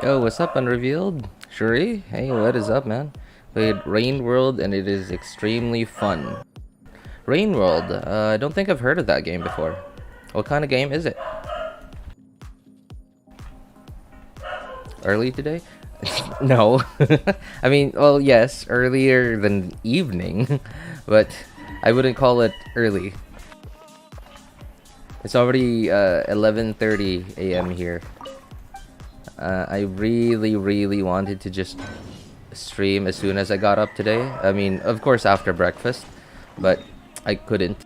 Yo, what's up, Unrevealed? Shuri? Hey, what is up, man? Played Rain World and it is extremely fun. Rain World, I don't think I've heard of that game before. What kind of game is it? Early today? No. I mean, well, yes, earlier than evening, but I wouldn't call it early. It's already 11:30 a.m. here. I really wanted to just stream as soon as I got up today. I mean, of course after breakfast, but I couldn't.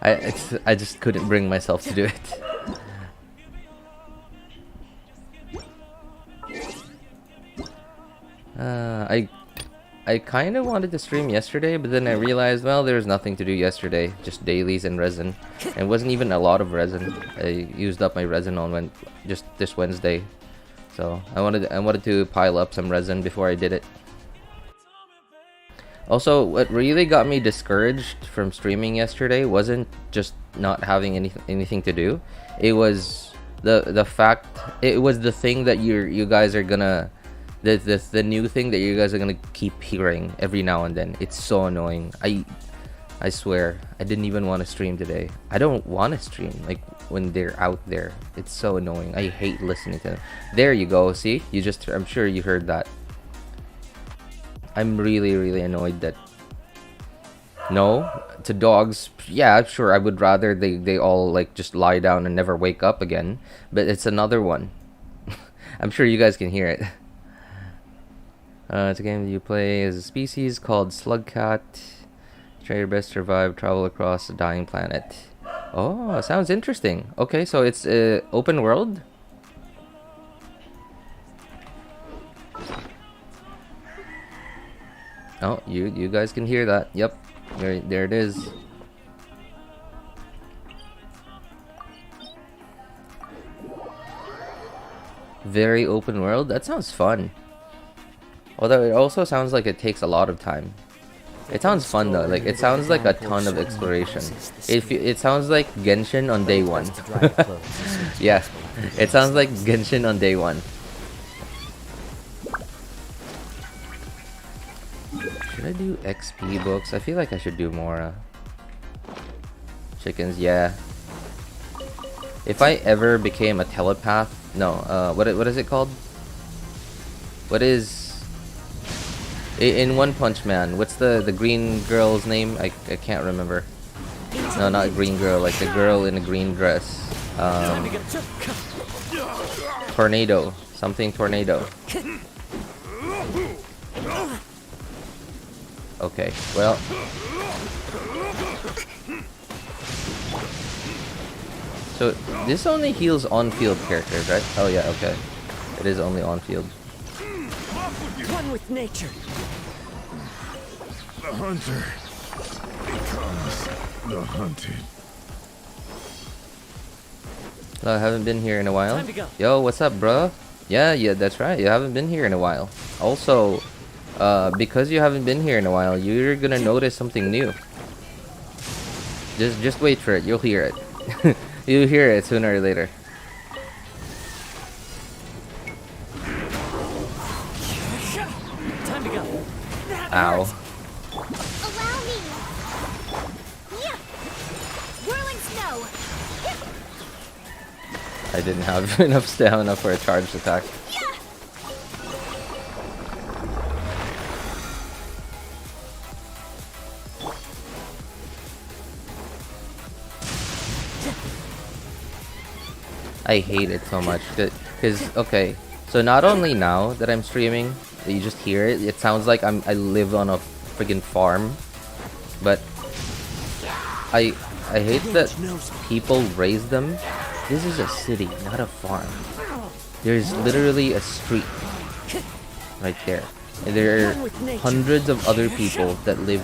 I just couldn't bring myself to do it. I kind of wanted to stream yesterday, but then I realized, well, there was nothing to do yesterday, just dailies and resin. And it wasn't even a lot of resin. I used up my resin on just this Wednesday, so I wanted to pile up some resin before I did it. Also, what really got me discouraged from streaming yesterday wasn't just not having anything to do. It was the fact, it was the thing that you guys are gonna. The new thing that you guys are gonna keep hearing every now and then. It's so annoying. I swear, I didn't even want to stream today. I don't want to stream like when they're out there. It's so annoying. I hate listening to them. There you go. See, I'm sure you heard that. I'm really annoyed that. No, to dogs, yeah, sure. I would rather they all like just lie down and never wake up again. But it's another one. I'm sure you guys can hear it. It's a game that you play as a species called Slugcat. Try your best to survive, travel across a dying planet. Oh, sounds interesting. Okay, so it's open world? Oh, you guys can hear that. Yep, there it is. Very open world? That sounds fun. Although it also sounds like it takes a lot of time. It sounds fun though, like it sounds like a ton of exploration. It sounds like Genshin on day one. Yeah, it sounds like Genshin on day one. Should I do XP books? I feel like I should do more. Chickens, yeah. If I ever became a telepath, no, what is it called? What is... In One Punch Man, what's the green girl's name? I can't remember. No, not green girl, like the girl in a green dress. Tornado. Something tornado. Okay, well. So, this only heals on-field characters, right? Oh yeah, okay. It is only on-field. One with nature. The hunter becomes the hunted. Oh, I haven't been here in a while. Yo, what's up, bro? Yeah, that's right. You haven't been here in a while. Also, because you haven't been here in a while, you're gonna notice something new. Just wait for it. You'll hear it. You'll hear it sooner or later. Time to go. Ow. Allow me. Yeah. I didn't have enough stamina for a charged attack. I hate it so much because okay, so not only now that I'm streaming, that you just hear it, it sounds like I live on a friggin' farm, but I hate that people raise them. This is a city, not a farm. There's literally a street right there, and there are hundreds of other people that live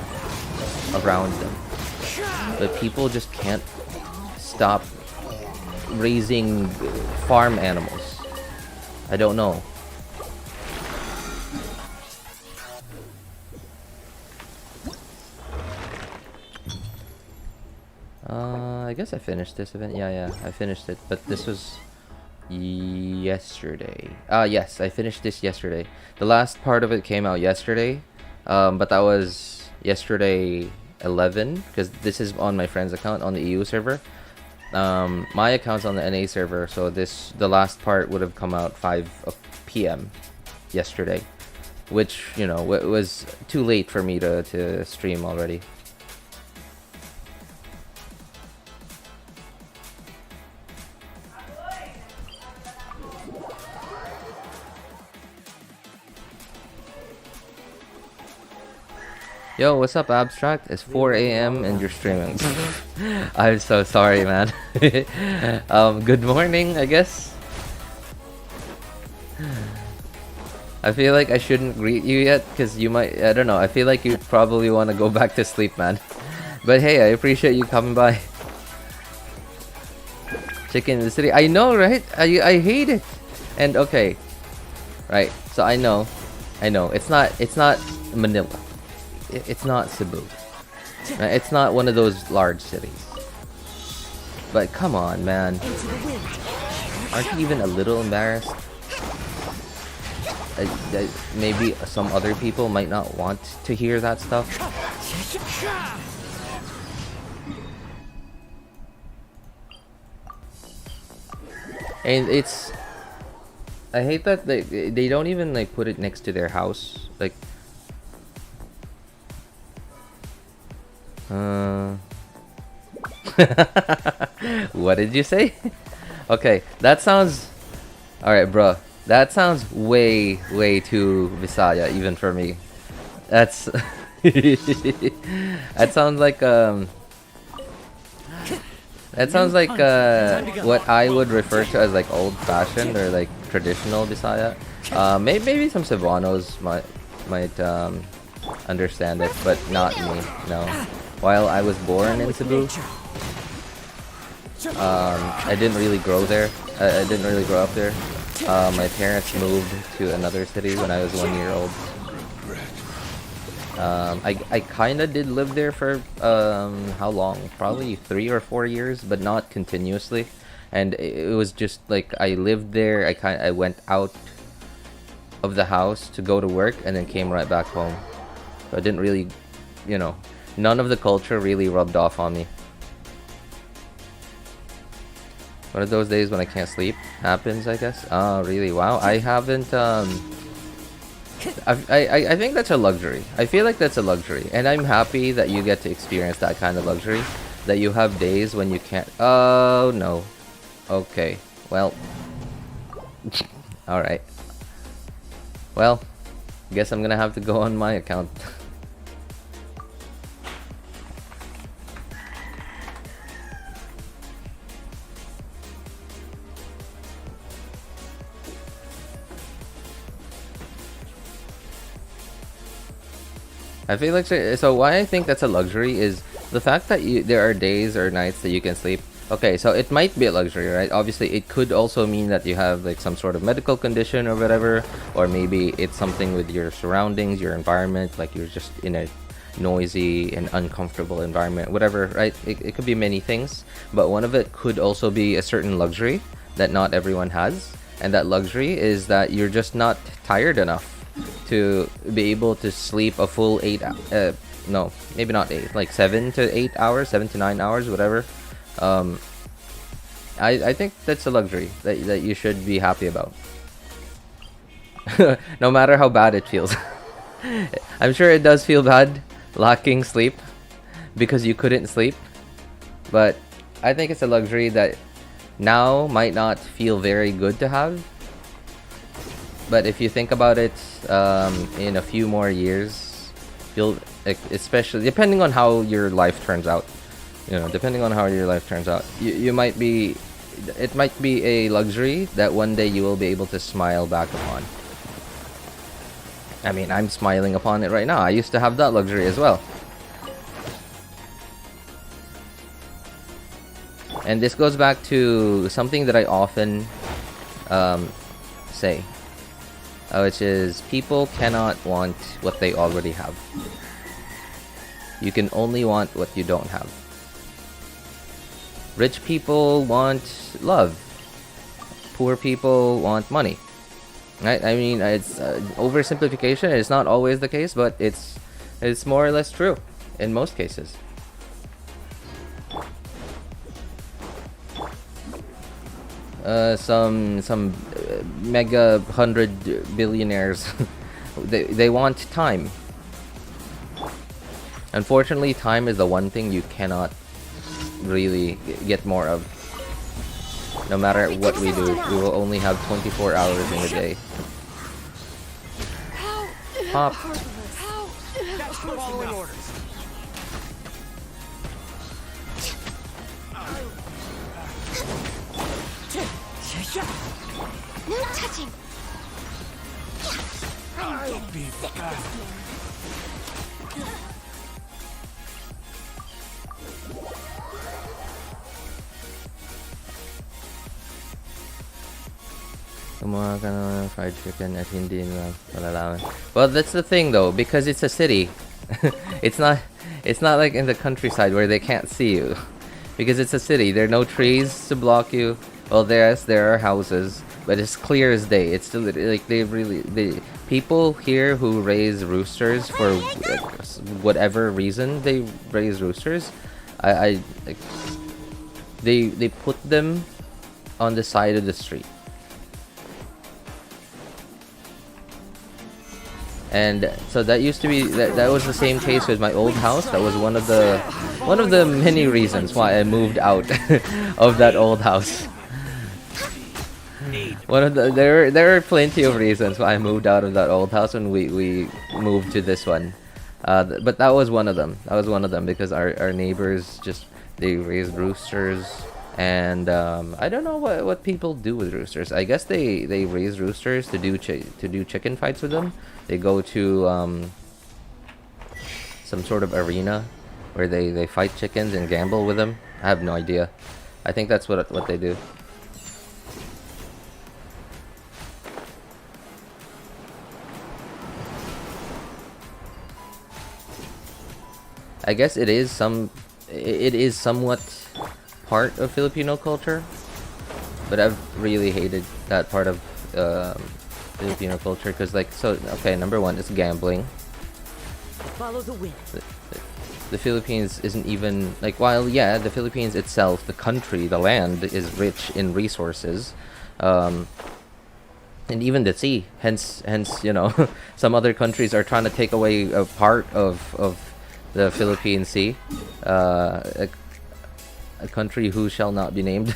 around them, but people just can't stop raising farm animals. I don't know. I guess I finished this event. Yeah, I finished it, but this was yesterday. Yes, I finished this yesterday. The last part of it came out yesterday, but that was yesterday 11, because this is on my friend's account on the EU server. My account's on the NA server, so the last part would have come out 5 p.m. yesterday, which, you know, it was too late for me to stream already. Yo, what's up, Abstract? It's 4 a.m. and you're streaming. I'm so sorry, man. Good morning, I guess. I feel like I shouldn't greet you yet, because you might, I don't know, I feel like you probably want to go back to sleep, man. But hey, I appreciate you coming by. Chicken in the city. I know, right? I hate it. And okay. Right, so I know. It's not Manila. It's not Cebu. It's not one of those large cities. But come on, man. Aren't you even a little embarrassed? Maybe some other people might not want to hear that stuff. And it's... I hate that they don't even like put it next to their house. Like... What did you say? Okay, that sounds... Alright, bro. That sounds way too Visaya, even for me. That's... That sounds like, That sounds like, what I would refer to as, like, old-fashioned or, like, traditional Visaya. Maybe some Cebuanos might understand it, but not me, no. While I was born in Cebu, I didn't really grow there. I didn't really grow up there. My parents moved to another city when I was 1 year old. I kinda did live there for how long? Probably 3 or 4 years, but not continuously. And it was just like I lived there. I went out of the house to go to work and then came right back home. So I didn't really, you know, none of the culture really rubbed off on me. One of those days when I can't sleep happens, I guess. Oh, really? Wow. I haven't, I think that's a luxury. I feel like that's a luxury. And I'm happy that you get to experience that kind of luxury. That you have days when you can't... Oh, no. Okay. Well. Alright. Well. Guess I'm gonna have to go on my account. I feel like so why I think that's a luxury is the fact that there are days or nights that you can sleep. Okay, so it might be a luxury, right? Obviously, it could also mean that you have like some sort of medical condition or whatever, or maybe it's something with your surroundings, your environment, like you're just in a noisy and uncomfortable environment, whatever, right? It could be many things, but one of it could also be a certain luxury that not everyone has, and that luxury is that you're just not tired enough to be able to sleep a full 8 no, maybe not 8, like 7 to 8 hours, 7 to 9 hours, whatever. I think that's a luxury that you should be happy about. No matter how bad it feels. I'm sure it does feel bad lacking sleep because you couldn't sleep, but I think it's a luxury that now might not feel very good to have. But if you think about it, in a few more years, you'll, especially depending on how your life turns out, depending on how your life turns out, you might be, it might be a luxury that one day you will be able to smile back upon. I mean, I'm smiling upon it right now. I used to have that luxury as well. And this goes back to something that I often say, which is people cannot want what they already have. You can only want what you don't have. Rich people want love. Poor people want money. Right? I mean, it's oversimplification. It's not always the case, but it's more or less true in most cases. Some mega 100 billionaires, they want time. Unfortunately, time is the one thing you cannot really get more of. No matter what we do, we will only have 24 hours in a day. Pop. No touching. I'll be back. Gumawa ka ng fried chicken at hindi nila malalaman. Well, that's the thing though, because it's a city. it's not like in the countryside where they can't see you. Because it's a city, there are no trees to block you. Well, there are houses, but it's clear as day. It's still like the people here who raise roosters for whatever reason they raise roosters. They put them on the side of the street. And so that used to be that was the same case with my old house. That was one of the many reasons why I moved out of that old house. There are plenty of reasons why I moved out of that old house when we moved to this one. But that was one of them. That was one of them because our neighbors they raised roosters, and I don't know what people do with roosters. I guess they raise roosters to do chicken fights with them. They go to some sort of arena where they fight chickens and gamble with them. I have no idea. I think that's what they do. I guess it is somewhat part of Filipino culture, but I've really hated that part of Filipino culture because, like, so okay, number one, it's gambling. Follow the wind. The Philippines isn't even like, while yeah, the Philippines itself, the country, the land is rich in resources, and even the sea. Hence, some other countries are trying to take away a part of the Philippine Sea, a country who shall not be named.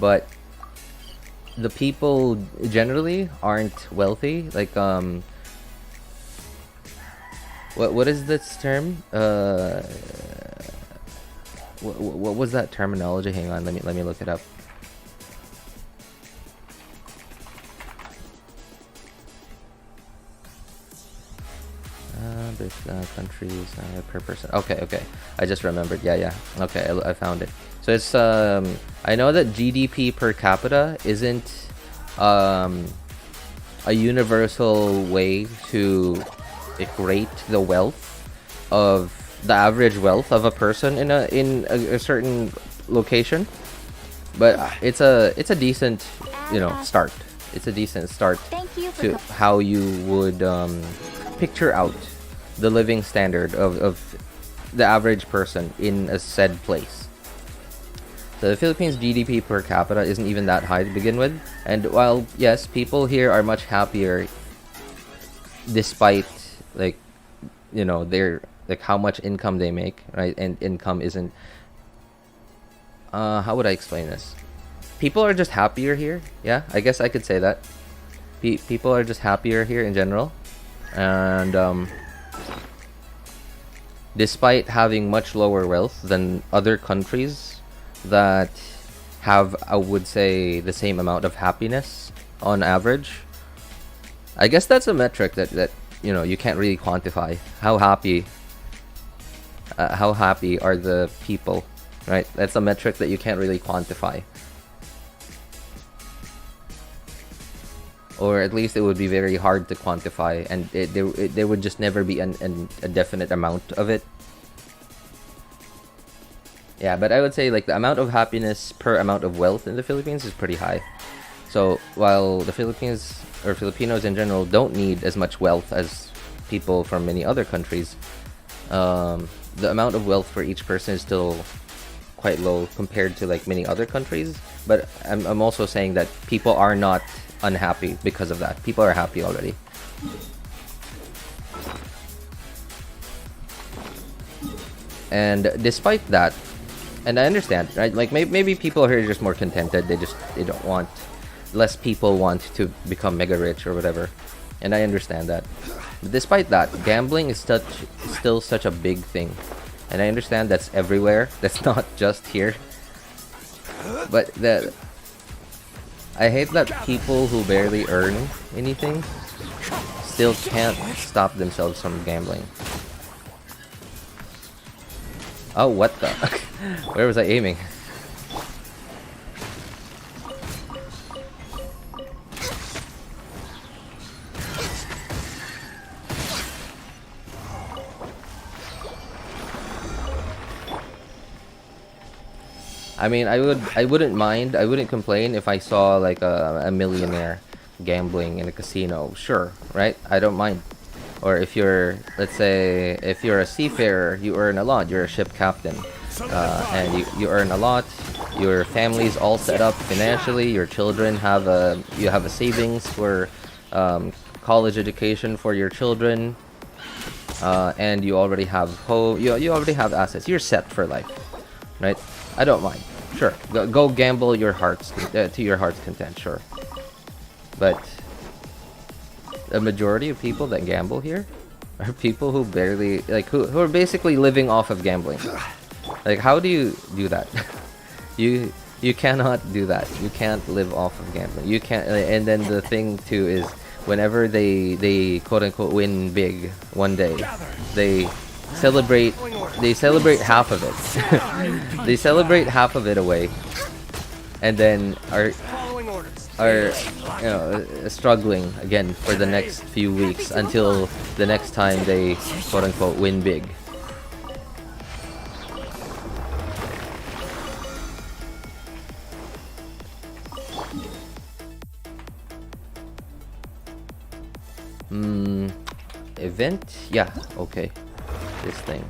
But the people generally aren't wealthy. Like, what is this term? What was that terminology? Hang on, let me look it up. Countries per person. Okay. I just remembered. Yeah. Okay, I found it. So it's I know that GDP per capita isn't a universal way to equate the wealth of the average wealth of a person in a certain location, but it's a decent start. It's a decent start to how you would picture out the living standard of the average person in a said place. So the Philippines GDP per capita isn't even that high to begin with. And while, yes, people here are much happier despite, like, you know, their, like, how much income they make, right? And income isn't... how would I explain this? People are just happier here. Yeah, I guess I could say that. People are just happier here in general. And, despite having much lower wealth than other countries that have, I would say, the same amount of happiness on average. I guess that's a metric that you know, you can't really quantify. How happy are the people, right? That's a metric that you can't really quantify. Or at least it would be very hard to quantify, and there would just never be a definite amount of it. Yeah, but I would say, like, the amount of happiness per amount of wealth in the Philippines is pretty high. So while the Philippines, or Filipinos in general, don't need as much wealth as people from many other countries, the amount of wealth for each person is still quite low compared to, like, many other countries. But I'm also saying that people are not unhappy because of that. People are happy already. And despite that, and I understand, right? Like, maybe people here are just more contented. They don't want, less people want to become mega rich or whatever. And I understand that. But despite that, gambling is still such a big thing. And I understand that's everywhere. That's not just here. But I hate that people who barely earn anything still can't stop themselves from gambling. Oh, what the? Where was I aiming? I mean, I wouldn't complain if I saw, like, a millionaire gambling in a casino. Sure, right? I don't mind. Or if you're, let's say, if you're a seafarer, you earn a lot. You're a ship captain, and you earn a lot. Your family's all set up financially. Your children have you have a savings for college education for your children, and you already have you already have assets. You're set for life, right? I don't mind. Sure, go gamble your heart's to your heart's content. Sure, but the majority of people that gamble here are people who barely, like, who are basically living off of gambling. Like, how do you do that? you cannot do that. You can't live off of gambling. You can't. And then the thing too is, whenever they quote unquote win big one day, they celebrate half of it. They celebrate half of it away, and then are you know, struggling again for the next few weeks until the next time they quote unquote win big. Event? Yeah, okay. This thing.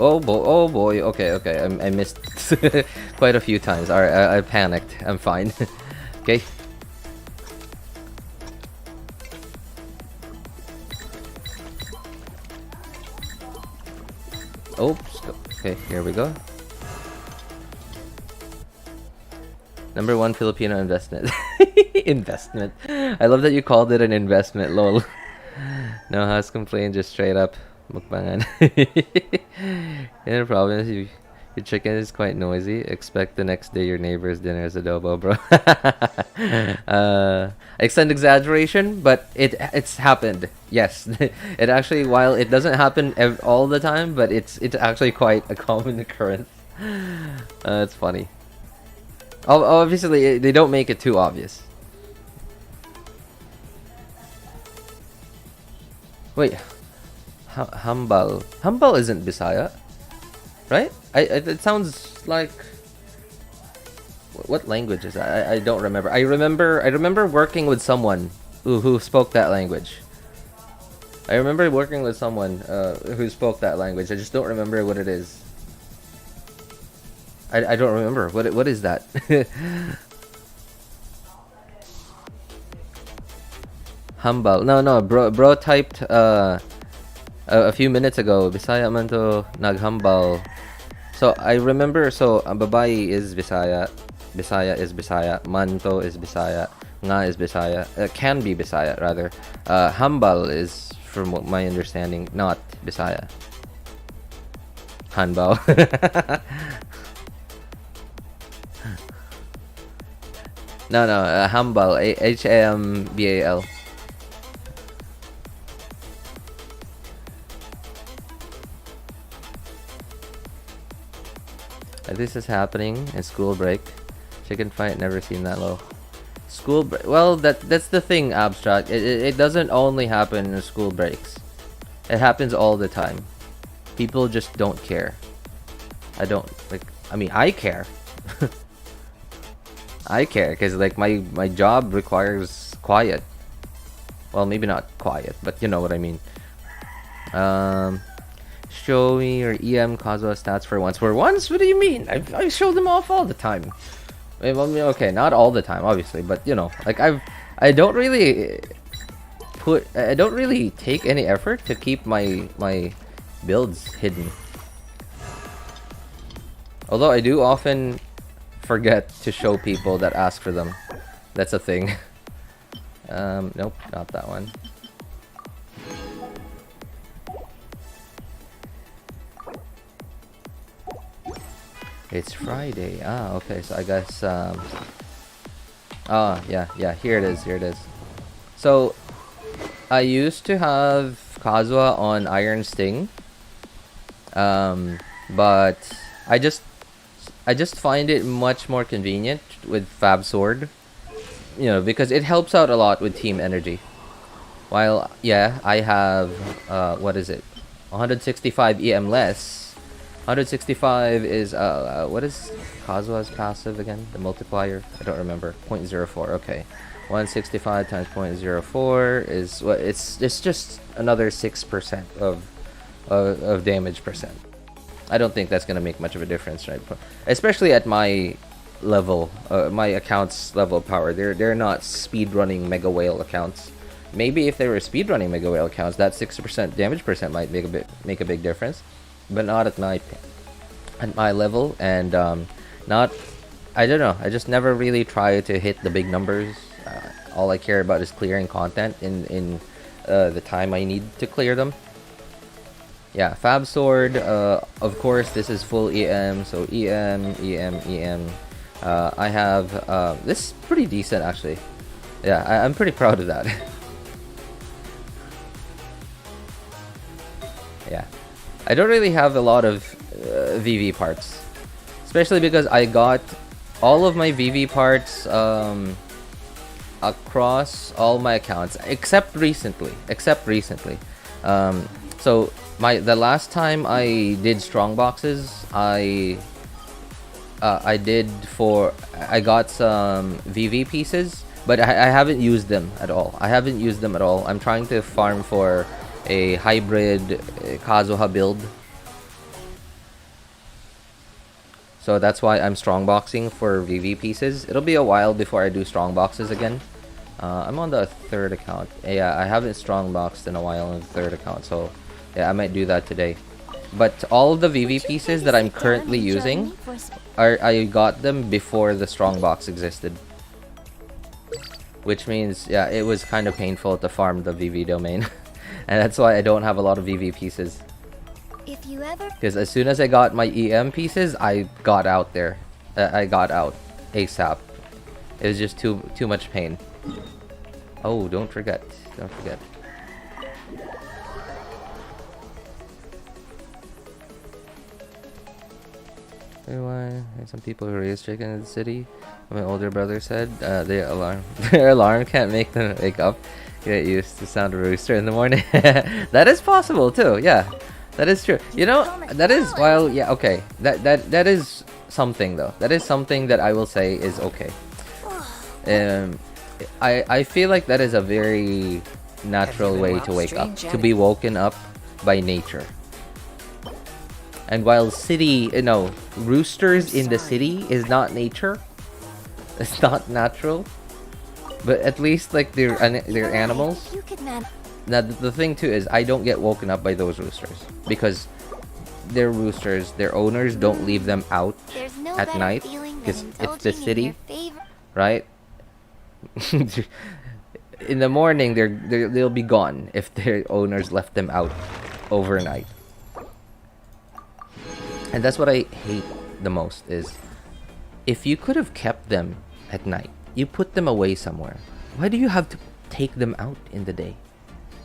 Oh boy, okay, I missed quite a few times. Alright, I panicked. I'm fine. Okay. Oops. Okay, here we go. Number 1 Filipino investment. Investment. I love that you called it an investment, lol. No house complaint, just straight up mukbangan. Yeah, the problem is your chicken is quite noisy. Expect the next day your neighbor's dinner is adobo, bro. Extend exaggeration, but it's happened. Yes, it actually, while it doesn't happen all the time, but it's actually quite a common occurrence. It's funny. Obviously, they don't make it too obvious. Wait, Hambal. Hambal isn't Bisaya, right? It sounds like, what language is that? I don't remember. I remember working with someone who spoke that language. I remember working with someone who spoke that language. I just don't remember what it is. I don't remember what is that. Humble. No, bro typed a few minutes ago. Bisaya man to naghambal. So I remember. So babae is Bisaya. Bisaya is Bisaya. Manto is Bisaya. Nga is Bisaya. Can be Bisaya rather. Hambal is, from what my understanding, not Bisaya. Hanbao. No, Hambal. Hambal. This is happening in school break. Chicken fight, never seen that low. School break. Well, that's the thing, Abstract. It doesn't only happen in school breaks. It happens all the time. People just don't care. I don't like. I mean, I care. I care because like my job requires quiet. Well, maybe not quiet, but you know what I mean. Show me your EM Kazuha stats for once. For once? What do you mean? I show them off all the time. I mean, okay, not all the time, obviously, but you know, like I don't really take any effort to keep my builds hidden. Although I do often forget to show people that ask for them. That's a thing. Nope, not that one. It's Friday. Ah, okay. So I guess yeah, here it is. So I used to have Kazuha on Iron Sting. But I just find it much more convenient with Fab Sword. You know, because it helps out a lot with team energy. While yeah, I have what is it? 165 EM less. 165 is what is Kazuha's passive again? The multiplier? I don't remember. 0.04. Okay. 165 times 0.04 is what? It's just another 6% of damage percent. I don't think that's gonna make much of a difference, right? Especially at my level, my account's level of power. They're not speedrunning Mega Whale accounts. Maybe if they were speedrunning Mega Whale accounts, that 6% damage percent might make a big difference. But not at my level, and not. I don't know. I just never really try to hit the big numbers. All I care about is clearing content in the time I need to clear them. Yeah, Fab Sword. Of course, this is full EM. So EM. I have this is pretty decent actually. Yeah, I'm pretty proud of that. Yeah. I don't really have a lot of VV parts, especially because I got all of my VV parts across all my accounts except recently. So the last time I did strong boxes, I got some VV pieces, but I haven't used them at all. I'm trying to farm for a hybrid Kazuha build. So that's why I'm strongboxing for VV pieces. It'll be a while before I do strongboxes again. I'm on the third account. Yeah, I haven't strongboxed in a while on the third account, so yeah, I might do that today. But all of the VV pieces that I'm currently using, I got them before the strongbox existed. Which means, yeah, it was kind of painful to farm the VV domain. And that's why I don't have a lot of VV pieces. Because as soon as I got my EM pieces, I got out there. I got out ASAP. It was just too much pain. Oh, don't forget. Some people who raise chicken in the city. My older brother said their alarm can't make them wake up. Get used to sound of a rooster in the morning. That is possible too. Yeah, that is true. You know, that is yeah, okay. That is something though. That is something that I will say is okay. I feel like that is a very natural way to wake up, to be woken up by nature. And while roosters in the city is not nature, it's not natural, but at least like they're animals. Now the thing too is I don't get woken up by those roosters because they're roosters. Their owners don't leave them out at night because it's the city, right? In the morning they'll be gone if their owners left them out overnight. And that's what I hate the most is if you could have kept them at night, you put them away somewhere. Why do you have to take them out in the day?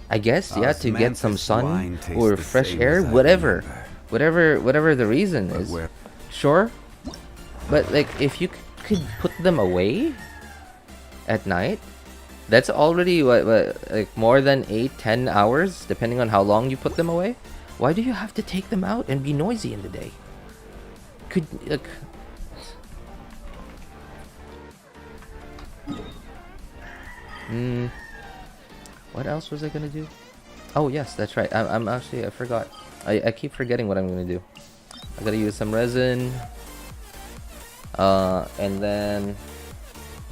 I guess yeah, to get some sun or fresh air, whatever the reason is. Sure, but like if you could put them away at night, that's already what like more than 8-10 hours depending on how long you put them away. Why do you have to take them out and be noisy in the day? Could like what else was I gonna do? Oh yes, that's right. I'm actually I forgot. I keep forgetting what I'm gonna do. I gotta use some resin, and then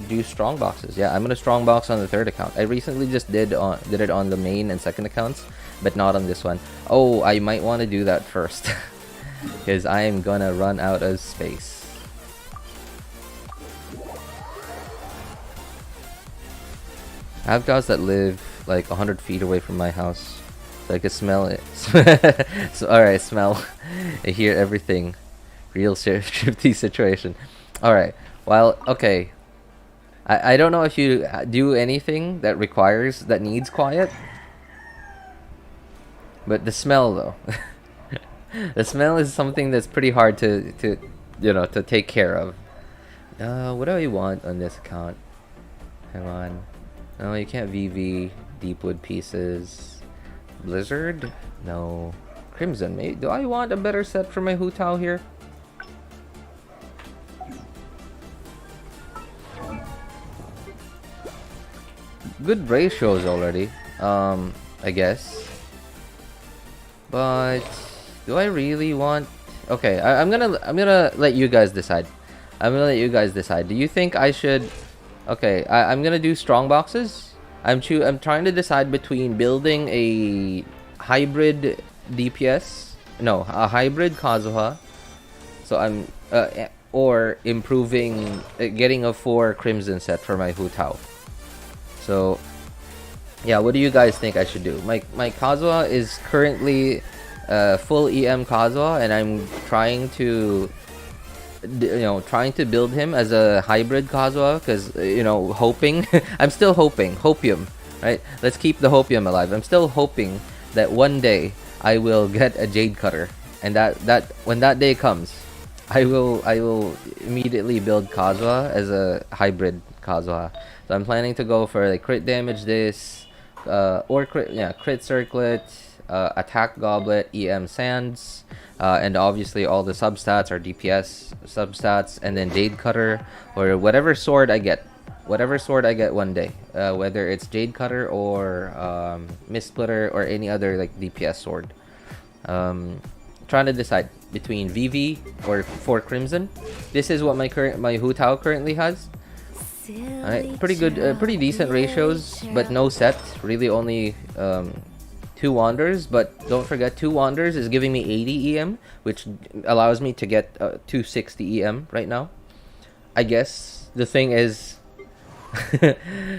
do strong boxes. Yeah, I'm gonna strong box on the third account. I recently just did it on the main and second accounts, but not on this one. Oh, I might want to do that first because I am gonna run out of space. I have cows that live like 100 feet away from my house, so I can smell it. So alright, smell. I hear everything. Real shifty situation. Alright, well, okay. I don't know if you do anything that needs quiet. But the smell though. The smell is something that's pretty hard to take care of. What do I want on this account? Hang on. No, you can't VV Deepwood pieces. Blizzard? No. Crimson, maybe. Do I want a better set for my Hu Tao here? Good ratios already, I guess. But do I really want? Okay, I'm gonna let you guys decide. Do you think I should? Okay, I'm gonna do strong boxes. I'm trying to decide between building a hybrid DPS, no, a hybrid Kazuha. So I'm or improving, getting a 4 Crimson set for my Hu Tao. So yeah, what do you guys think I should do? My Kazuha is currently full EM Kazuha, and I'm trying to build him as a hybrid Kazuha because hoping I'm still hoping hopium, right? Let's keep the hopium alive. I'm still hoping that one day I will get a Jade Cutter, and that when that day comes, I will immediately build Kazuha as a hybrid Kazuha. So I'm planning to go for like crit damage this, or crit circlet, attack goblet, EM sands, and obviously all the substats are DPS substats, and then Jade Cutter or whatever sword I get one day, whether it's Jade Cutter or Mist Splitter or any other like DPS sword. Trying to decide between VV or 4 Crimson. This is what my Hu Tao currently has. Alright, pretty good, pretty decent ratios, but no set. Really only 2 Wanders, but don't forget 2 Wanders is giving me 80 EM, which allows me to get 260 EM right now. I guess the thing is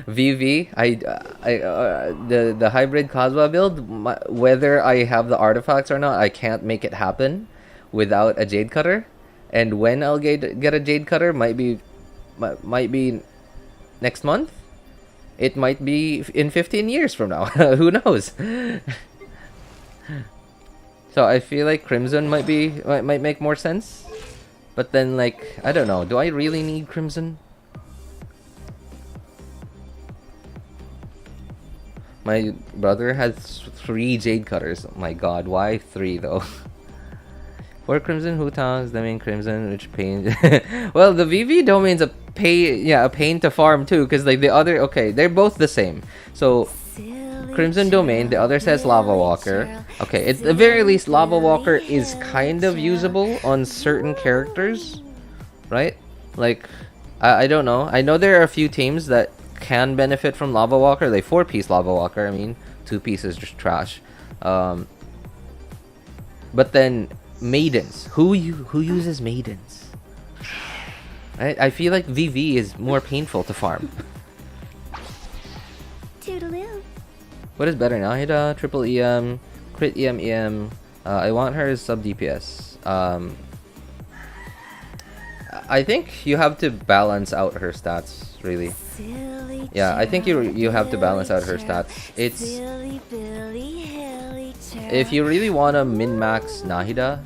VV, the hybrid Kazuha build, whether I have the artifacts or not, I can't make it happen without a Jade Cutter. And when I'll get a Jade Cutter might be next month. It might be in 15 years from now. Who knows? So I feel like Crimson might make more sense. But then, like, I don't know. Do I really need Crimson? My brother has 3 Jade Cutters. Oh my god, why 3 though? 4 Crimson Hu Taos, the main Crimson, which pains. Well, the VV domain's a a pain to farm too, because like the other, okay, they're both the same. So Crimson Domain, the other says Lava Walker. Okay, at the very least, Lava Walker is kind of usable on certain characters, right? Like, I don't know. I know there are a few teams that can benefit from Lava Walker, like 4-piece Lava Walker. I mean, 2-piece is just trash. But then Maidens, who uses Maidens? I feel like VV is more painful to farm. Toodaloo. What is better, Nahida, triple EM, crit EM, EM? I want her as sub DPS. I think you have to balance out her stats, really. Yeah, I think you have to balance out her stats. It's if you really want to min-max Nahida,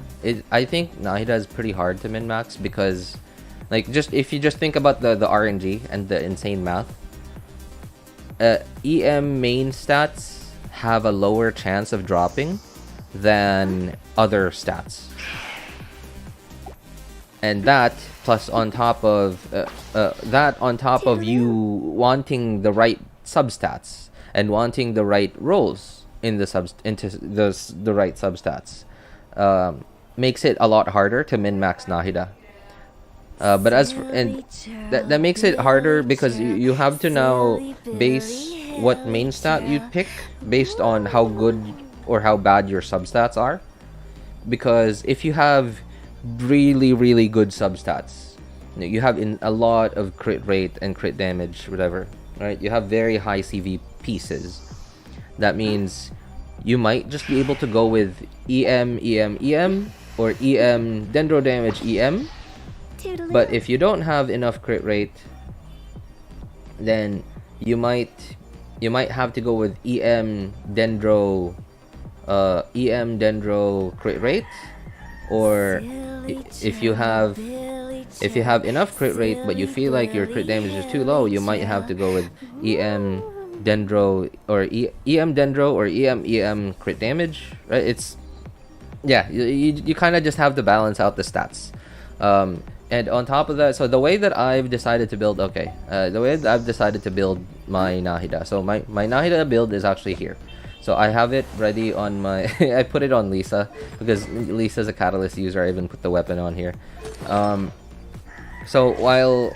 I think Nahida is pretty hard to min-max because, like, just if you just think about the RNG and the insane math, EM main stats have a lower chance of dropping than other stats. And that plus on top of you wanting the right substats and wanting the right roles in the right substats makes it a lot harder to min-max Nahida. But that makes it harder because you have to now base what main stat you pick based on how good or how bad your substats are. Because if you have really good substats, you have in a lot of crit rate and crit damage, whatever, right? You have very high CV pieces. That means you might just be able to go with EM or EM dendro damage EM. But if you don't have enough crit rate, then you might have to go with EM dendro crit rate, or if you have enough crit rate but you feel like your crit damage is too low, you might have to go with EM dendro or EM crit damage, right? It's you kind of just have to balance out the stats. And on top of that, so the way that I've decided to build, my Nahida. So my Nahida build is actually here. So I have it ready on my... I put it on Lisa, because Lisa's a Catalyst user. I even put the weapon on here. So while...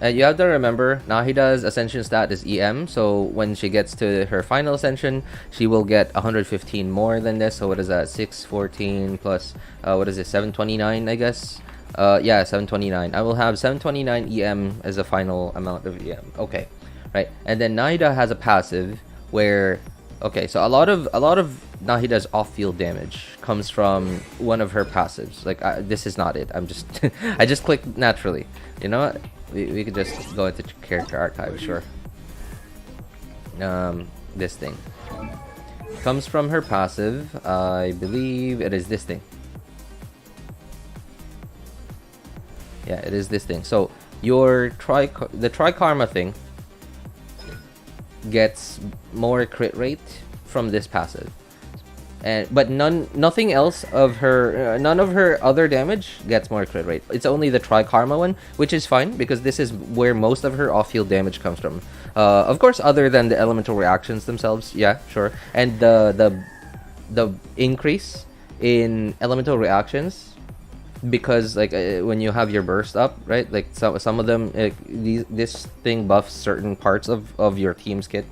you have to remember, Nahida's Ascension stat is EM. So when she gets to her final Ascension, she will get 115 more than this. So what is that? 614 plus... what is it? 729, I guess? 729. I will have 729 EM as a final amount of EM. Okay, right. And then Nahida has a passive where, okay, so a lot of Nahida's off-field damage comes from one of her passives. Like this is not it. I'm just I just clicked naturally. You know what? We could just go into character archive, sure. This thing comes from her passive. I believe it is this thing. Yeah, it is this thing. So the Trikarma thing gets more crit rate from this passive, but nothing else of her, none of her other damage gets more crit rate. It's only the Trikarma one, which is fine because this is where most of her off-field damage comes from. Of course, other than the elemental reactions themselves, yeah, sure, and the increase in elemental reactions. Because like when you have your burst up, right, like some of them, this thing buffs certain parts of your team's kit.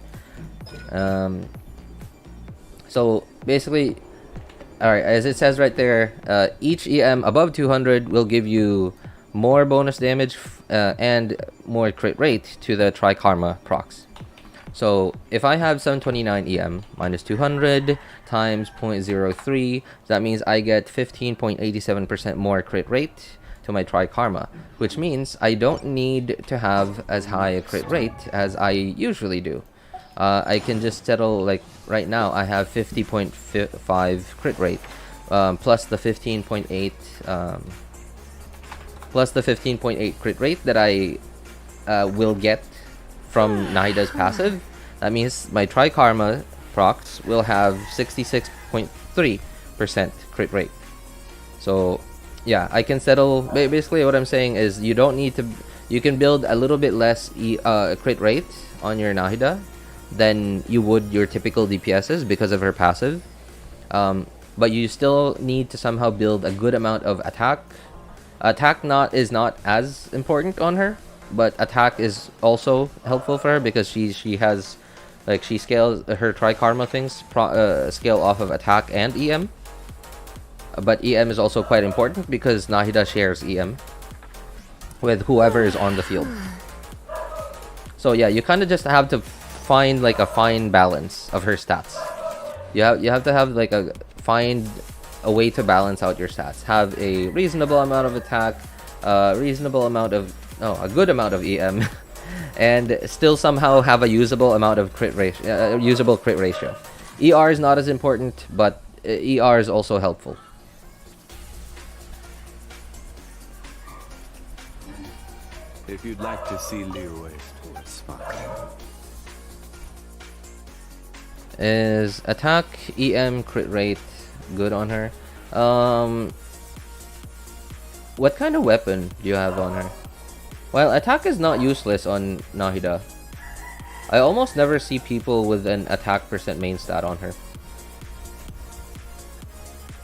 So basically, all right, as it says right there, each EM above 200 will give you more bonus damage and more crit rate to the Trikarma procs. So if I have 729 EM minus 200 times 0.03, that means I get 15.87% more crit rate to my Trikarma, which means I don't need to have as high a crit rate as I usually do. I can just settle, like right now I have 50.5 crit rate plus the 15.8 crit rate that I will get from Nahida's passive. That means my Trikarma procs will have 66.3% crit rate. So yeah, I can settle. Basically what I'm saying is you don't need to you can build a little bit less crit rate on your Nahida than you would your typical DPSs because of her passive. But you still need to somehow build a good amount of attack. Attack is not as important on her, but attack is also helpful for her because she has, like, she scales her Tri-Karma things scale off of attack and EM. But EM is also quite important because Nahida shares EM with whoever is on the field. So yeah, you kind of just have to find like a fine balance of her stats. You have to have like find a way to balance out your stats. Have a reasonable amount of attack, a good amount of EM, and still somehow have a usable amount of crit ratio. Usable crit ratio. ER is not as important, but ER is also helpful. If you'd like to see leeways to a smile. Is attack, EM, crit rate good on her? What kind of weapon do you have on her? Well, attack is not useless on Nahida. I almost never see people with an attack percent main stat on her.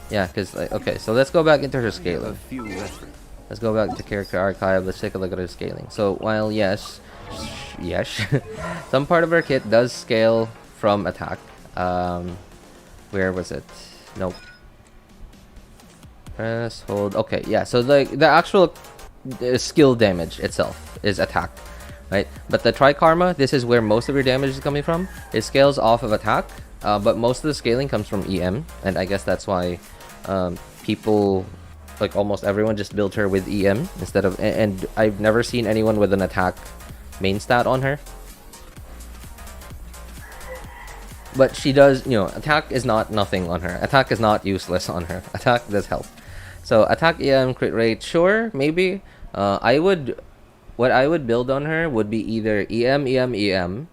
Yeah, because, like, okay, so let's go back into her scaling. Let's go back to character archive. Let's take a look at her scaling. So while yes, some part of her kit does scale from attack. Where was it? Nope. Press, hold. Okay, yeah. So the actual skill damage itself is attack, right? But the Tri-Karma, this is where most of your damage is coming from. It scales off of attack, but most of the scaling comes from EM, and I guess that's why people, like almost everyone, just built her with EM instead of. And I've never seen anyone with an attack main stat on her. But she does, attack is not nothing on her. Attack is not useless on her. Attack does help. So attack, EM, crit rate, sure, maybe. What I would build on her would be either EM,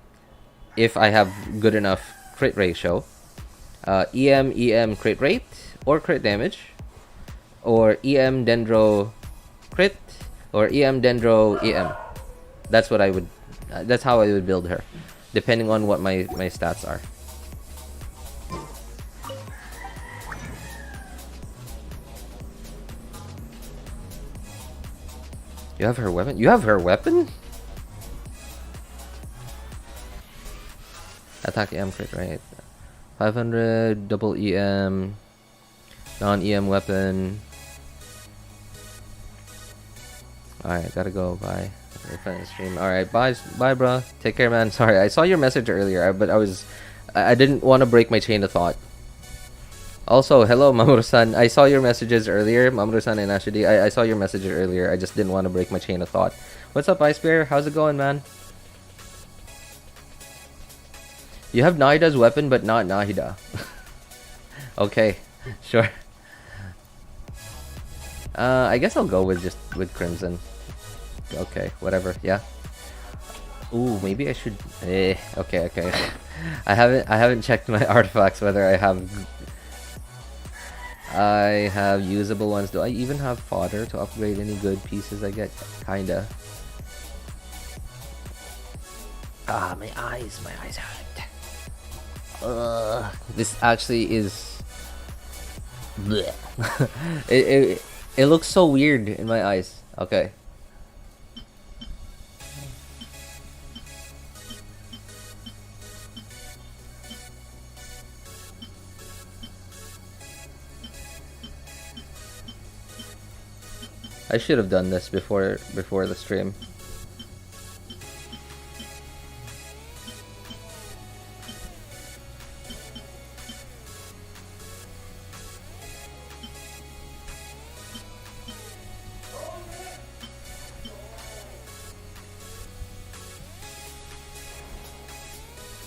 if I have good enough crit ratio. EM, crit rate or crit damage, or EM, dendro, crit, or EM, dendro, EM. That's what I would. That's how I would build her, depending on what my stats are. You have her weapon? You have her weapon? Attack, EM, crit rate. 500, double EM, non-EM weapon. Alright, gotta go. Bye. Stream. Alright, bye, bro. Take care, man. Sorry, I saw your message earlier, but I didn't want to break my chain of thought. Also, hello, Mamoru-san. I saw your messages earlier. Mamoru-san and Ashidi, I saw your messages earlier. I just didn't want to break my chain of thought. What's up, Ice Bear? How's it going, man? You have Nahida's weapon, but not Nahida. Okay, sure. I guess I'll go with Crimson. Okay, whatever. Yeah. Ooh, maybe I should. Okay. I haven't checked my artifacts whether I have usable ones. Do I even have fodder to upgrade any good pieces I get? Kinda. Ah, my eyes hurt. This actually is. Blech. It looks so weird in my eyes. Okay. I should have done this before the stream.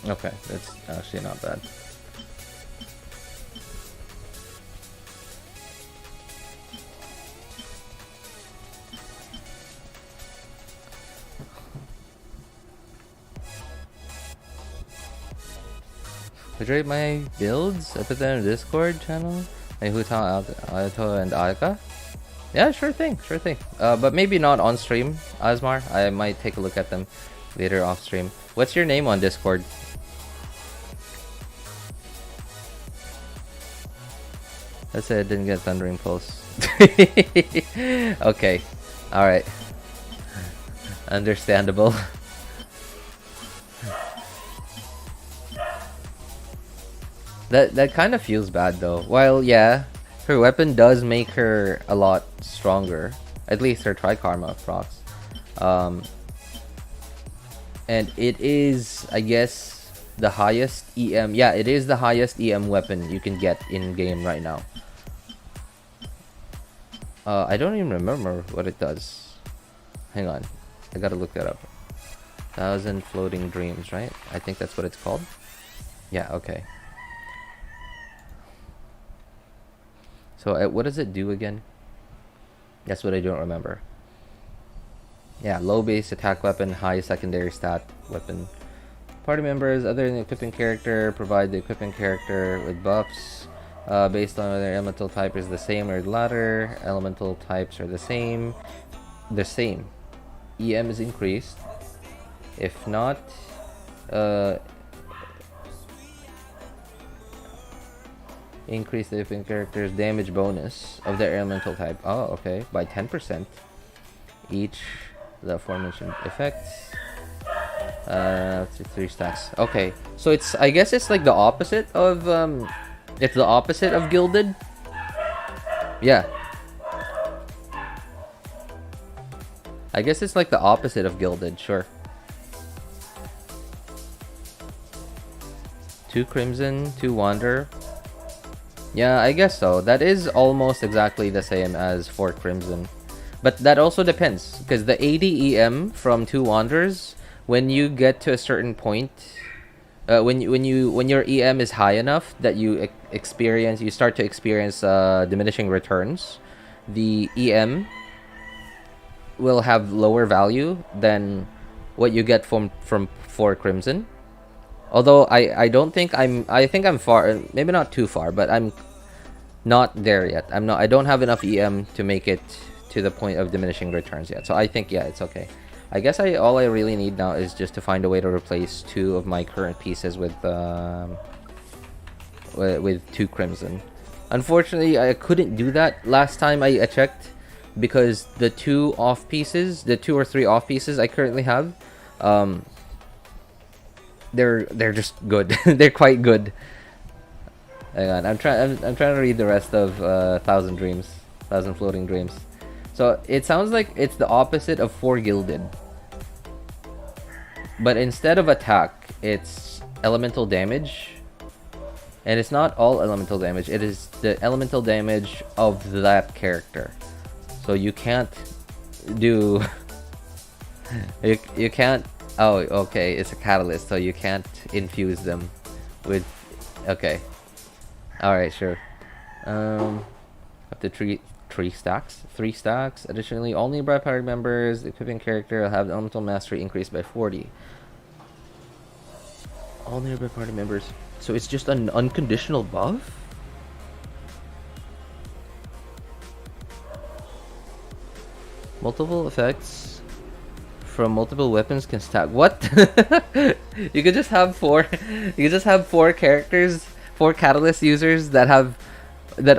Okay, that's actually not bad. Would you rate my builds? I put that in the Discord channel. My Huta, Alto, and Ayaka. Yeah, sure thing, sure thing. But maybe not on stream, Asmar. I might take a look at them later off stream. What's your name on Discord? I said I didn't get Thundering Pulse. Okay, alright. Understandable. That kind of feels bad though. While yeah, her weapon does make her a lot stronger. At least her Trikarma procs. And it is, I guess, the highest EM. Yeah, it is the highest EM weapon you can get in game right now. I don't even remember what it does. Hang on, I gotta look that up. 1,000 floating dreams, right? I think that's what it's called. Yeah, okay. So what does it do again? That's what I don't remember. Yeah, low base attack weapon, high secondary stat weapon. Party members other than the equipping character provide the equipping character with buffs based on whether elemental type is the same or the latter. Elemental types are the same. The same. EM is increased. If not, increase the equipping character's damage bonus of their elemental type. Oh, okay, by 10%. Each the aforementioned effects. 3 stacks. Okay, so it's, I guess it's like the opposite of it's the opposite of gilded. Yeah, I guess it's like the opposite of gilded. Sure. 2 crimson, 2 wander. Yeah, I guess so. That is almost exactly the same as 4 crimson. But that also depends, because the 80 EM from 2 wanders, when you get to a certain point, when your EM is high enough that you start to experience diminishing returns, the EM will have lower value than what you get from 4 crimson. Although I don't think I think I'm far, maybe not too far, but I'm not there yet. I don't have enough EM to make it to the point of diminishing returns yet. So I think yeah, it's okay. I guess all I really need now is just to find a way to replace 2 of my current pieces with 2 crimson. Unfortunately, I couldn't do that last time I checked because the 2 off pieces, the 2 or 3 off pieces I currently have, they're just good. They're quite good. Hang on, I'm trying to read the rest of 1,000 floating dreams. So it sounds like it's the opposite of 4 gilded, but instead of attack, it's elemental damage, and it's not all elemental damage. It is the elemental damage of that character. So you can't do you can't. Oh, okay, it's a catalyst, so you can't infuse them with. Okay, all right, sure. Up to 3 stacks. 3 stacks. Additionally, all nearby party members, the equipping character will have the elemental mastery increased by 40. All nearby party members. So it's just an unconditional buff? Multiple effects from multiple weapons can stack. What? You could just have 4. You could just have 4 characters, 4 catalyst users that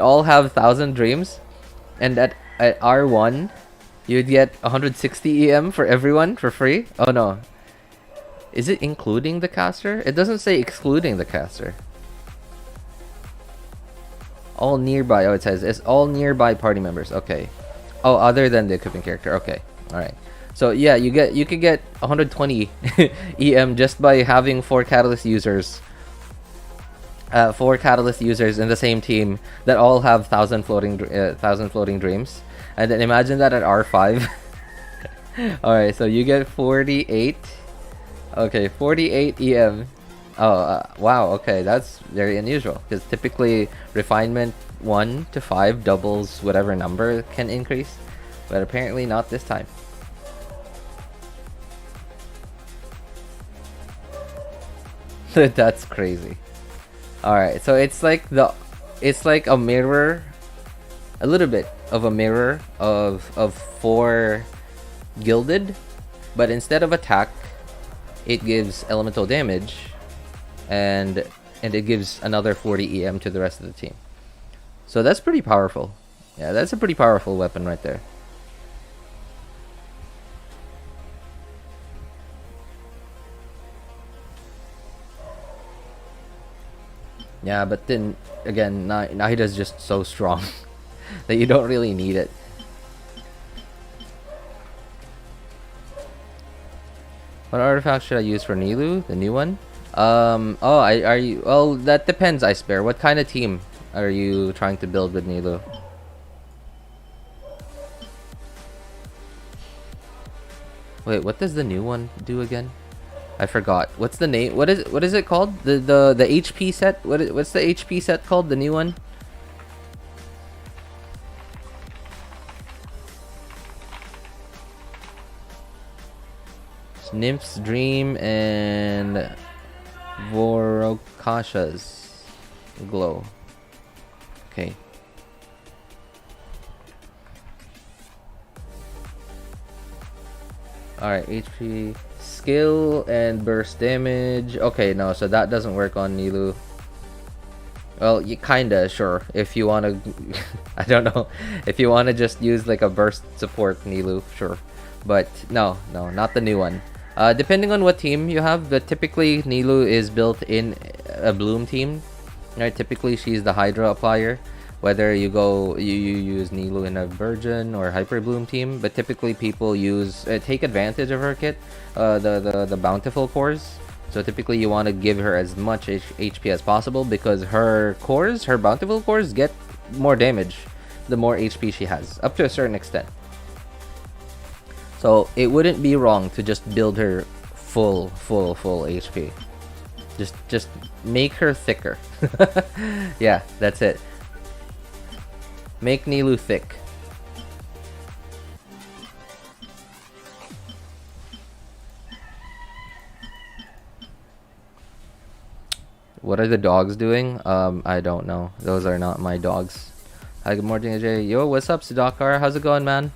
all have 1,000 dreams, and at R1 you'd get 160 EM for everyone for free. Oh no, is it including the caster? It doesn't say excluding the caster. All nearby. Oh, it says it's all nearby party members. Okay. Oh, other than the equipping character. Okay. All right. So yeah, you could get 120 EM just by having 4 catalyst users. 4 catalyst users in the same team that all have 1,000 floating dreams, and then imagine that at R5. All right, so you get 48. Okay, 48 EM. Oh wow. Okay, that's very unusual because typically refinement 1 to 5 doubles whatever number can increase, but apparently not this time. That's crazy. All right, so it's like a mirror, a little bit of a mirror of 4 gilded, but instead of attack, it gives elemental damage, and it gives another 40 EM to the rest of the team. So that's pretty powerful. Yeah, that's a pretty powerful weapon right there. Yeah, but then again, Nahida's just so strong that you don't really need it. What artifact should I use for Nilou, the new one? Oh, are you? Well, that depends, Ice Bear. What kind of team are you trying to build with Nilou? Wait, what does the new one do again? I forgot. What's the name? What is it called? The HP set? What's the HP set called? The new one? It's Nymph's Dream and Vorokasha's Glow. Okay. Alright, HP, skill, and burst damage. Okay, no, so that doesn't work on Nilou. Well, you kinda, sure. If you wanna... I don't know. If you wanna just use like a burst support Nilou, sure. But no, not the new one. Depending on what team you have, but typically Nilou is built in a Bloom team. Right, typically she's the Hydra applier. Whether you use Nilou in a Virgin or Hyper Bloom team, but typically people take advantage of her kit, the Bountiful cores. So typically you want to give her as much HP as possible, because her Bountiful cores get more damage the more HP she has, up to a certain extent. So it wouldn't be wrong to just build her full HP. Just make her thicker. Yeah, that's it. Make Nilou thick. What are the dogs doing? I don't know. Those are not my dogs. Hi, good morning, AJ. Yo, what's up, Sudakar? How's it going, man?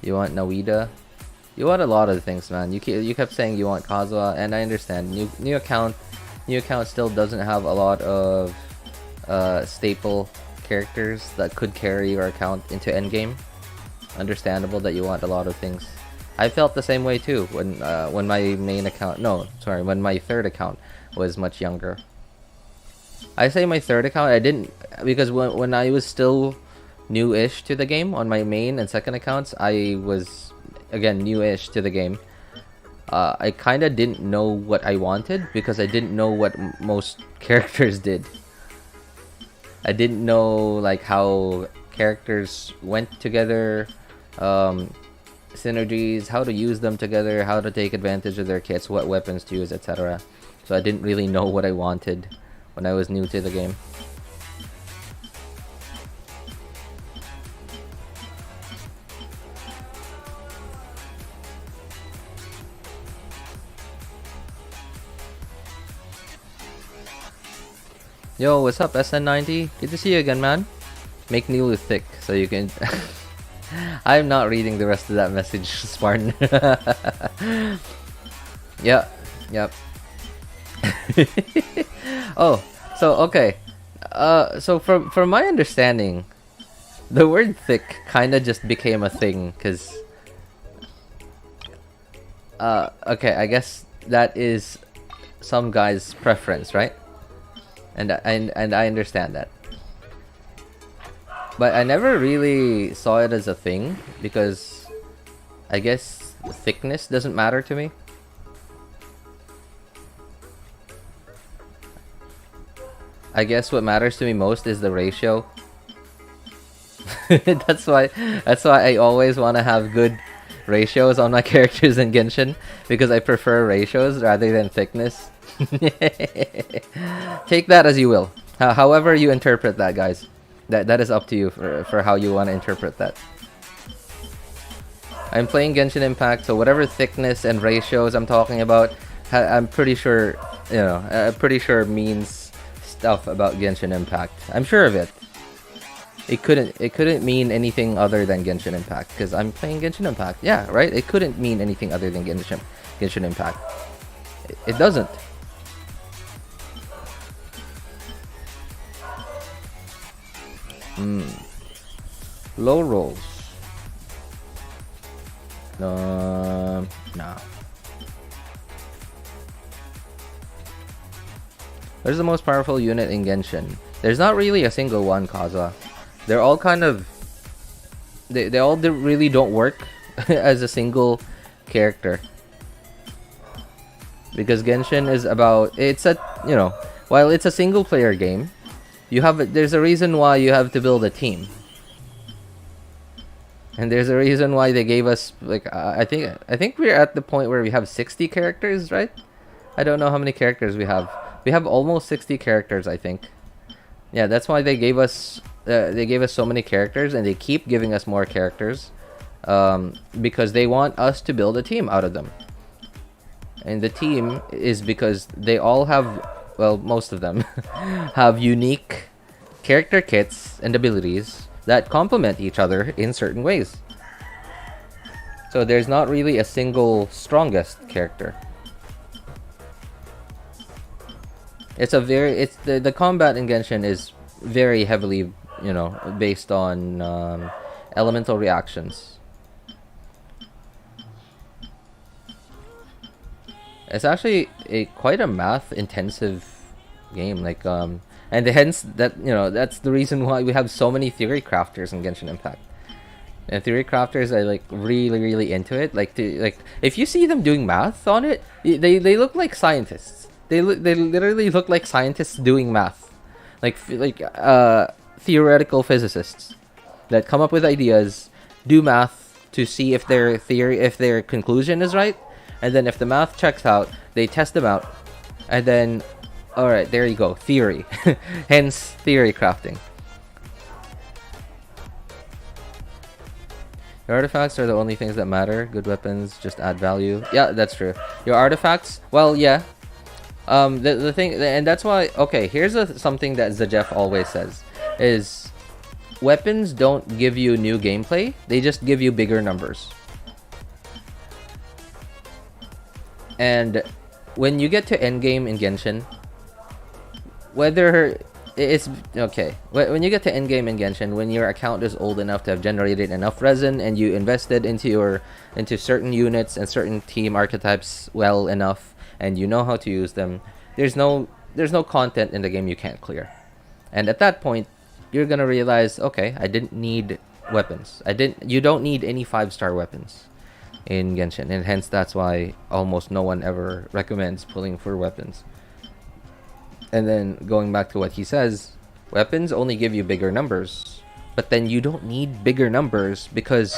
You want Nahida? You want a lot of things, man. You kept saying you want Kazuha, and I understand. New account still doesn't have a lot of staple characters that could carry your account into endgame. Understandable that you want a lot of things. I felt the same way too when my main account, when my third account was much younger. I say my third account, I didn't, because when I was still new-ish to the game on my main and second accounts, I was again new-ish to the game. I kind of didn't know what I wanted, because I didn't know what most characters did. I didn't know like how characters went together, synergies, how to use them together, how to take advantage of their kits, what weapons to use, etc. So I didn't really know what I wanted when I was new to the game. Yo, what's up, SN90? Good to see you again, man. Make Nilou thick so you can... I'm not reading the rest of that message, Spartan. Yep. Oh, so okay. So from my understanding, the word thick kinda just became a thing, cause okay, I guess that is some guy's preference, right? And I understand that. But I never really saw it as a thing, because I guess thickness doesn't matter to me. I guess what matters to me most is the ratio. That's why I always want to have good ratios on my characters in Genshin, because I prefer ratios rather than thickness. Take that as you will. However you interpret that, guys. That is up to you for how you want to interpret that. I'm playing Genshin Impact, so whatever thickness and ratios I'm talking about, I'm pretty sure, pretty sure means stuff about Genshin Impact. I'm sure of it. It couldn't mean anything other than Genshin Impact because I'm playing Genshin Impact. Yeah, right? It couldn't mean anything other than Genshin Impact. It doesn't. Low rolls. Nah. Where's the most powerful unit in Genshin? There's not really a single one, Kaza. They're all kind of... They all really don't work as a single character. Because Genshin is about... It's a... You know, while it's a single player game, there's a reason why you have to build a team. And there's a reason why they gave us, like, I think we're at the point where we have 60 characters, right? I don't know how many characters we have. We have almost 60 characters, I think. Yeah, that's why they gave us so many characters, and they keep giving us more characters, because they want us to build a team out of them. And the team is because they all have, well, most of them have unique character kits and abilities that complement each other in certain ways. So there's not really a single strongest character. The combat in Genshin is very heavily, you know, based on elemental reactions. It's actually quite a math intensive game, like and hence that, you know, that's the reason why we have so many theory crafters in Genshin Impact. And theory crafters are like really into it. Like if you see them doing math on it, they look like scientists. They literally look like scientists doing math, like theoretical physicists that come up with ideas, do math to see if their conclusion is right, and then if the math checks out, they test them out, and then all right, there you go, theory. Hence theory crafting. Your artifacts are the only things that matter. Good weapons just add value. Yeah, that's true. Your artifacts, well, yeah. The thing, and that's why. Okay, here's something that Zajef always says: is weapons don't give you new gameplay; they just give you bigger numbers. And when you get to endgame in Genshin, whether it's okay, when you get to endgame in Genshin, when your account is old enough to have generated enough resin and you invested into certain units and certain team archetypes well enough, and you know how to use them, there's no content in the game you can't clear. And at that point, you're gonna realize, okay, I didn't need weapons. You don't need any 5-star weapons in Genshin, and hence that's why almost no one ever recommends pulling for weapons. And then going back to what he says, weapons only give you bigger numbers, but then you don't need bigger numbers because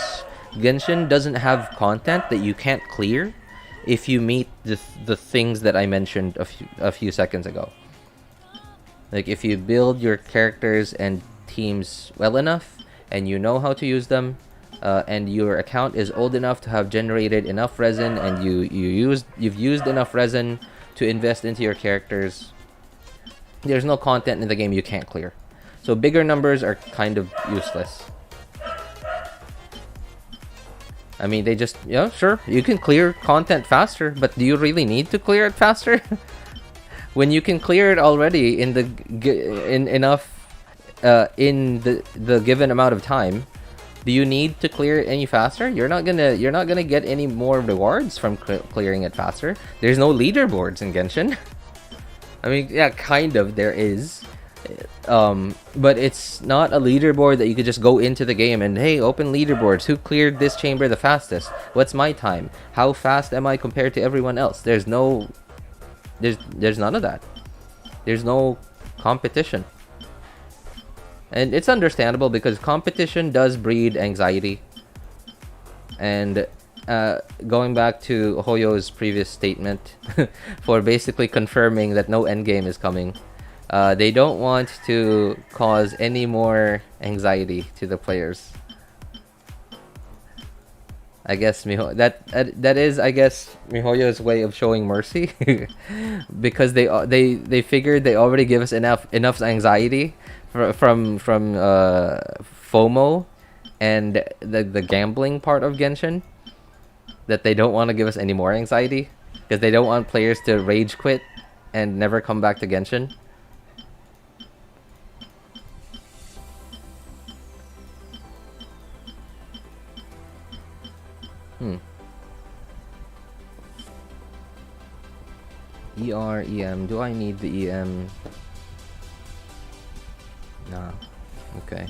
Genshin doesn't have content that you can't clear if you meet the things that I mentioned a few seconds ago. Like if you build your characters and teams well enough and you know how to use them, and your account is old enough to have generated enough resin, and you've used enough resin to invest into your characters, there's no content in the game you can't clear. So bigger numbers are kind of useless. I mean, they just, yeah, sure, you can clear content faster, but do you really need to clear it faster? When you can clear it already in the given amount of time, do you need to clear it any faster? You're not gonna get any more rewards from clearing it faster. There's no leaderboards in Genshin. I mean, yeah, kind of, there is. But it's not a leaderboard that you could just go into the game and, hey, open leaderboards. Who cleared this chamber the fastest? What's my time? How fast am I compared to everyone else? There's none of that. There's no competition. And it's understandable because competition does breed anxiety. And going back to Hoyo's previous statement for basically confirming that no endgame is coming, they don't want to cause any more anxiety to the players. I guess that is, I guess, MiHoYo's way of showing mercy, because they figured they already give us enough anxiety from FOMO and the gambling part of Genshin, that they don't want to give us any more anxiety, because they don't want players to rage quit and never come back to Genshin. ER, EM. Do I need the EM? Nah. Okay.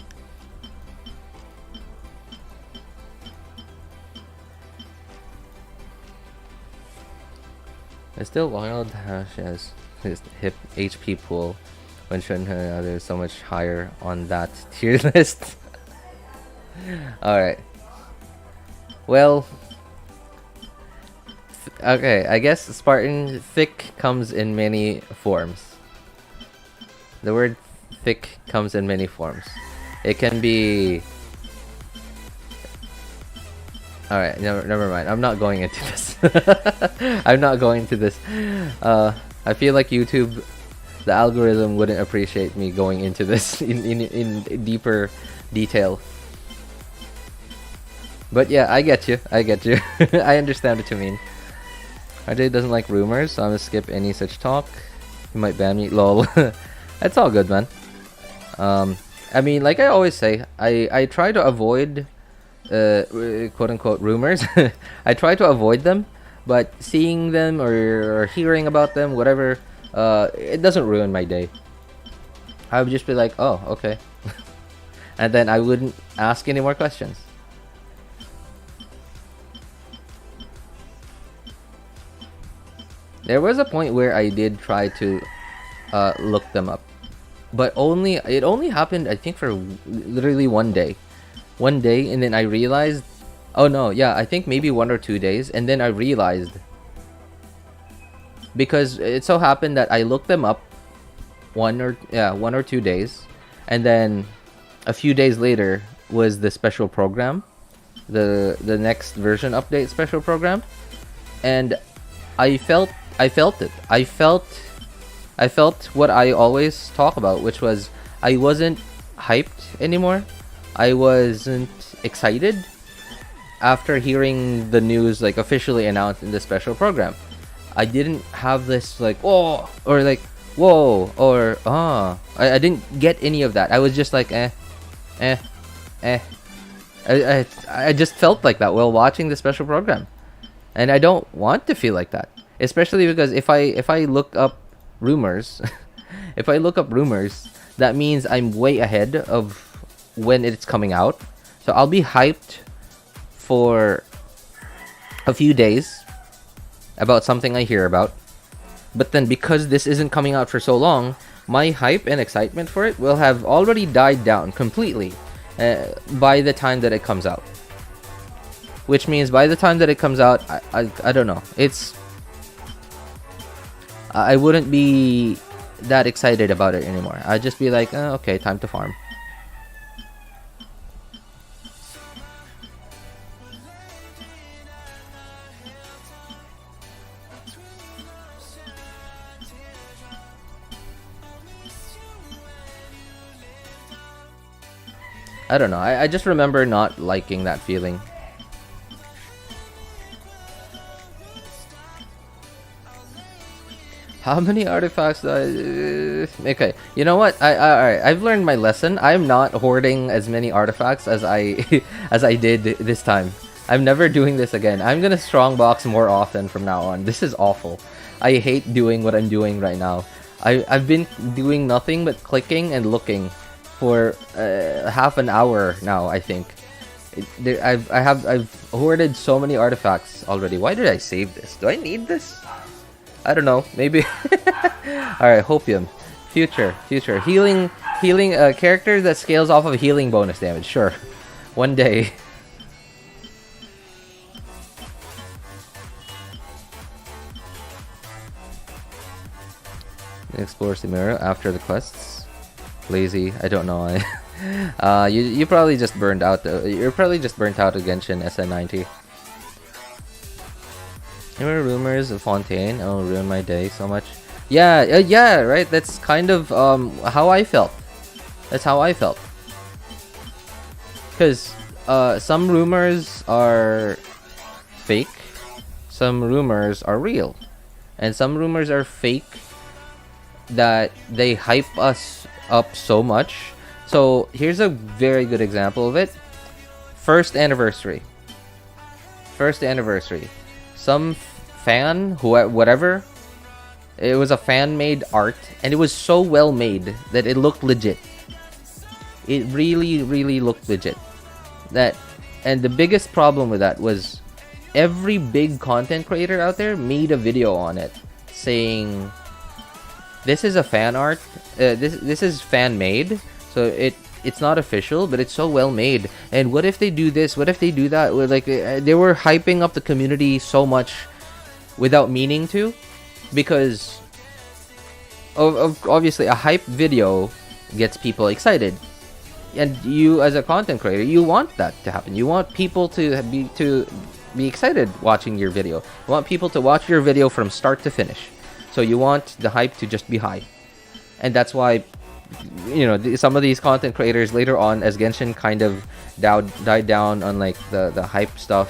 It's still wild how she has his hip HP pool when Shenhe is so much higher on that tier list. Alright. Well, okay, I guess Spartan thick comes in many forms. The word thick comes in many forms. It can be... Alright, never mind. I'm not going into this. I'm not going to this. I feel like YouTube, the algorithm wouldn't appreciate me going into this in deeper detail. But yeah, I get you. I get you. I understand what you mean. RJ doesn't like rumors, so I'm gonna skip any such talk. He might ban me. Lol. It's all good, man. I mean, like I always say, I try to avoid quote-unquote rumors. I try to avoid them, but seeing them or hearing about them, whatever, it doesn't ruin my day. I would just be like, oh, okay. And then I wouldn't ask any more questions. There was a point where I did try to look them up, but it only happened, I think, for literally one day, and then I realized, oh no, yeah, I think maybe 1 or 2 days, and then I realized, because it so happened that I looked them up 1 or 2 days, and then a few days later was the special program, the next version update special program, and I felt it. I felt what I always talk about, which was I wasn't hyped anymore. I wasn't excited after hearing the news like officially announced in the special program. I didn't have this like, oh, or like, whoa, or ah. I didn't get any of that. I was just like, I just felt like that while watching the special program, and I don't want to feel like that. Especially because if I look up rumors, that means I'm way ahead of when it's coming out. So I'll be hyped for a few days about something I hear about. But then because this isn't coming out for so long, my hype and excitement for it will have already died down completely by the time that it comes out. Which means by the time that it comes out, I don't know. I wouldn't be that excited about it anymore. I'd just be like, okay, time to farm. I don't know. I just remember not liking that feeling. How many artifacts do I... Okay, you know what? Alright, I've learned my lesson. I'm not hoarding as many artifacts as I as I did this time. I'm never doing this again. I'm gonna strongbox more often from now on. This is awful. I hate doing what I'm doing right now. I've been doing nothing but clicking and looking for half an hour now, I think. I've hoarded so many artifacts already. Why did I save this? Do I need this? I don't know, maybe. Alright, Hopium. Future. Healing, character that scales off of healing bonus damage, sure. One day. Explore Samira after the quests. Lazy, I don't know. You probably just burned out. You're probably just burnt out of Genshin SN90. Remember rumors of Fontaine? Oh, ruined my day so much. Yeah, yeah, right. That's kind of how I felt. That's how I felt. Because some rumors are fake, some rumors are real, and some rumors are fake that they hype us up so much. So here's a very good example of it. First anniversary. Some fan, whatever, it was a fan-made art, and it was so well made that it looked legit. It really, really looked legit. And the biggest problem with that was every big content creator out there made a video on it saying, this is a fan art, this is fan-made, so it's not official, but it's so well made. And what if they do this? What if they do that? Like they were hyping up the community so much without meaning to, because of obviously a hype video gets people excited, and you as a content creator, you want that to happen. You want people to be excited watching your video. You want people to watch your video from start to finish. So you want the hype to just be high, and that's why, you know, some of these content creators later on, as Genshin kind of died down on like the hype stuff,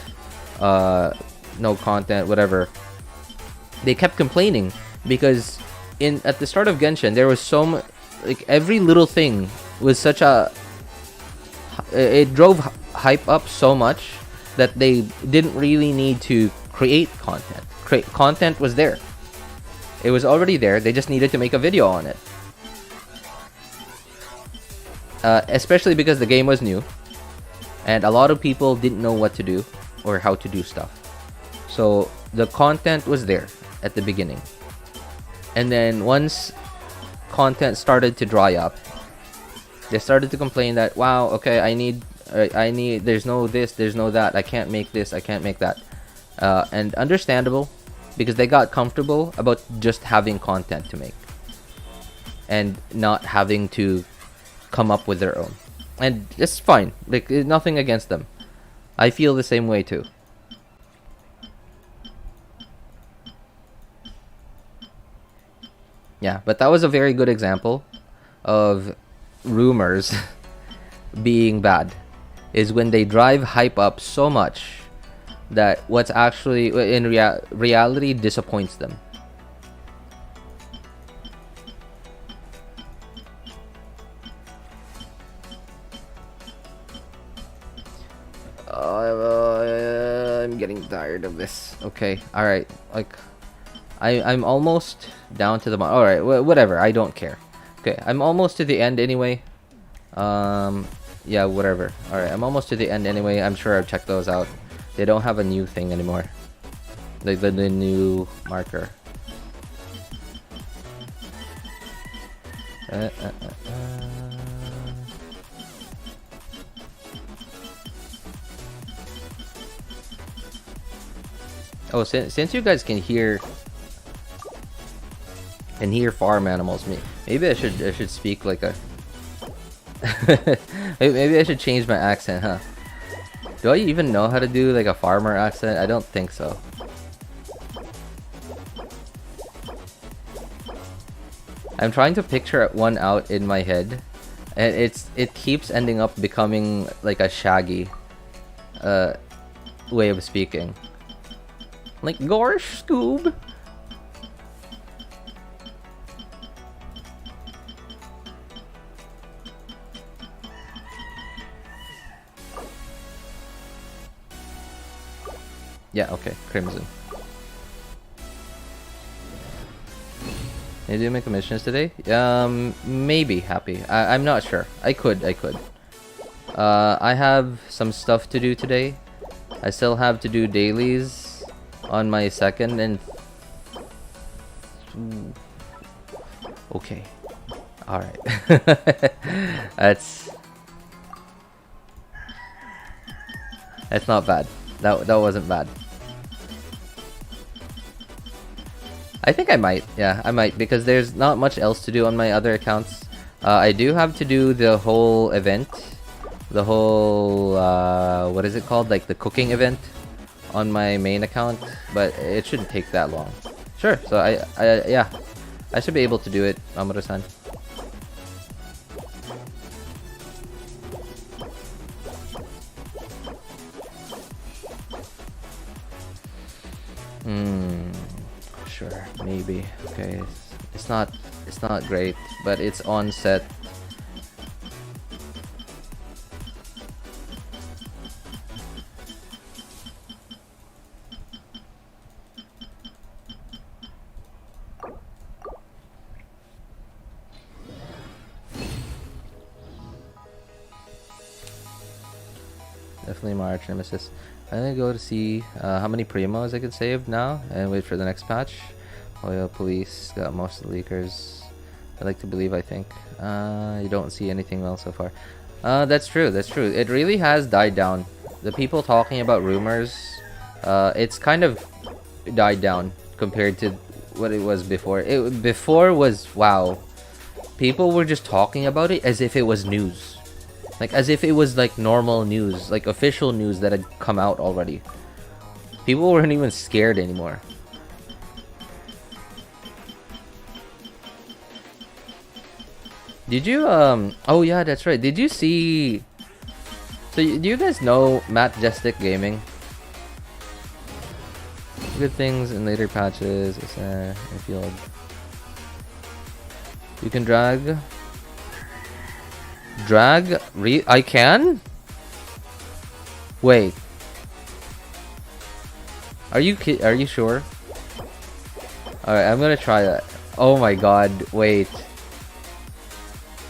no content, whatever, they kept complaining because at the start of Genshin there was so much, like every little thing was such a, it drove hype up so much that they didn't really need to create content. Content was there. It was already there. They just needed to make a video on it. Especially because the game was new, and a lot of people didn't know what to do or how to do stuff. So the content was there at the beginning, and then once content started to dry up, they started to complain that, wow, okay, I need, there's no this, there's no that, I can't make this, I can't make that. And understandable, because they got comfortable about just having content to make and not having to come up with their own. And it's fine, like nothing against them. I feel the same way too. Yeah, but that was a very good example of rumors being bad, is when they drive hype up so much that what's actually in reality disappoints them. I'm getting tired of this. Okay, all right, like I'm almost down to the all right, whatever, I don't care. Okay, I'm almost to the end anyway. Yeah, whatever. All right, I'm almost to the end anyway. I'm sure I've checked those out. They don't have a new thing anymore, like the new marker. Oh, since you guys can hear farm animals, maybe I should speak like a maybe I should change my accent, huh? Do I even know how to do like a farmer accent? I don't think so. I'm trying to picture one out in my head, and it keeps ending up becoming like a Shaggy way of speaking. Like, gosh, Scoob. Yeah, okay, Crimson. Did you make commissions today? Maybe, Happy. I'm not sure. I could. I have some stuff to do today. I still have to do dailies on my second and... Okay. Alright. That's not bad. That wasn't bad. I think I might. Yeah, I might, because there's not much else to do on my other accounts. I do have to do the whole event. The whole, what is it called? Like the cooking event on my main account, but it shouldn't take that long. Sure. So yeah, I should be able to do it, Amuro-san. Sure, maybe. Okay, it's not great, but it's on set. Definitely my arch nemesis. I'm gonna go to see how many primos I can save now and wait for the next patch. Oil police got most of the leakers. I like to believe, I think. You don't see anything well so far. That's true, that's true. It really has died down. The people talking about rumors, it's kind of died down compared to what it was before. Before was, wow. People were just talking about it as if it was news. Like, as if it was, like, normal news. Like, official news that had come out already. People weren't even scared anymore. Did you, oh yeah, that's right. Did you see... So, do you guys know Matt Jestik Gaming? Good things in later patches. Infield. You can drag... I can? Wait. Are you sure? Alright, I'm gonna try that. Oh my god, wait.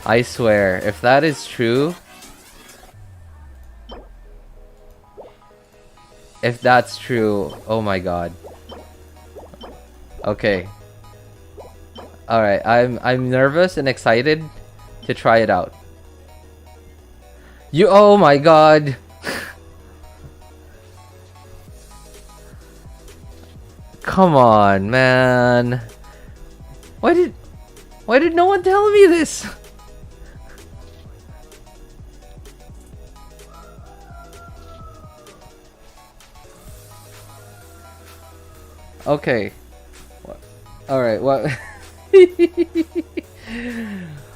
I swear, if that is true... If that's true, oh my god. Okay. Alright, I'm nervous and excited to try it out. Oh my god. Come on, man. Why did no one tell me this? Okay. All right, what?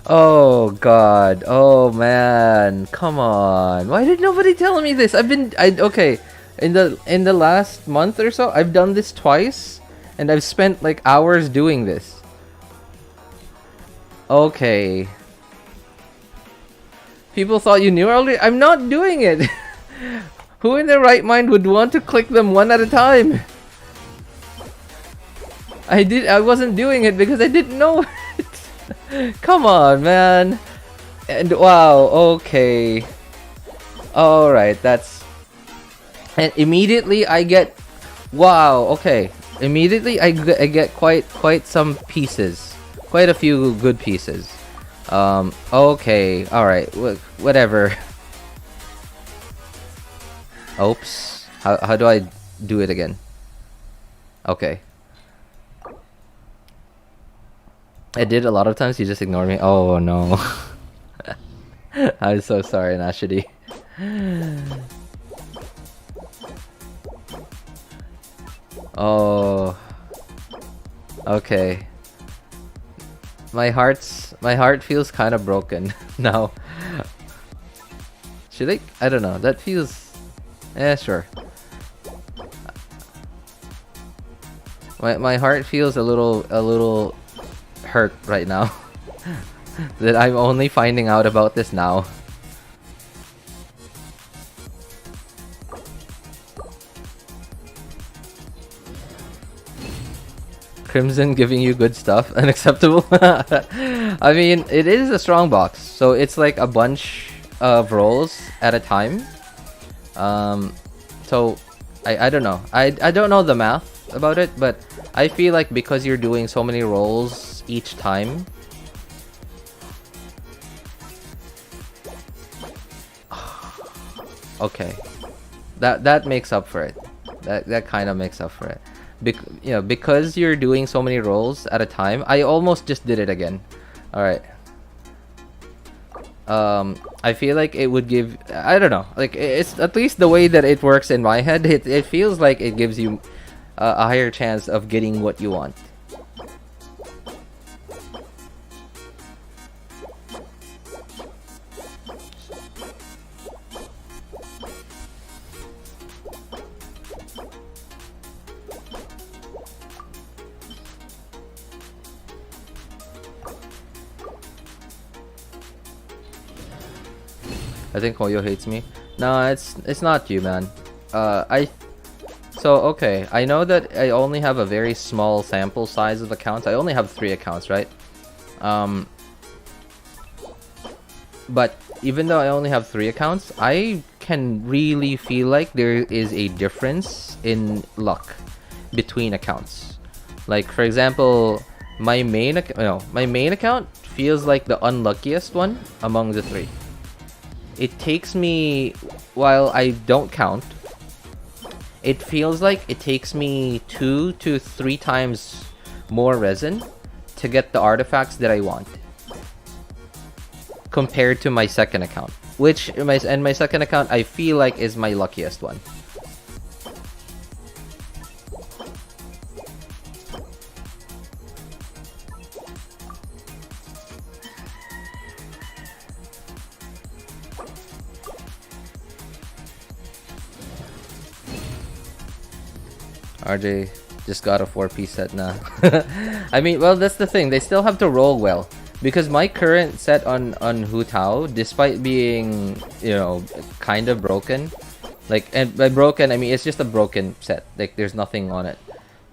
Oh god. Oh man. Come on. Why did nobody tell me this? Okay. In the last month or so, I've done this twice and I've spent like hours doing this. Okay. People thought you knew already. I'm not doing it. Who in their right mind would want to click them one at a time? I wasn't doing it because I didn't know. Come on, man. And wow, okay. Alright, that's... And immediately I get... Wow, okay. Immediately I get quite some pieces. Quite a few good pieces. Okay, alright, whatever. Oops. How do I do it again? Okay. I did a lot of times, you just ignore me. Oh no. I'm so sorry, Nashidi. Oh. Okay. My heart feels kind of broken now. Should I don't know. That feels... sure. My heart feels a little hurt right now. That I'm only finding out about this now. Crimson giving you good stuff. Unacceptable. I mean, it is a strong box, so it's like a bunch of rolls at a time. So I don't know. I don't know the math about it, but I feel like because you're doing so many rolls each time, okay, that makes up for it. That kind of makes up for it. Because you're doing so many rolls at a time. I almost just did it again. All right. I feel like it would give, I don't know, like it's at least the way that it works in my head. It feels like it gives you a higher chance of getting what you want. I think Koyo hates me. No, it's not you, man. Okay, I know that I only have a very small sample size of accounts. I only have 3 accounts, right? But even though I only have 3 accounts, I can really feel like there is a difference in luck between accounts. Like for example, my main account feels like the unluckiest one among the 3. It takes me, while I don't count, it feels like it takes me 2 to 3 times more resin to get the artifacts that I want compared to my second account, which my second account I feel like is my luckiest one. RJ just got a 4-piece set now. I mean, well, that's the thing. They still have to roll well. Because my current set on Hu Tao, despite being, you know, kind of broken, like, and by broken, I mean, it's just a broken set. Like, there's nothing on it.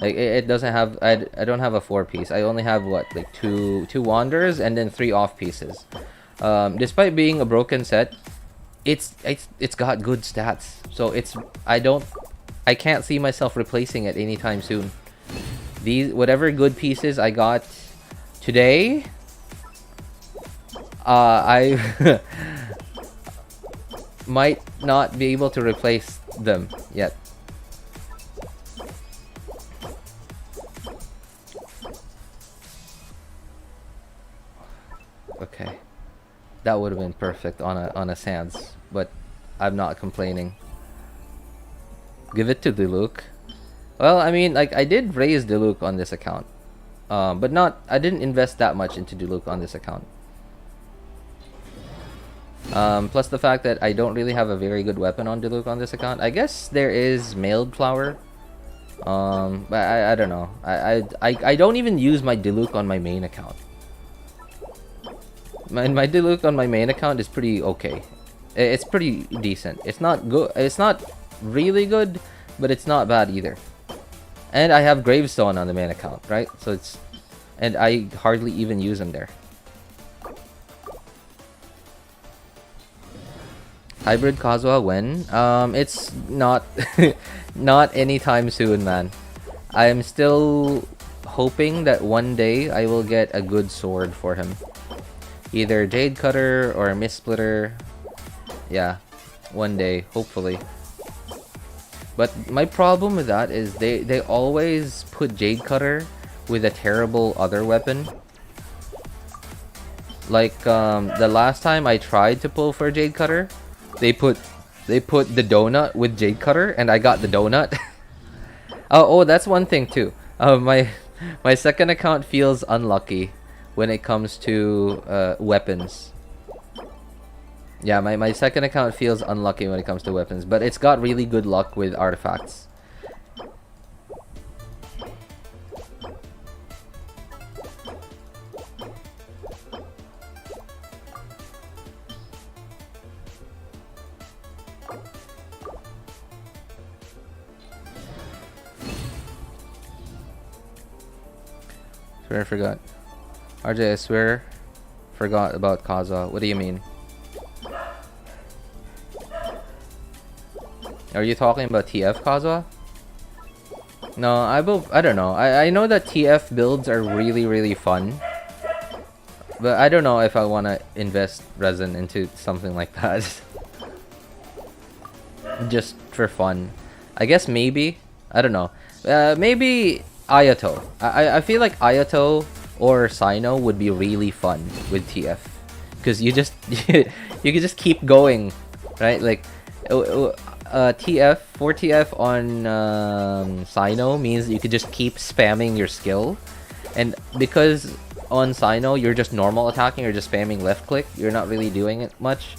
Like, it doesn't have, I don't have a 4-piece. I only have, what, like, two Wanderers and then 3 off-pieces. Despite being a broken set, it's got good stats. So, I can't see myself replacing it anytime soon. Whatever good pieces I got today, I might not be able to replace them yet. Okay, that would have been perfect on a Sans, but I'm not complaining. Give it to Diluc. Well, I mean, like, I did raise Diluc on this account, but I didn't invest that much into Diluc on this account. Plus the fact that I don't really have a very good weapon on Diluc on this account. I guess there is Mailed Flower, but I don't know. I don't even use my Diluc on my main account. My Diluc on my main account is pretty okay. It's pretty decent. It's not good. It's not really good, but it's not bad either. And I have Gravestone on the main account, right? So and I hardly even use them there. Hybrid Kazuha when? It's not not anytime soon, man. I'm still hoping that one day I will get a good sword for him. Either Jade Cutter or Mist Splitter. Yeah, one day, hopefully. But my problem with that is they always put Jade Cutter with a terrible other weapon. Like the last time I tried to pull for Jade Cutter, they put the donut with Jade Cutter, and I got the donut. Oh, that's one thing too. My second account feels unlucky when it comes to weapons. Yeah, my second account feels unlucky when it comes to weapons, but it's got really good luck with artifacts. Swear I forgot. RJ, I swear forgot about Kaza. What do you mean? Are you talking about TF Kaza? No, I don't know. I know that TF builds are really fun, but I don't know if I want to invest resin into something like that. Just for fun. I guess maybe. I don't know. Maybe Ayato. I feel like Ayato or Cyno would be really fun with TF. because you just you can just keep going, right? Like TF 4TF on Cyno means you could just keep spamming your skill, and because on Cyno you're just normal attacking, you're just spamming left click, you're not really doing it much.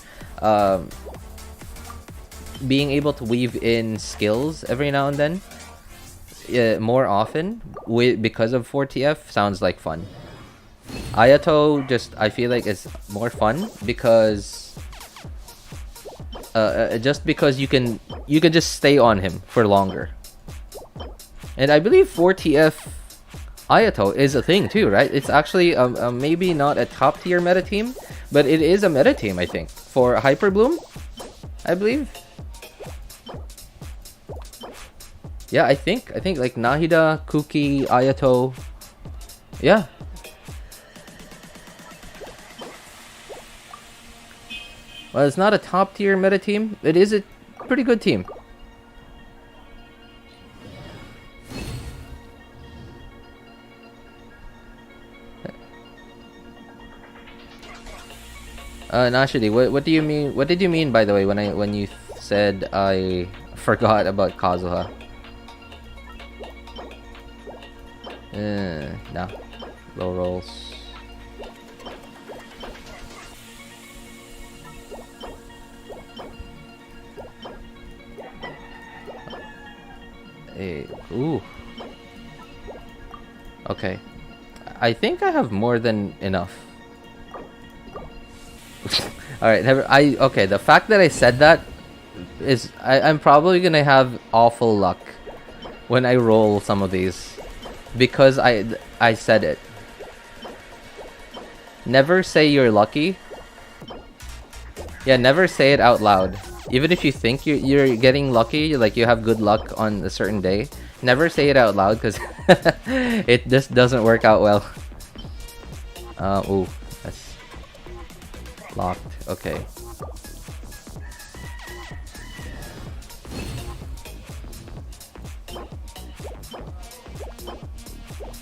Being able to weave in skills every now and then, more often, because of 4TF sounds like fun. Ayato just, I feel like it's more fun because just because you can just stay on him for longer. And I believe 4TF Ayato is a thing too, right? It's actually maybe not a top tier meta team, but it is a meta team, I think, for Hyper Bloom, I believe. Yeah, I think like Nahida, Kuki, Ayato. Yeah. Well, it's not a top tier meta team. It is a pretty good team. Nashidi, what do you mean? What did you mean, by the way, when you said I forgot about Kazuha? No. Low rolls. Hey, ooh. Okay. I think I have more than enough. Alright, okay, the fact that I said that is I'm probably gonna have awful luck when I roll some of these. Because I said it. Never say you're lucky. Yeah, never say it out loud. Even if you think you're getting lucky, like you have good luck on a certain day, never say it out loud because it just doesn't work out well. Ooh, that's locked. Okay.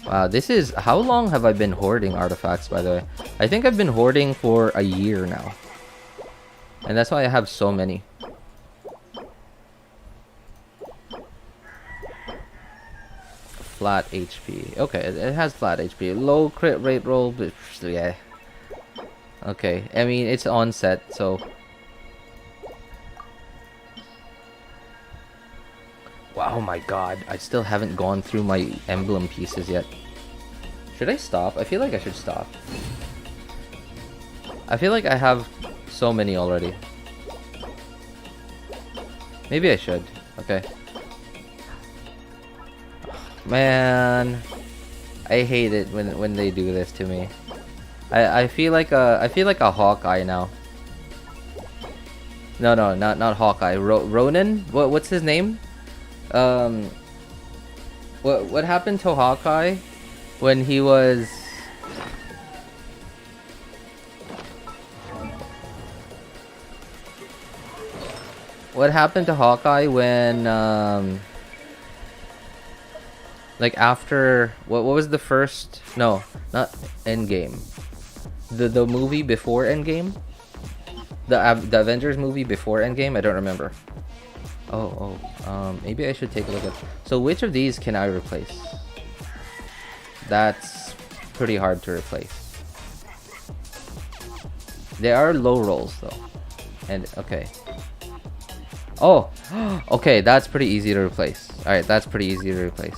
Wow, this is... How long have I been hoarding artifacts, by the way? I think I've been hoarding for a year now. And that's why I have so many. Flat HP. Okay, it has flat HP. Low crit rate roll, but yeah. Okay, I mean, it's on set, so... Wow, oh my god, I still haven't gone through my emblem pieces yet. Should I stop? I feel like I should stop. I feel like I have so many already. Maybe I should. Okay. Man, I hate it when they do this to me. I feel like a Hawkeye now. No, not Hawkeye. Ronin? What's his name? What happened to Hawkeye when he was... What happened to Hawkeye when like after what was the first... No, not Endgame. The movie before Endgame? The Avengers movie before Endgame? I don't remember. Maybe I should take a look at... So which of these can I replace? That's pretty hard to replace. They are low rolls though. And okay. Oh, okay, that's pretty easy to replace. Alright, that's pretty easy to replace.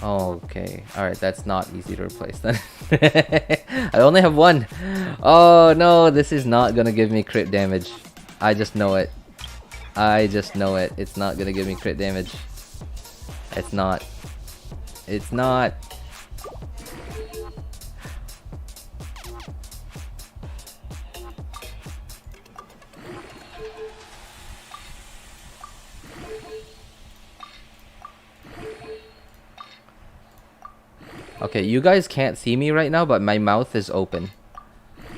Okay, alright, that's not easy to replace then. I only have one. Oh no, this is not gonna give me crit damage. I just know it. I just know it. It's not gonna give me crit damage. It's not. It's not. Okay, you guys can't see me right now, but my mouth is open.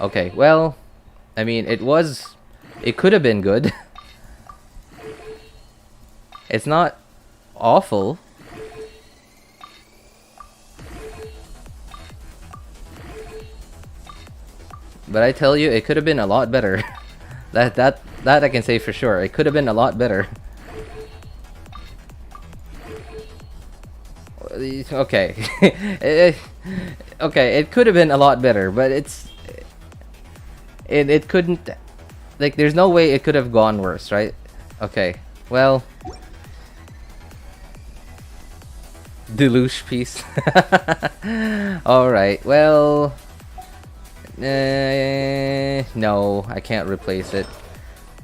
Okay, well, I mean, it could have been good. It's not awful. But I tell you, it could have been a lot better. that I can say for sure. It could have been a lot better. Okay. Okay, it could have been a lot better, but it couldn't, like, there's no way it could have gone worse, right? Okay. Well, Deluge piece. Alright, well, no, I can't replace it.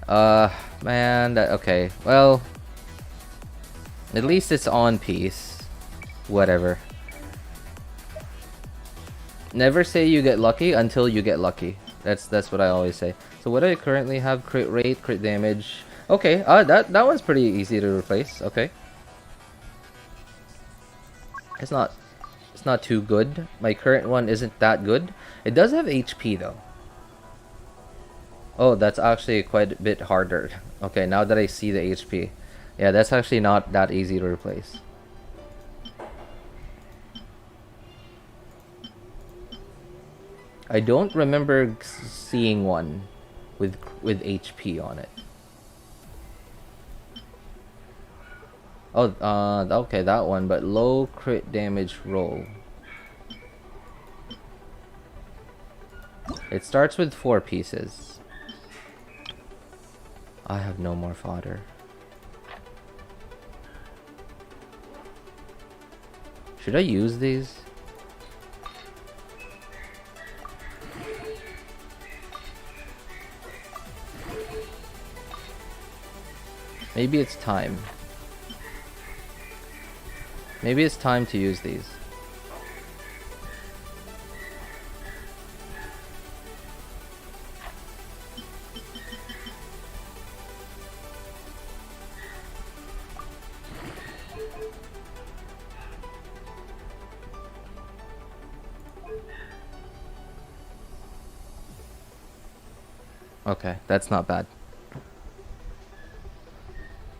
Man, okay, well, at least it's on piece. Whatever. Never say you get lucky until you get lucky. That's what I always say. So what do I currently have? Crit rate, crit damage. Okay, that one's pretty easy to replace. Okay. It's not too good. My current one isn't that good. It does have HP though. Oh, that's actually quite a bit harder. Okay, now that I see the HP. Yeah, that's actually not that easy to replace. I don't remember seeing one with HP on it. Oh, okay, that one, but low crit damage roll. It starts with 4 pieces. I have no more fodder. Should I use these? Maybe it's time. Maybe it's time to use these. Okay, that's not bad.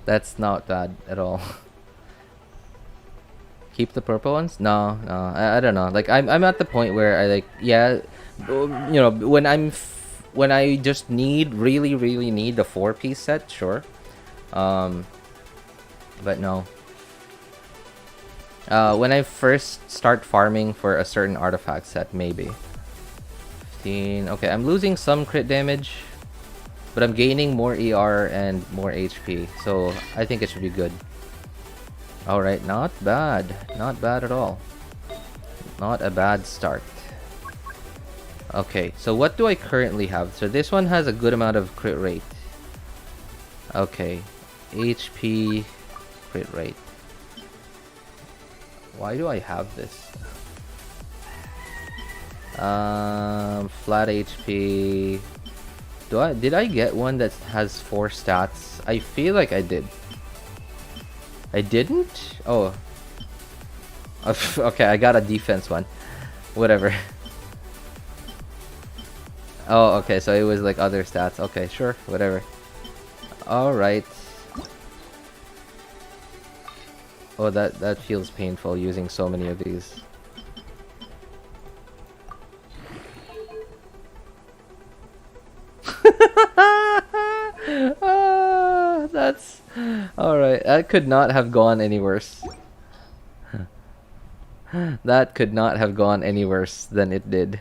That's not bad at all. Keep the purple ones? No, I don't know. Like I'm at the point where I like, yeah, you know, when I just really need the 4-piece set, sure. But no. When I first start farming for a certain artifact set, maybe. 15. Okay, I'm losing some crit damage, but I'm gaining more ER and more HP, so I think it should be good. Alright, not bad. Not bad at all. Not a bad start. Okay, so what do I currently have? So this one has a good amount of crit rate. Okay, HP, crit rate. Why do I have this? Flat HP. Did I get one that has 4 stats? I feel like I did. I didn't? Oh. Okay, I got a defense one. Whatever. Oh, okay, so it was like other stats. Okay, sure, whatever. Alright. Oh, that feels painful using so many of these. That's alright. That could not have gone any worse. That could not have gone any worse than it did.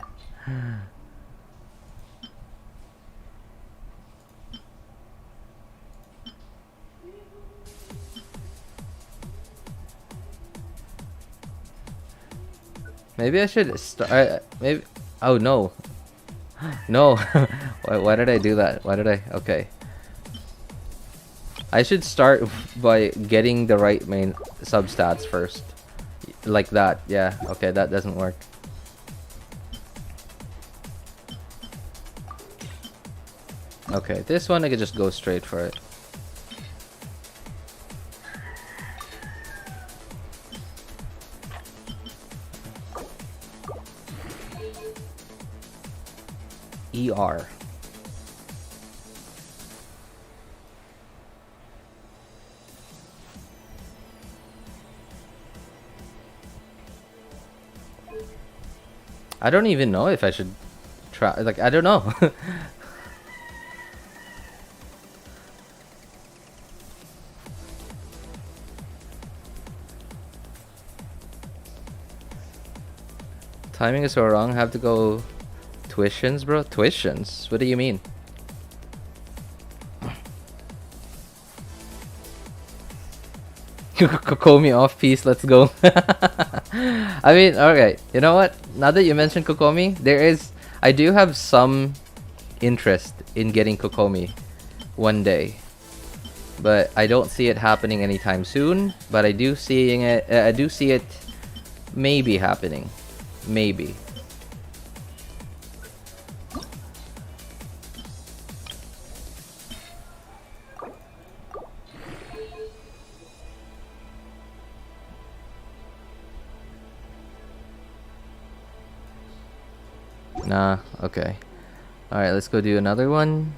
Maybe I should start. Maybe. Oh no. No. Why did I do that? Why did I? Okay. I should start by getting the right main substats first. Like that. Yeah. Okay, that doesn't work. Okay, this one I could just go straight for it. ER. I don't even know if I should try. Like, I don't know. Timing is so wrong. Have to go tuitions, bro. Tuitions? What do you mean? Kokomi off piece, let's go. I mean, alright. You know what? Now that you mentioned Kokomi, I do have some interest in getting Kokomi one day. But I don't see it happening anytime soon. But I do see it maybe happening. Maybe. Nah, okay. Alright, let's go do another one.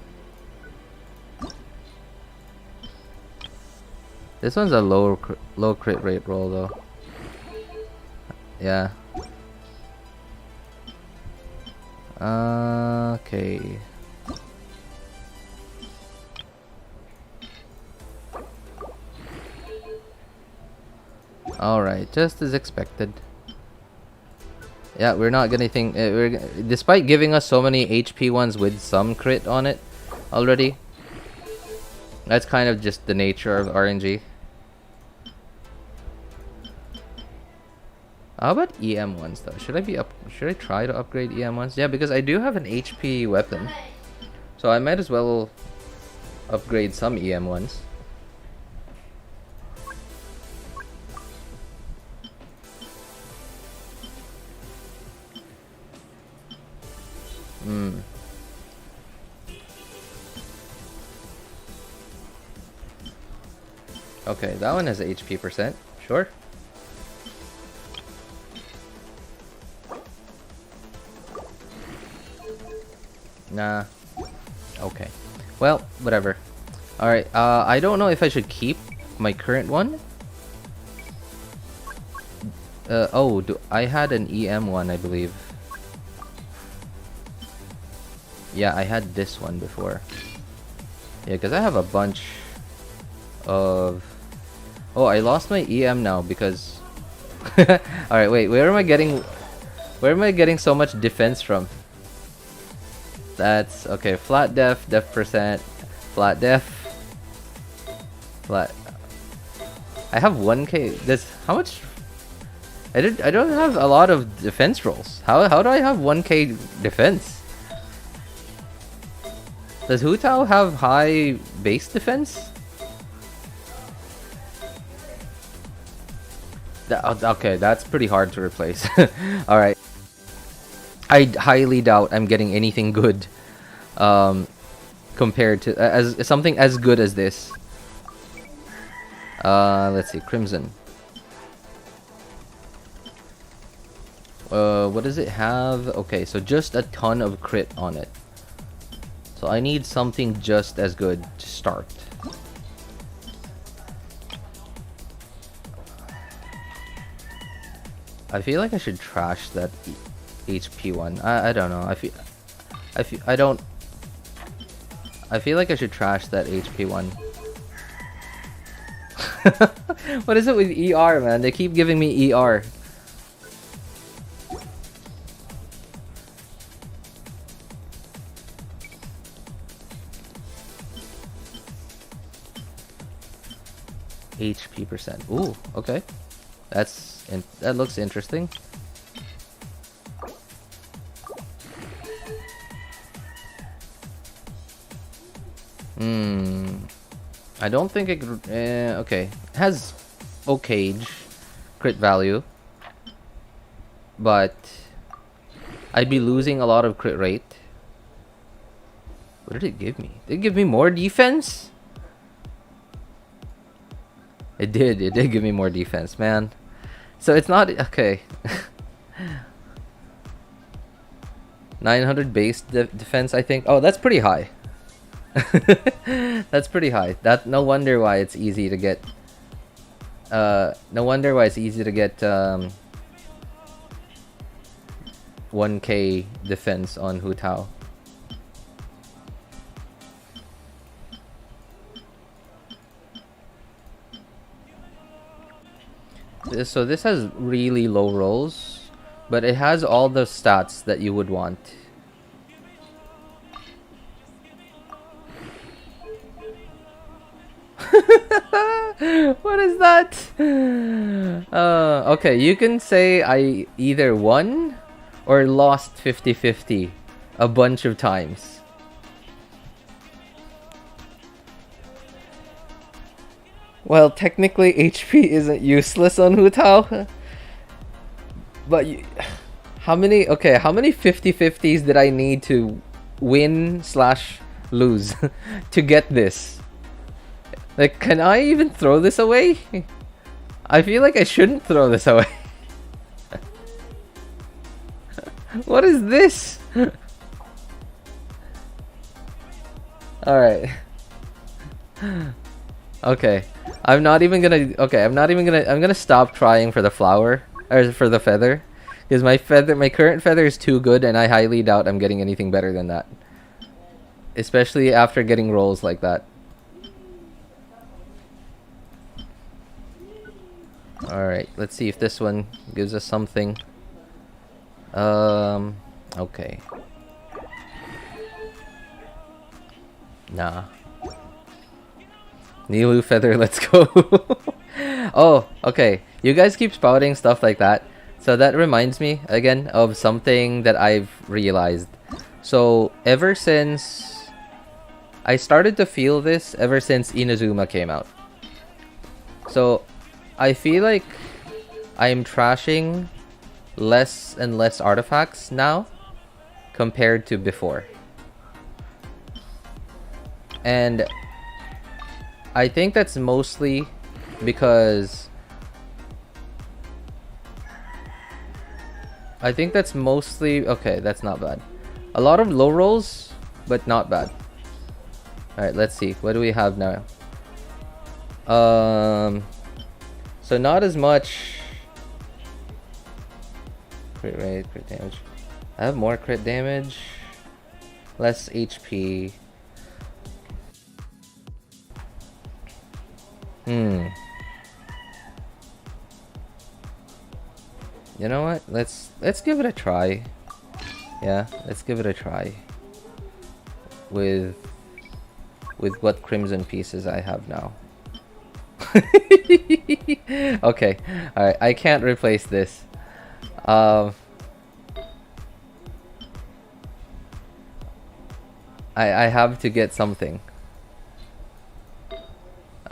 This one's a low crit rate roll though. Yeah. Okay. Alright, just as expected. Yeah, we're not getting anything. Despite giving us so many HP ones with some crit on it already, that's kind of just the nature of RNG. How about EM ones though? Should I try to upgrade EM ones? Yeah, because I do have an HP weapon, so I might as well upgrade some EM ones. Okay, that one has HP percent. Sure. Nah. Okay. Well, whatever. Alright, I don't know if I should keep my current one. I had an EM one, I believe. Yeah, I had this one before. Yeah, because I have a bunch of... Oh, I lost my EM now because... Alright, wait, where am I getting so much defense from? That's... Okay, flat def percent, flat def, flat... I have 1k... How much... I don't have a lot of defense rolls. How do I have 1k defense? Does Hu Tao have high base defense? Okay, that's pretty hard to replace. Alright. I highly doubt I'm getting anything good compared to as something as good as this. Let's see, Crimson. What does it have? Okay, so just a ton of crit on it. So I need something just as good to start. I feel like I should trash that HP one. I don't know. I feel like I should trash that HP one. What is it with ER, man? They keep giving me ER. HP percent. Ooh, okay. That looks interesting. I don't think it... okay. It has okay crit value. But... I'd be losing a lot of crit rate. What did it give me? Did it give me more defense? It did give me more defense, man. So it's not... Okay. 900 base defense, I think. Oh, that's pretty high. That's pretty high. No wonder why it's easy to get... No wonder why it's easy to get... 1k defense on Hu Tao. So this has really low rolls, but it has all the stats that you would want. What is that? Okay, you can say I either won or lost 50-50 a bunch of times. Well, technically HP isn't useless on Hu Tao. But how many 50-50s did I need to win / lose to get this? Like, can I even throw this away? I feel like I shouldn't throw this away. What is this? Alright. Okay. I'm gonna stop trying for the flower. Or for the feather. Because my current feather is too good, and I highly doubt I'm getting anything better than that. Especially after getting rolls like that. Alright, let's see if this one gives us something. Okay. Nah. Nilou feather, let's go. Oh, okay. You guys keep spouting stuff like that. So that reminds me, again, of something that I've realized. So, ever since... I started to feel this ever since Inazuma came out. So, I feel like I'm trashing less and less artifacts now compared to before. And I think that's mostly because okay, that's not bad. A lot of low rolls, but not bad. Alright, let's see. What do we have now? So not as much crit rate, crit damage. I have more crit damage, less HP. You know what? Let's give it a try. Yeah, let's give it a try. With what crimson pieces I have now. Okay, alright, I can't replace this. I have to get something.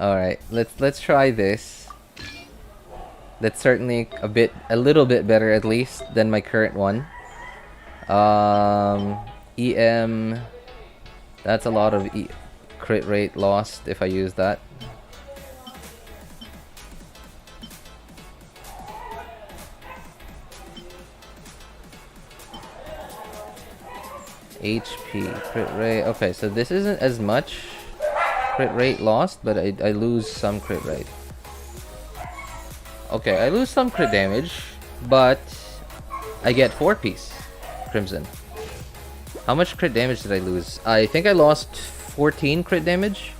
Alright, let's try this. That's certainly a little bit better at least than my current one. EM, that's a lot of crit rate lost if I use that. HP, crit rate. Okay, so this isn't as much crit rate lost, but I lose some crit rate. Okay, I lose some crit damage, but I get 4-piece crimson. How much crit damage did I lose? I think I lost 14 crit damage.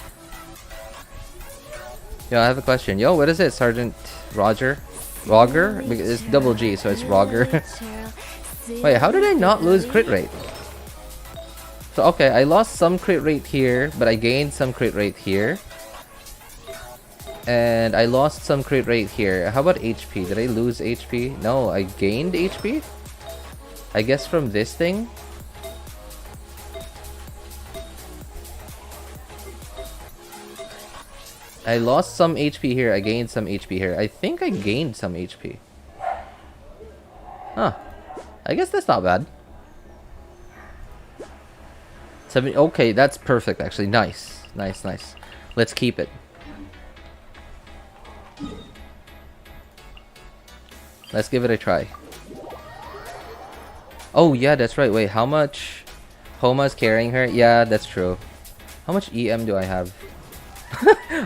Yo, I have a question. Yo, what is it, Sergeant Roger? Roger? Because it's double G, so it's Roger. Wait, how did I not lose crit rate? So, okay, I lost some crit rate here, but I gained some crit rate here. And I lost some crit rate here. How about HP? Did I lose HP? No, I gained HP? I guess from this thing? I lost some HP here, I gained some HP here. I think I gained some HP. Huh. I guess that's not bad. 70, okay, that's perfect actually. Nice. Nice, nice. Let's keep it. Let's give it a try. Oh yeah, that's right. Wait, how much Homa's carrying her? Yeah, that's true. How much EM do I have?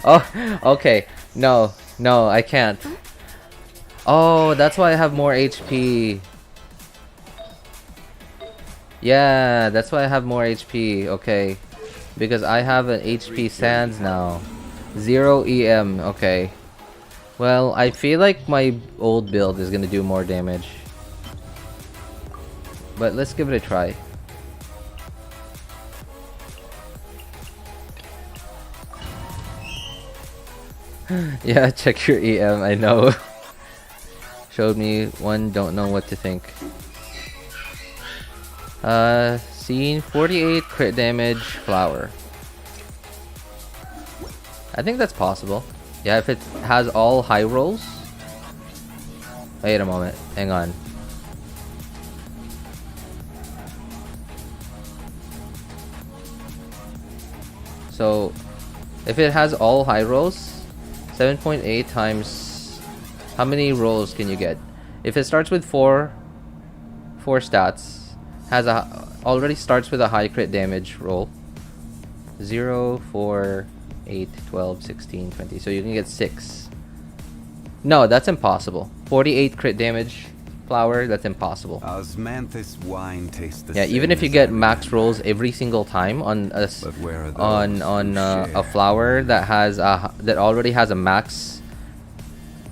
Oh, okay. No, I can't. Oh, that's why I have more HP. Yeah, that's why I have more HP. Okay. Because I have an HP Sands now. 0 EM. Okay. Well, I feel like my old build is gonna do more damage. But let's give it a try. Yeah, check your EM, I know. Showed me one, don't know what to think. Scene 48 crit damage flower. I think that's possible. Yeah, if it has all high rolls. Wait a moment, hang on. So, if it has all high rolls, 7.8 times, how many rolls can you get? If it starts with 4 stats, already starts with a high crit damage roll. 0, 4, 8, 12, 16, 20. So you can get 6. No, that's impossible. 48 crit damage flower, that's impossible. Osmanthus wine tastes the Yeah, same even if you as get I max remember. rolls every single time on a But where are those who a share? flower that has that already has a max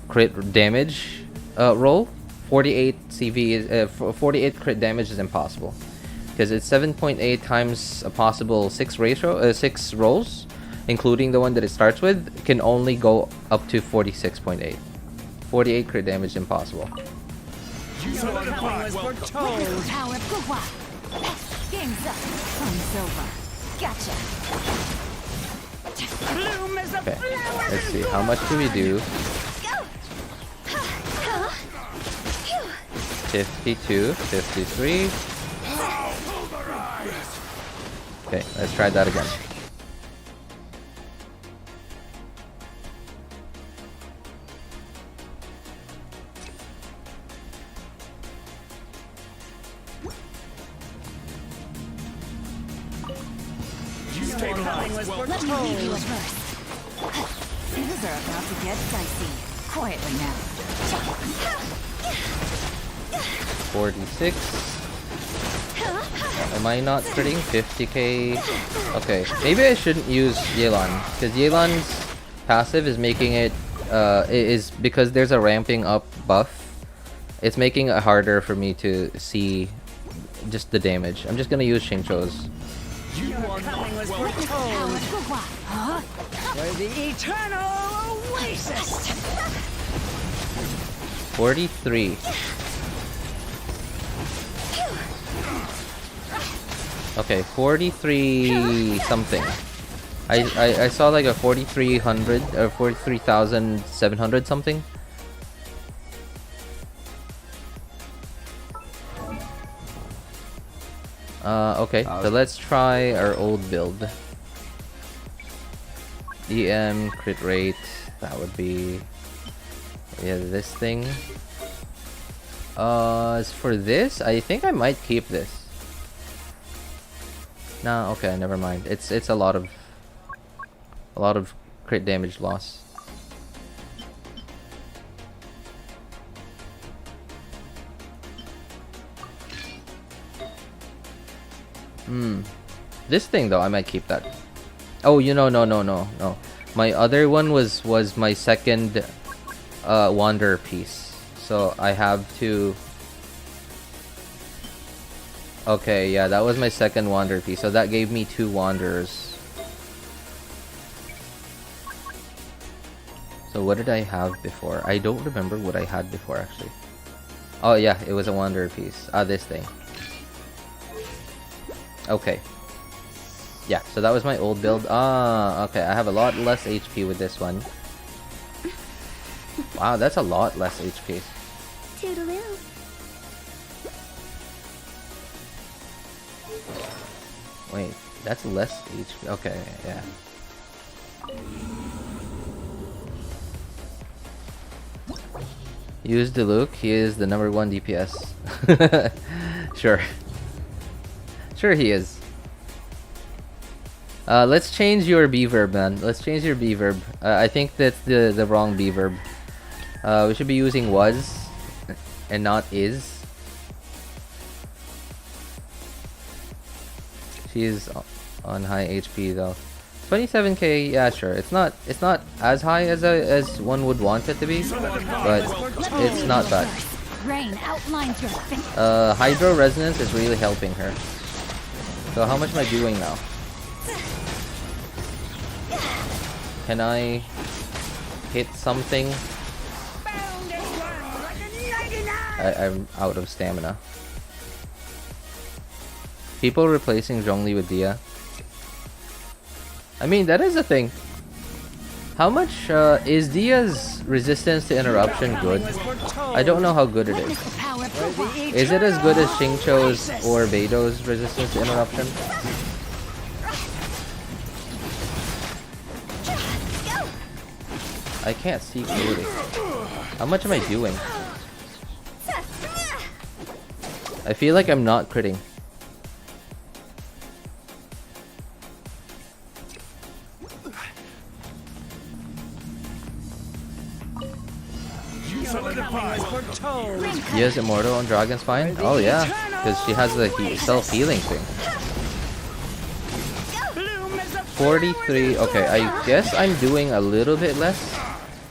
crit damage roll, 48 CV is 48 crit damage is impossible because it's 7.8 times a possible 6 rolls, including the one that it starts with, can only go up to 46.8. 48 crit damage impossible. Solidify. Welcome. Power Pua. Game's up. Fun's over. Gotcha. Bloom is a Okay, flower. let's see how much do we do. 52, 53. Okay, let's try that again. Coming was Let me read you a verse. Things are about to get dicey. Quietly now. 46. Am I not critting 50k? Okay, maybe I shouldn't use Yelan because Yelan's passive is making it is because there's a ramping up buff. It's making it harder for me to see just the damage. I'm just gonna use Xingqiu's. coming was Power foretold. Pua. For the eternal oasis. 43. Okay, 43 something. I saw like a 4300 or 43,700 something. Okay, so let's try our old build. EM crit rate, that would be this thing. As for this, I think I might keep this. Nah, okay, never mind. It's a lot of crit damage loss. This thing though, I might keep that. Oh, no. My other one was my second Wanderer piece. So I have to. Okay, yeah, that was my second Wanderer piece. So that gave me 2 Wanderers. So what did I have before? I don't remember what I had before actually. Oh yeah, it was a Wanderer piece. This thing. Okay. Yeah, so that was my old build. Okay, I have a lot less HP with this one. Wow, that's a lot less HP. Toodaloo. Wait, that's less HP. Okay, yeah. Use Diluc, he is the #1 DPS. Sure. Sure he is. Let's change your B verb, man. Let's change your B verb. I think that's the wrong B verb. We should be using was and not is. She's on high HP though. 27k, yeah, sure. It's not as high as one would want it to be, but it's not bad. Rain outlines your face. Hydro Resonance is really helping her. So how much am I doing now? Can I hit something? I'm out of stamina. People replacing Zhongli with Dehya. I mean, that is a thing. How much is Dehya's resistance to interruption good? I don't know how good it is. Is it as good as Xingqiu's or Beidou's resistance to interruption? I can't see clearly. How much am I doing? I feel like I'm not critting. Yes, immortal on Dragon's Spine? Oh yeah, because she has the self-healing thing. 43, okay, I guess I'm doing a little bit less.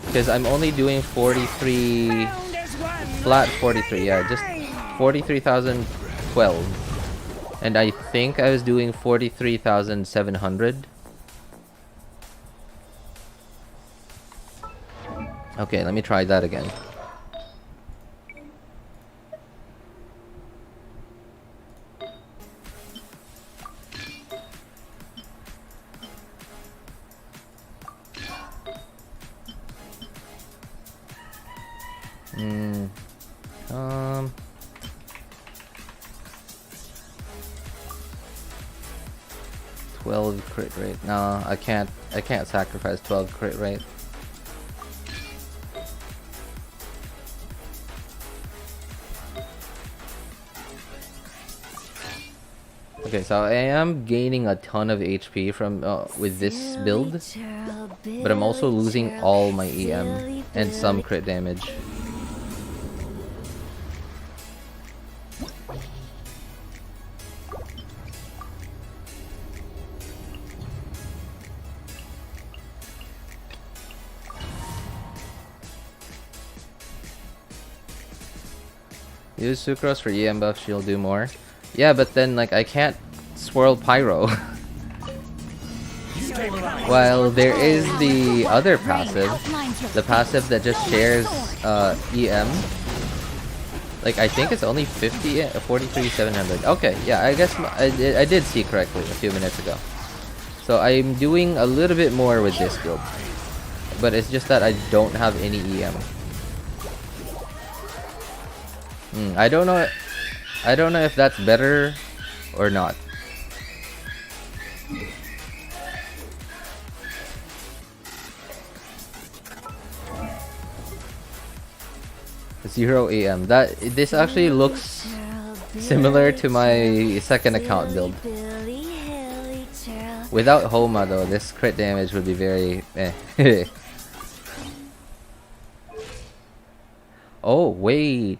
Because I'm only doing 43, flat 43, yeah, just 43,012. And I think I was doing 43,700. Okay, let me try that again. Hmm. 12 crit rate. No, I can't sacrifice 12 crit rate. Okay, so I am gaining a ton of HP from with this build, but I'm also losing all my EM and some crit damage. Use Sucrose for EM buff, she'll do more. Yeah, but then like I can't swirl Pyro. While there is the other passive, the passive that just shares EM. Like I think it's only 43,700. Okay, yeah, I guess I did see correctly a few minutes ago. So I'm doing a little bit more with this build, but it's just that I don't have any EM. I don't know if that's better or not. Zero AM. This actually looks similar to my second account build. Without Homa though, this crit damage would be very eh. Oh wait.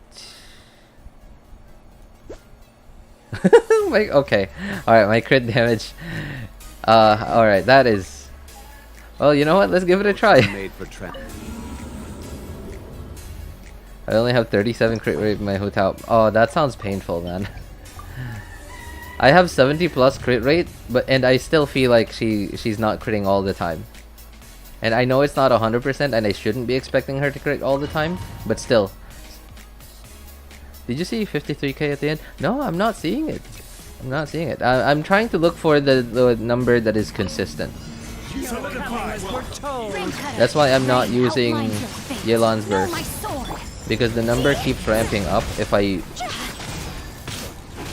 Okay. Alright, my crit damage. Alright, that is... Well, you know what? Let's give it a try. I only have 37 crit rate in my Hutao. Oh, that sounds painful, man. I have 70 plus crit rate, and I still feel like she's not critting all the time. And I know it's not 100%, and I shouldn't be expecting her to crit all the time, but still. Did you see 53k at the end? No, I'm not seeing it. I'm not seeing it. I'm trying to look for the number that is consistent. That's why I'm not using Yelan's burst. Because the number keeps ramping up if I...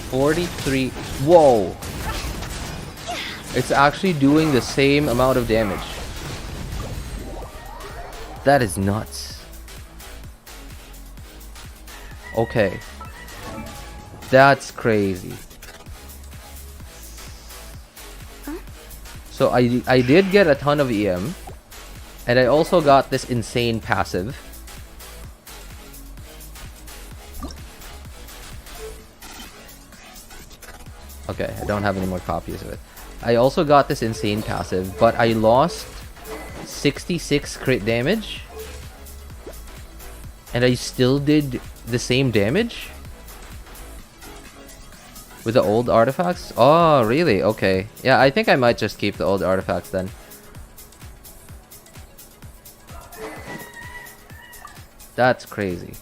43... Whoa! It's actually doing the same amount of damage. That is nuts. Okay. That's crazy. So I did get a ton of EM. And I also got this insane passive. Okay, I don't have any more copies of it. I also got this insane passive, but I lost 66 crit damage. And I still did the same damage? With the old artifacts? Oh, really? Okay. Yeah, I think I might just keep the old artifacts then. That's crazy.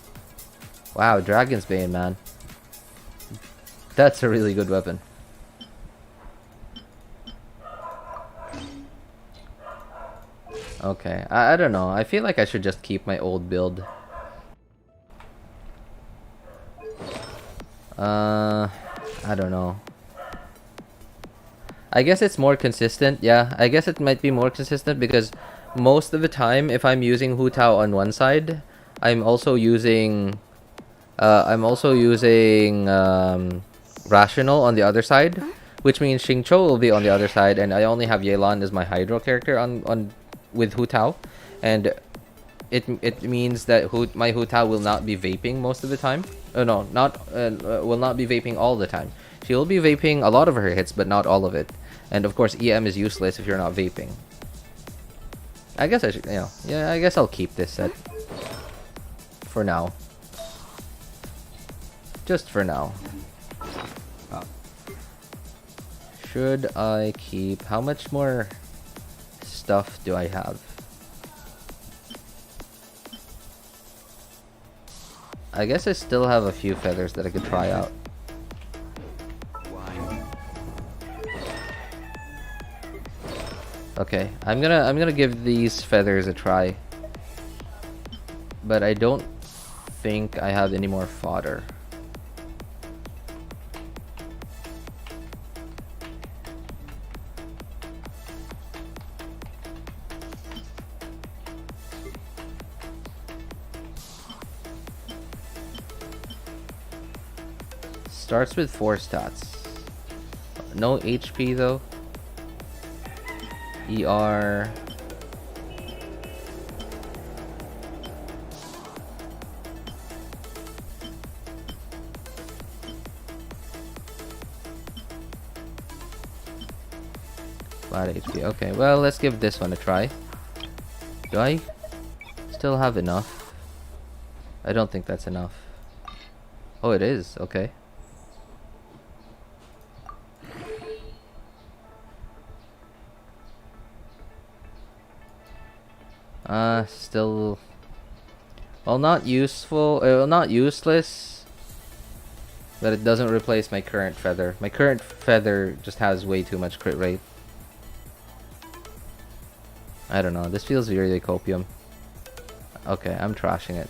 Wow, Dragon's Bane, man. That's a really good weapon. Okay, I don't know. I feel like I should just keep my old build. I don't know. I guess it's more consistent. Yeah, I guess it might be more consistent because most of the time, if I'm using Hu Tao on one side, I'm also using Rational on the other side, which means Xingqiu will be on the other side, and I only have Yelan as my Hydro character on with Hu Tao, and it means that my Hu Tao will not be vaping most of the time. Oh no, will not be vaping all the time. She will be vaping a lot of her hits, but not all of it. And of course, EM is useless if you're not vaping. I guess I should, yeah, I guess I'll keep this set for now. Just for now. Should I keep? How much more stuff do I have? I guess I still have a few feathers that I could try out. Okay, I'm gonna give these feathers a try. But I don't think I have any more fodder. Starts with 4 stats. No HP though. ER. Flat HP. Okay, well, let's give this one a try. Do I still have enough? I don't think that's enough. Oh, it is. Okay. Still, well, not useful, not useless, but it doesn't replace my current feather. My current feather just has way too much crit rate. I don't know, this feels really copium. Okay, I'm trashing it.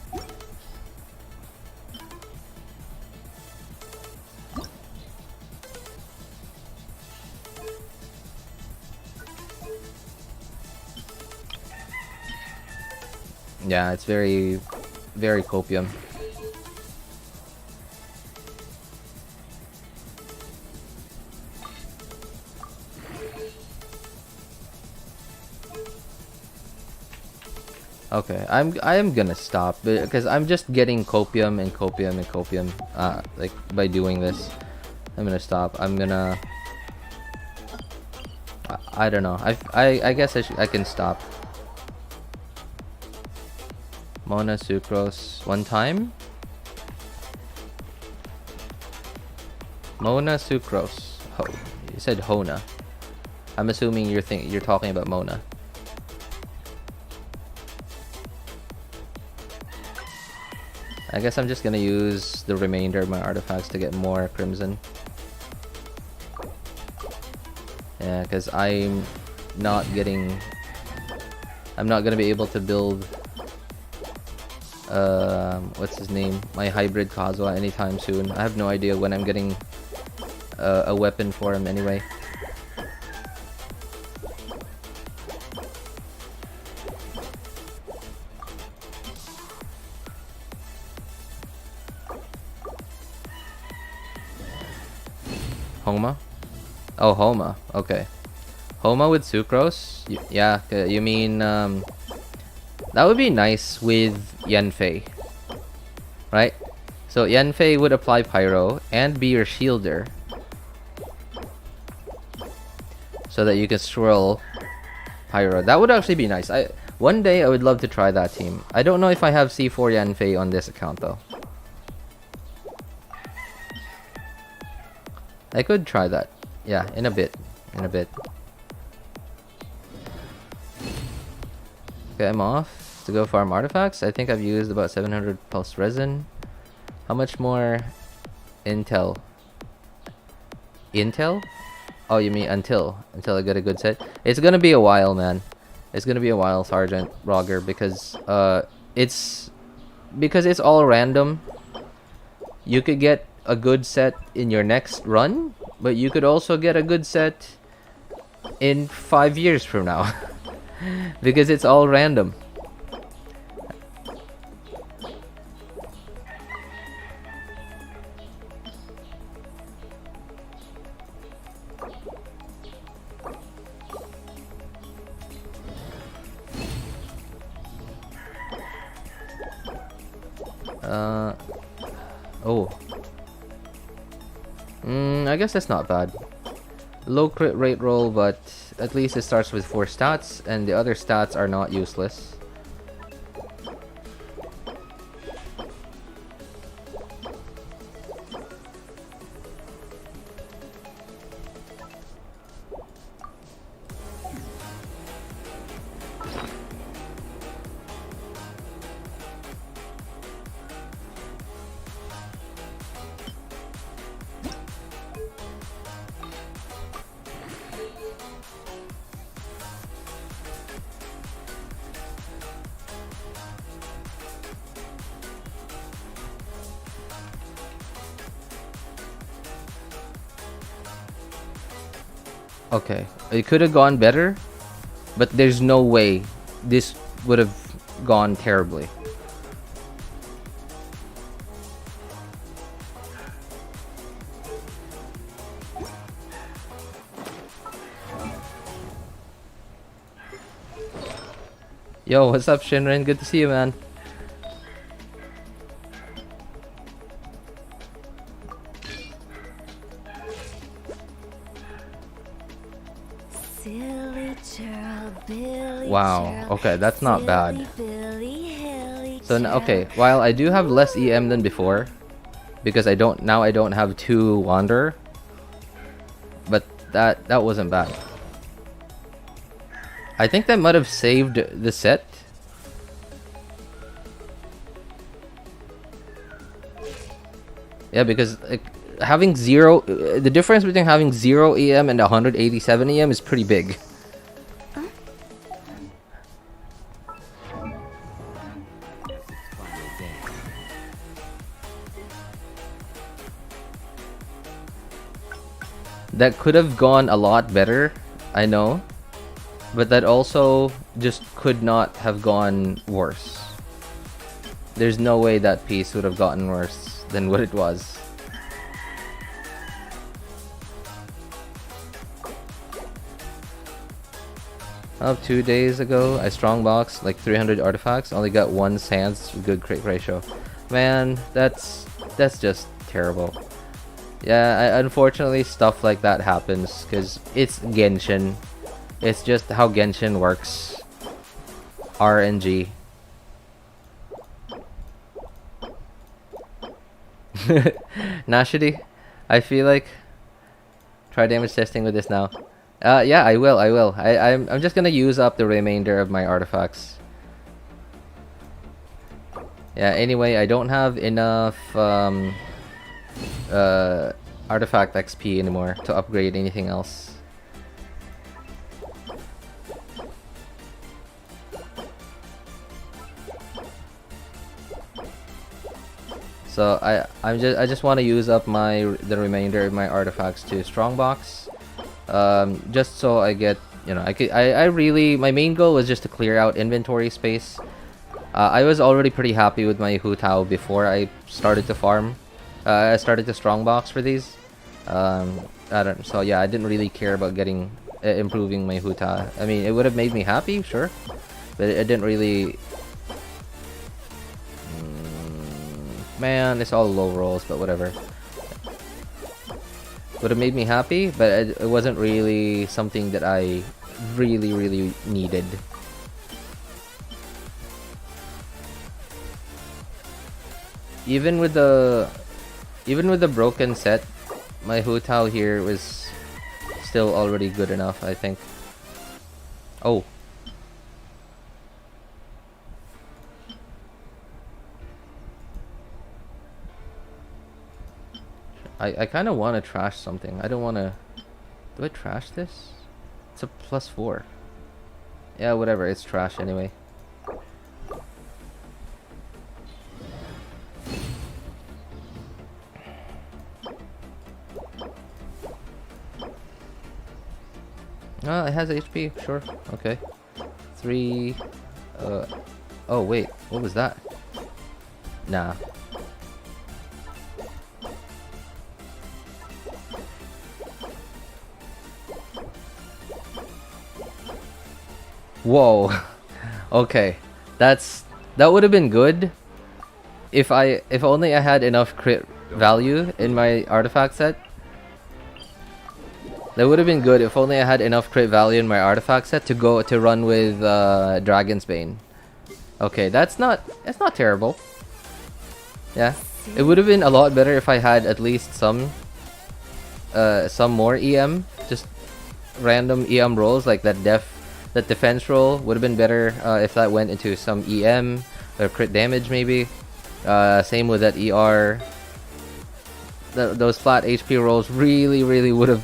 Yeah, it's very, very copium. Okay, I am gonna stop because I'm just getting copium and copium and copium. Like by doing this, I'm gonna stop. I'm gonna. I don't know. I guess I can stop. Mona Sucrose one time. Mona Sucrose. You said Hona. I'm assuming you're talking about Mona. I guess I'm just gonna use the remainder of my artifacts to get more crimson. Yeah, because I'm not gonna be able to build what's his name? My hybrid Kazuha anytime soon. I have no idea when I'm getting a weapon for him anyway. Homa? Oh, Homa. Okay. Homa with Sucrose? Yeah, you mean that would be nice with Yanfei, right? So Yanfei would apply Pyro and be your shielder. so that you can swirl Pyro. That would actually be nice. One day I would love to try that team. I don't know if I have C4 Yanfei on this account though. I could try that. Yeah, in a bit. In a bit. Okay, I'm off to go farm artifacts. I think I've used about 700 pulse resin. How much more intel? Intel? Oh, you mean until I get a good set? It's gonna be a while, man. It's gonna be a while, Sergeant Roger, because it's all random. You could get a good set in your next run, but you could also get a good set in 5 years from now. Because it's all random. Oh. I guess that's not bad. Low crit rate roll, but at least it starts with 4 stats, and the other stats are not useless. Okay, it could have gone better, but there's no way this would have gone terribly. Yo, what's up, Shinrin? Good to see you, man. Wow, okay, that's not bad. So okay, while I do have less EM than before, because I don't have 2 Wanderer, but that wasn't bad. I think that might have saved the set. Yeah, because like, having the difference between having 0 EM and 187 EM is pretty big. That could have gone a lot better, I know, but that also just could not have gone worse. There's no way that piece would have gotten worse than what it was. Oh, 2 days ago, I strongboxed like 300 artifacts, only got 1 Sans good crit ratio. Man, that's just terrible. Yeah, unfortunately stuff like that happens because it's Genshin. It's just how Genshin works. RNG. Nashidi, I feel like try damage testing with this now. Yeah, I will. I'm just gonna use up the remainder of my artifacts. Yeah, anyway, I don't have enough artifact XP anymore to upgrade anything else. So I just want to use up the remainder of my artifacts to strongbox, just so I get, you know, I really, my main goal was just to clear out inventory space. I was already pretty happy with my Hu Tao before I started to farm. I started to strongbox for these. So yeah, I didn't really care about getting improving my Hu Tao. I mean, it would have made me happy, sure, but it didn't really. Man, it's all low rolls, but whatever. would have made me happy, but it wasn't really something that I really needed. Even with the broken set, my Hu Tao here was still already good enough, I think. Oh. I kind of want to trash something. I don't want to... Do I trash this? It's a +4. Yeah, whatever. It's trash anyway. It has HP. Sure. Okay. 3... Oh, wait. What was that? Nah. Whoa. Okay. That would have been good if only I had enough crit value in my artifact set. That would have been good if only I had enough crit value in my artifact set to run with Dragon's Bane. Okay, that's not terrible. Yeah. It would have been a lot better if I had at least some more EM, just random EM rolls like that defense roll would have been better if that went into some EM or crit damage maybe. Same with that ER. Those flat HP rolls really would have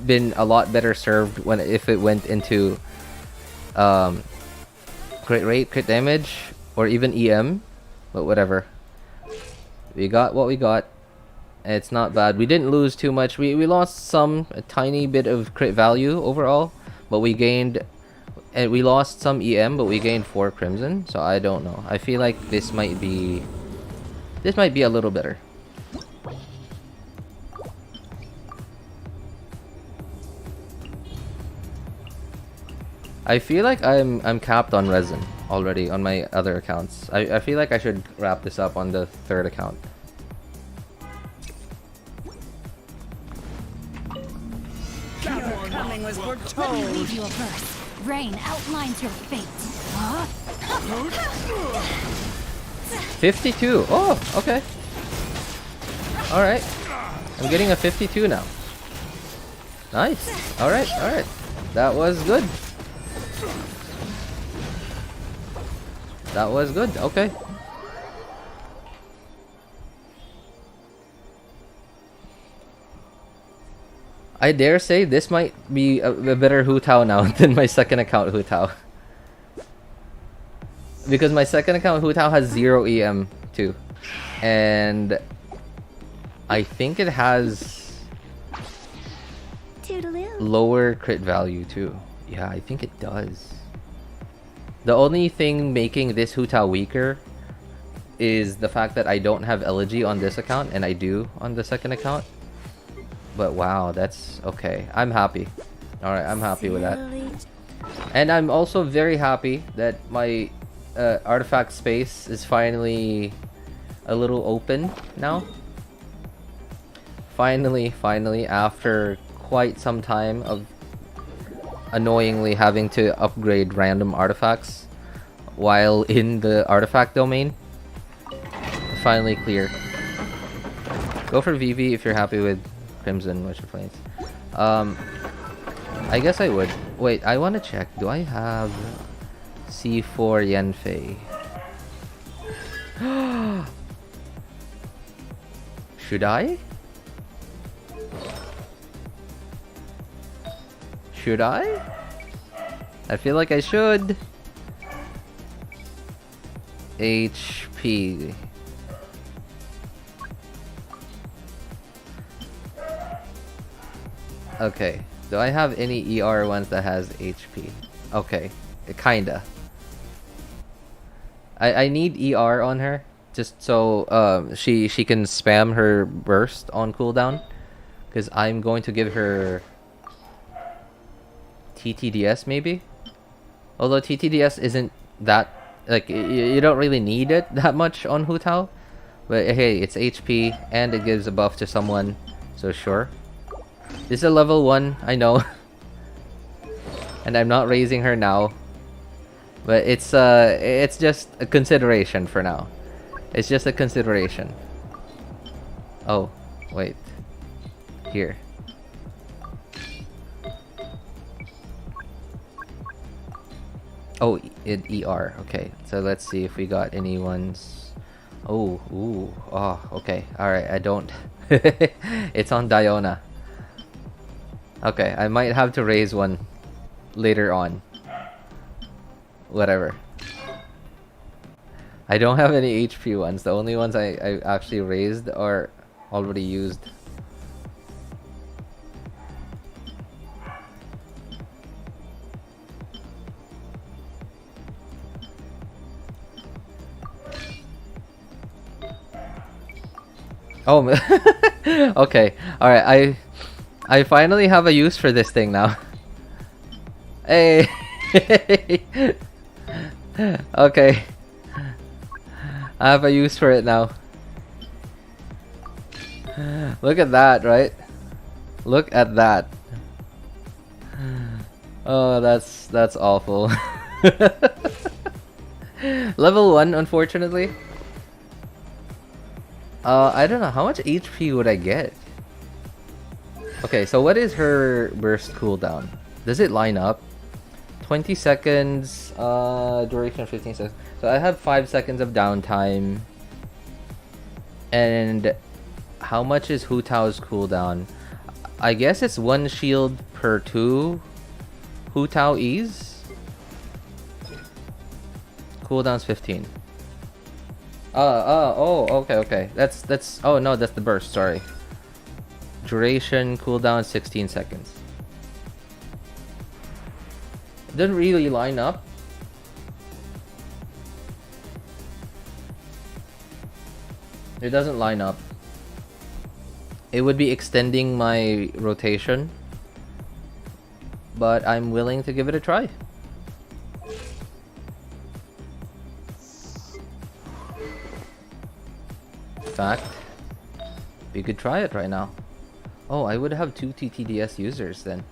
been a lot better served if it went into crit rate, crit damage, or even EM. But whatever. We got what we got. It's not bad. We didn't lose too much. We lost a tiny bit of crit value overall, but we gained. And we lost some EM, but we gained 4 Crimson, so I don't know. I feel like this might be a little better. I feel like I'm capped on resin already on my other accounts. I feel like I should wrap this up on the 3rd account. Your coming was Let me foretold. read you a verse. Rain outlines your fate. Huh? 52. Oh, okay. All right. I'm getting a 52 now. Nice. All right. That was good. That was good. Okay. I dare say this might be a better Hu Tao now than my second account Hu Tao. Because my second account Hu Tao has 0 EM too. And I think it has Toodaloo. lower crit value too. Yeah, I think it does. The only thing making this Hu Tao weaker is the fact that I don't have Elegy on this account and I do on the second account. But wow, that's okay. I'm happy. Alright, I'm happy with that. And I'm also very happy that my artifact space is finally a little open now. Finally, after quite some time of annoyingly having to upgrade random artifacts while in the artifact domain. Finally clear. Go for VV if you're happy with Crimson, which planes. I guess I would. Wait, I want to check. Do I have C4 Yanfei? Should I? Should I? I feel like I should. HP. Okay. Do I have any ER ones that has HP? Okay. Kinda. I need ER on her. Just so she can spam her burst on cooldown. Because I'm going to give her TTDS maybe? Although TTDS isn't that... Like, you don't really need it that much on Hu Tao. But hey, it's HP and it gives a buff to someone. So sure. This is a level 1, I know. And I'm not raising her now. But it's just a consideration for now. It's just a consideration. Oh, wait. Here. Oh, ER. Okay, so let's see if we got any ones. Oh, ooh. Oh, okay. Alright, I don't. It's on Diona. Okay, I might have to raise one later on. Whatever. I don't have any HP ones. The only ones I actually raised are already used. Oh, okay. All right. I finally have a use for this thing now. Hey. Okay. I have a use for it now. Look at that, right? Look at that. Oh, that's awful. Level 1, unfortunately. I don't know how much HP would I get. Okay, so what is her burst cooldown? Does it line up? 20 seconds, duration 15 seconds. So I have 5 seconds of downtime. And how much is Hu Tao's cooldown? I guess it's 1 shield per 2 Hu Tao E's. Cooldown's 15. Oh, okay. That's oh no, that's the burst, sorry. Duration, cooldown 16 seconds. It doesn't really line up. It doesn't line up. It would be extending my rotation, but I'm willing to give it a try. In fact, we could try it right now. Oh, I would have 2 TTDS users then.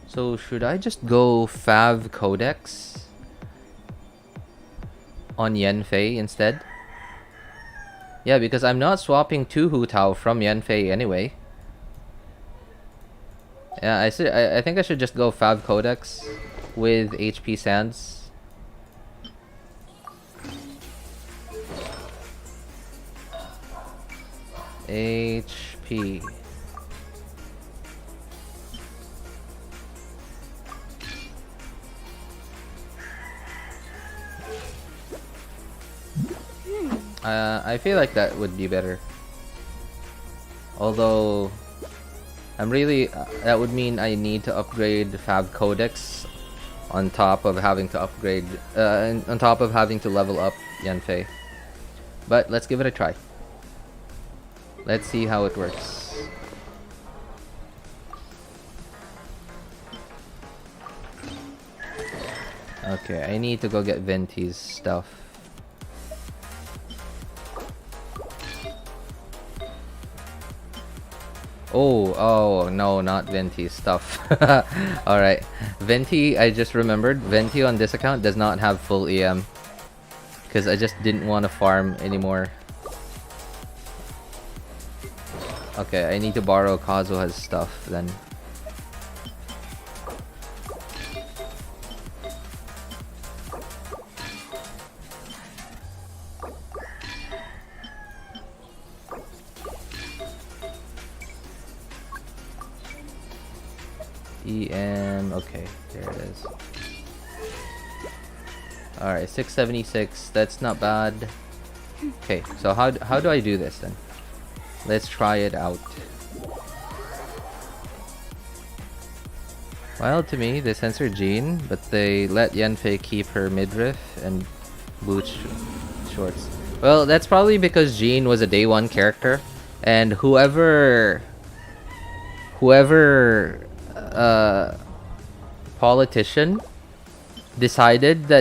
So should I just go Fav Codex on Yanfei instead? Yeah, because I'm not swapping to Hu Tao from Yanfei anyway. Yeah, I think I should just go Fav Codex with HP Sands. HP. I feel like that would be better. Although, I'm really that would mean I need to upgrade Fab Codex on top of having to upgrade, on top of having to level up Yanfei. But let's give it a try. Let's see how it works. Okay, I need to go get Venti's stuff. Oh no, not Venti's stuff. Alright, Venti, I just remembered, Venti on this account does not have full EM. Because I just didn't want to farm anymore. Okay, I need to borrow Kazuha's stuff then. EM, okay, there it is. Alright, 676, that's not bad. Okay, so how do I do this then? Let's try it out. Well, to me, they censor Jean, but they let Yanfei keep her midriff and boot shorts. Well, that's probably because Jean was a day 1 character, and whoever politician decided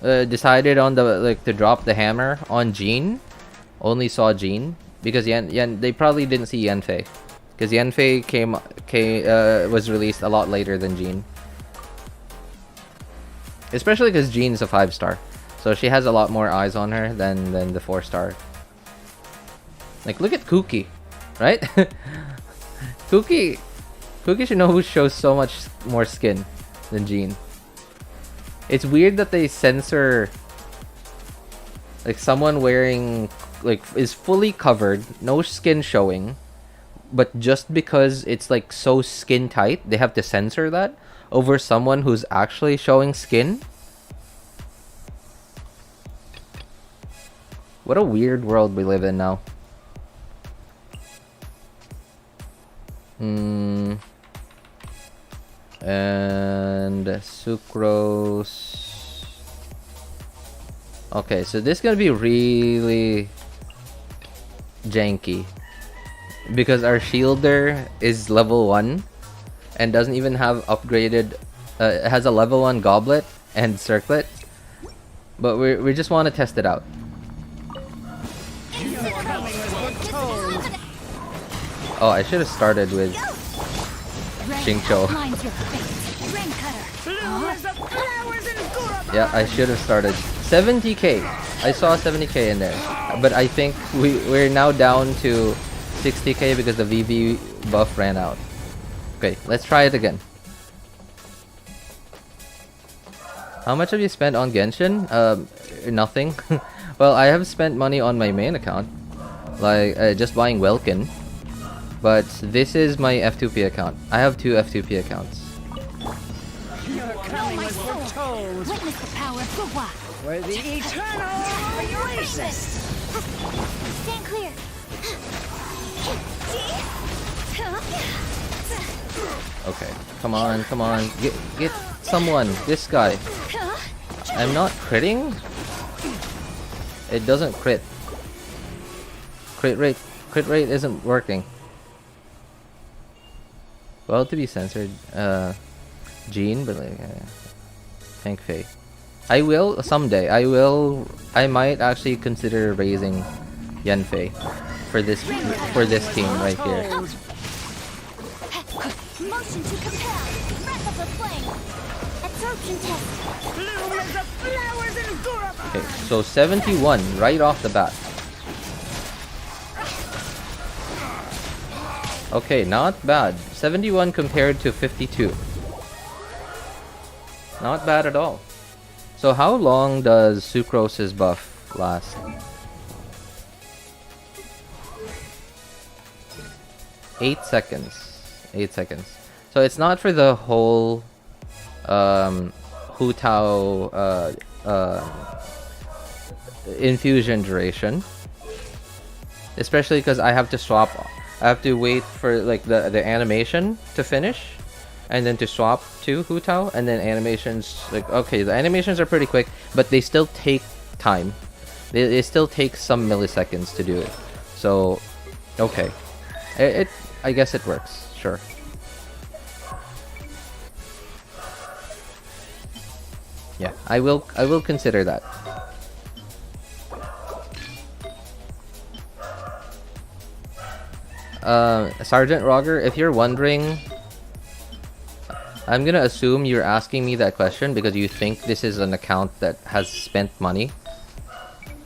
on the to drop the hammer on Jean, only saw Jean because they probably didn't see Yanfei because Yanfei was released a lot later than Jean. Especially because Jean's a 5-star, so she has a lot more eyes on her than the 4-star. Like, look at Kuki, right? Kuki should know who shows so much more skin than Jean. It's weird that they censor like someone wearing like is fully covered, no skin showing, but just because it's like so skin tight, they have to censor that over someone who's actually showing skin. What a weird world we live in now. And sucrose. Okay, so this is gonna be really janky because our shielder is level 1 and doesn't even have upgraded. It has a level 1 goblet and circlet, but we just want to test it out. Oh, I should have started with Xingqiu. Yeah, I should have started. 70k. I saw 70k in there, but I think we're now down to 60k because the VV buff ran out. Okay, let's try it again. How much have you spent on Genshin? Nothing. Well, I have spent money on my main account, like just buying Welkin. But this is my F2P account. I have 2 F2P accounts. Your coming was foretold. Witness the power of Gua. We're the eternal oasis. Stand clear. Okay, come on, come on. Get someone. This guy. I'm not critting? It doesn't crit. Crit rate isn't working. Well, to be censored, Jean, but like, thank Faye. I will someday. I might actually consider raising Yanfei for this team right here. Motion to compel. Breath of the flame. Absorption test. Bloom as the flowers in Guraba. Okay, so 71 right off the bat. Okay, not bad. 71 compared to 52. Not bad at all. So how long does Sucrose's buff last? 8 seconds. 8 seconds. So it's not for the whole Hu Tao infusion duration. Especially because I have to swap. I have to wait for like the animation to finish, and then to swap to Hu Tao, and then animations like okay, the animations are pretty quick, but they still take time. They still take some milliseconds to do it. So, okay, I guess it works. Sure. Yeah, I will consider that. Sergeant Roger, if you're wondering, I'm gonna assume you're asking me that question because you think this is an account that has spent money.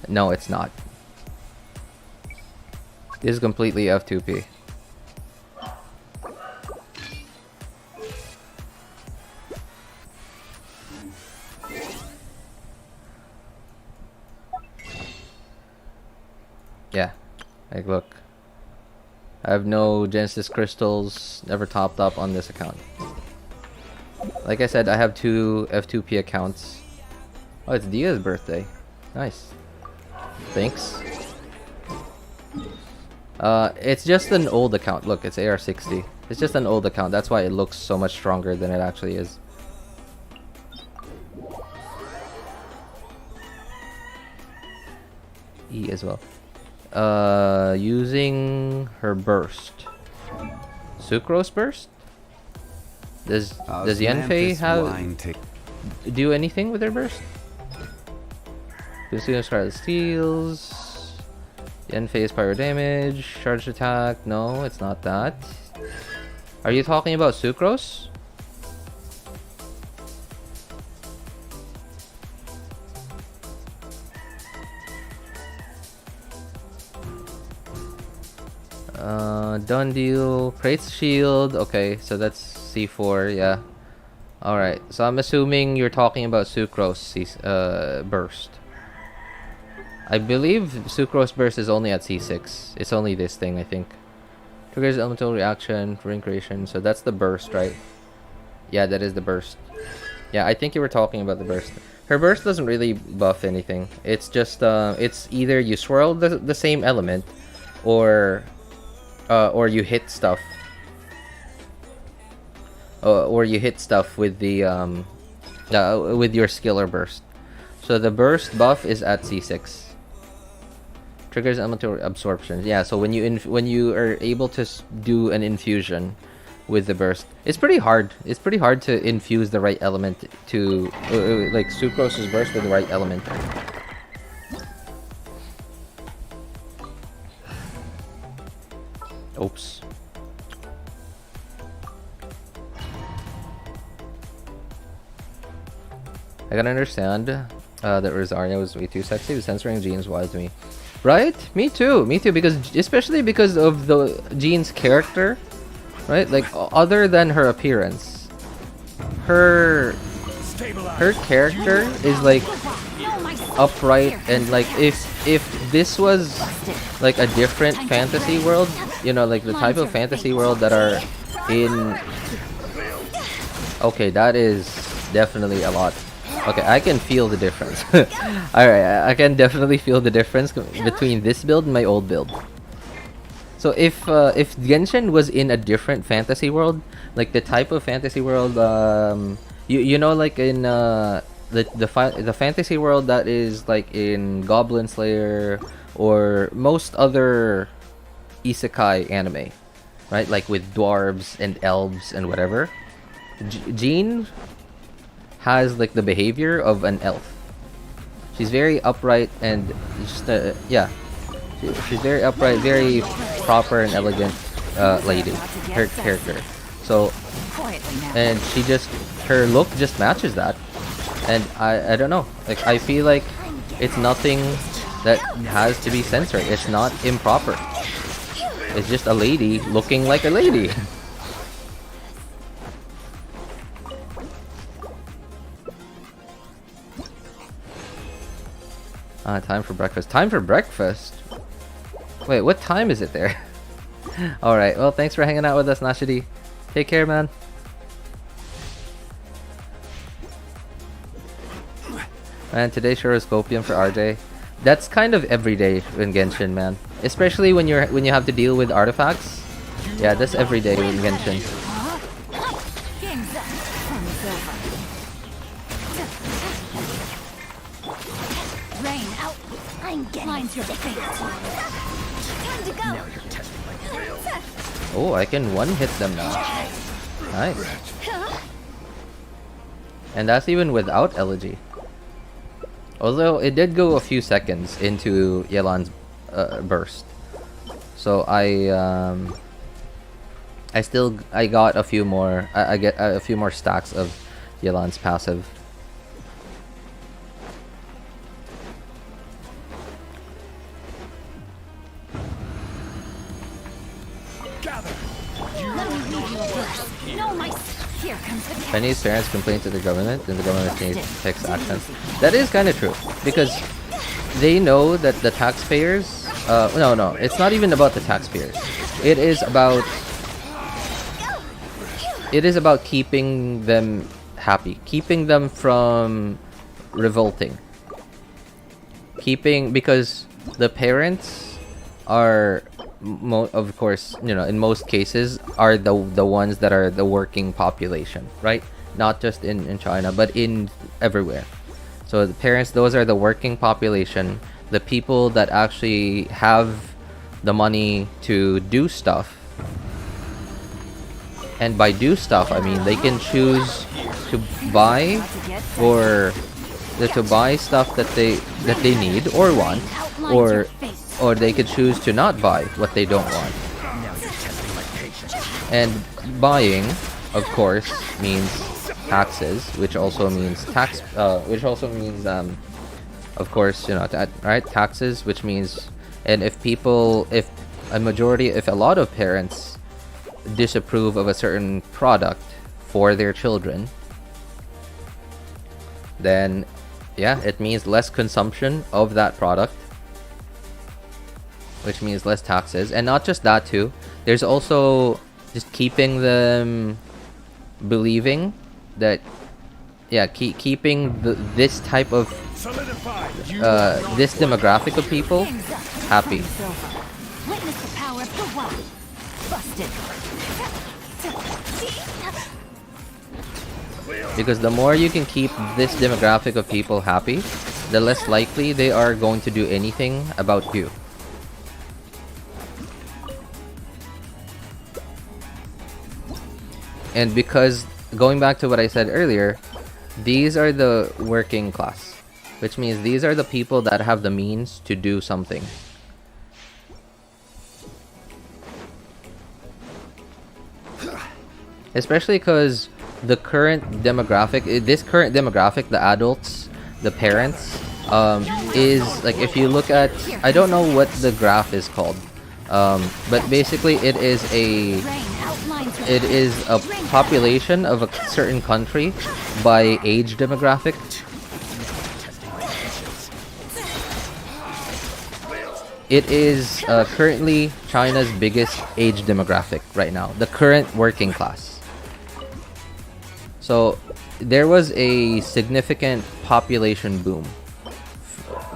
No, it's not. This is completely F2P. Yeah, like look. I have no Genesis crystals, never topped up on this account. Like I said, I have 2 F2P accounts. Oh, it's Dia's birthday. Nice. Thanks. It's just an old account. Look, it's AR60. It's just an old account. That's why it looks so much stronger than it actually is. E as well. Using her burst. Sucrose burst? Does Yanfei do anything with her burst? Consume Scarlet Steels. End phase pyro damage, charged attack. No, it's not that. Are you talking about Sucrose? Done deal. Praise shield. Okay, so that's C4, yeah. Alright, so I'm assuming you're talking about Sucrose burst. I believe Sucrose burst is only at C6. It's only this thing, I think. Triggers elemental reaction, ring creation. So that's the burst, right? Yeah, that is the burst. Yeah, I think you were talking about the burst. Her burst doesn't really buff anything. It's just it's either you swirl the same element, or you hit stuff. Or you hit stuff with the with your skill or burst. So the burst buff is at C6. Triggers elemental absorption. Yeah, so when you are able to do an infusion with the burst, it's pretty hard. It's pretty hard to infuse the right element to like Sucrose's burst with the right element. Oops. I can understand that Rosario was way too sexy. The censoring Jean's wild to me. Right? Me too. Me too. Because especially because of the Jean's character, right? Like other than her appearance, her character is like upright, and like if this was like a different fantasy world, you know, like the type of fantasy world that are in. Okay, that is definitely a lot. Okay, I can feel the difference. Alright, I can definitely feel the difference between this build and my old build. So if Genshin was in a different fantasy world, like the type of fantasy world, you know, like in the fantasy world that is like in Goblin Slayer or most other isekai anime, right? Like with dwarves and elves and whatever. Jean has like the behavior of an elf. She's very upright and just yeah, she's very upright, very proper and elegant lady. Her character. So, and she just, her look just matches that. And I don't know. Like I feel like it's nothing that has to be censored. It's not improper. It's just a lady looking like a lady. Time for breakfast. Time for breakfast? Wait, what time is it there? Alright, well, thanks for hanging out with us, Nashidi. Take care, man. Man, today's Shuroskopium for RJ. That's kind of everyday in Genshin, man. Especially when you have to deal with artifacts. Yeah, that's everyday in Genshin. Oh, I can one-hit them now. Nice. And that's even without elegy. Although it did go a few seconds into Yelan's burst. So I got a few more. I get a few more stacks of Yelan's passive. Chinese parents complain to the government, and the government takes action. That is kind of true, because they know that the taxpayers. No, it's not even about the taxpayers. It is about keeping them happy, keeping them from revolting, because the parents are. Of course, you know, in most cases are the ones that are the working population, right? Not just in China, but in everywhere. So the parents, those are the working population, the people that actually have the money to do stuff. And by do stuff, I mean they can choose to buy or to buy stuff that they need or want, or they could choose to not buy what they don't want. And buying, of course, means taxes, which also means of course, right, taxes, which means, and if a lot of parents disapprove of a certain product for their children, then yeah, it means less consumption of that product, which means less taxes. And not just that too, there's also just keeping them believing that, yeah, keeping this type of this demographic of people happy. Witness the power of the one. Busted. Because the more you can keep this demographic of people happy, the less likely they are going to do anything about you. And because, going back to what I said earlier, these are the working class, which means these are the people that have the means to do something. Especially because the current demographic, the adults, the parents, is like, if you look at, I don't know what the graph is called, but basically it is a population of a certain country by age demographic. It is currently China's biggest age demographic right now, the current working class. So there was a significant population boom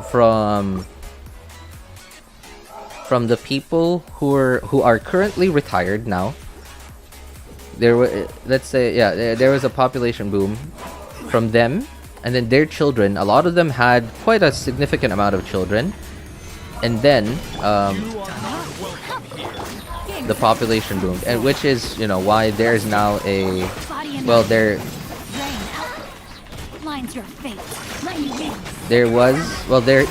from the people who are currently retired now. There were, let's say, yeah, there was a population boom from them, and then their children. A lot of them had quite a significant amount of children, and then the population boomed, and which is, why there's now a, well, there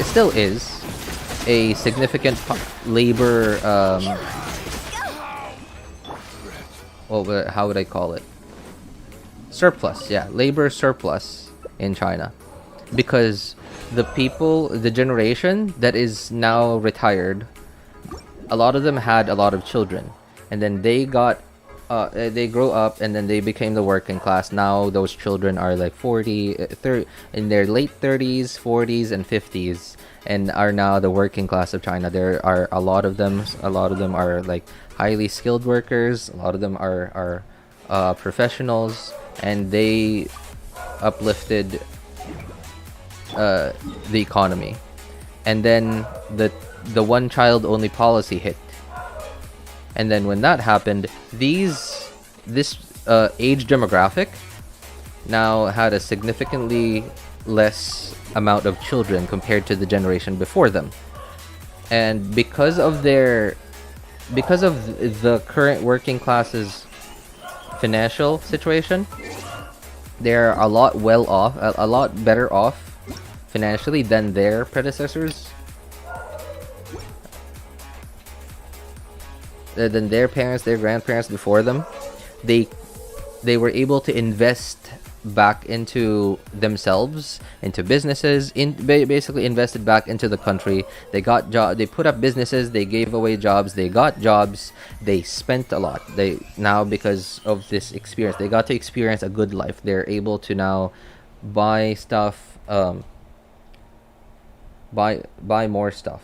still is a significant labor, how would I call it? Surplus, yeah, labor surplus in China, because the generation that is now retired, a lot of them had a lot of children, and then they grew up, and then they became the working class. Now those children are like 30, in their late 30s, 40s, and 50s, and are now the working class of China. There are a lot of them are like highly skilled workers. A lot of them are professionals, and they uplifted the economy. And then the one child only policy hit. And then when that happened, this age demographic now had a significantly less amount of children compared to the generation before them. And because of the current working class's financial situation, they're a lot better off financially than their predecessors, than their parents, their grandparents before them. They were able to invest back into themselves, into businesses, basically invested back into the country. They got they put up businesses, they gave away jobs, they got jobs, they spent a lot. Now, because of this experience, they got to experience a good life. They're able to now buy stuff, buy more stuff.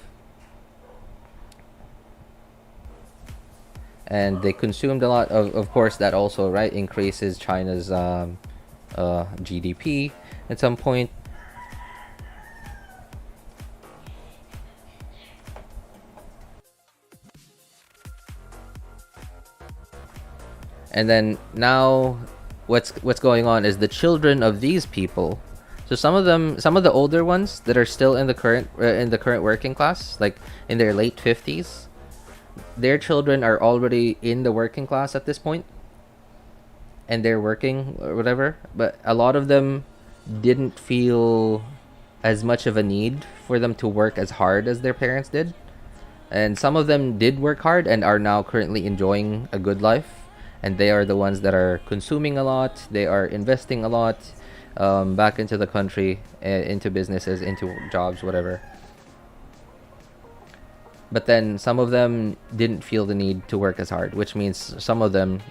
And they consumed a lot of course, that also, right, increases China's GDP at some point. And then now what's going on is the children of these people. So some of the older ones that are still in the current working class, like in their late 50s, their children are already in the working class at this point, and they're working or whatever. But a lot of them didn't feel as much of a need for them to work as hard as their parents did. And some of them did work hard and are now currently enjoying a good life. And they are the ones that are consuming a lot. They are investing a lot back into the country, into businesses, into jobs, whatever. But then some of them didn't feel the need to work as hard, which means some of them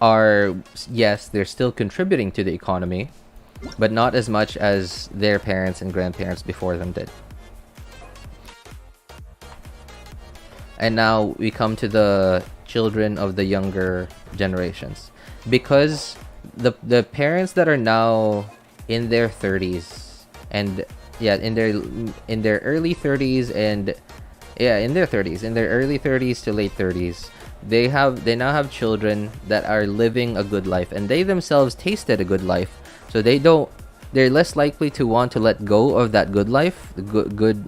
are, yes, they're still contributing to the economy, but not as much as their parents and grandparents before them did. And now we come to the children of the younger generations, because the parents that are now in their 30s and in their early 30s and in their early 30s to late 30s, they now have children that are living a good life, and they themselves tasted a good life, so they're less likely to want to let go of that good life, the good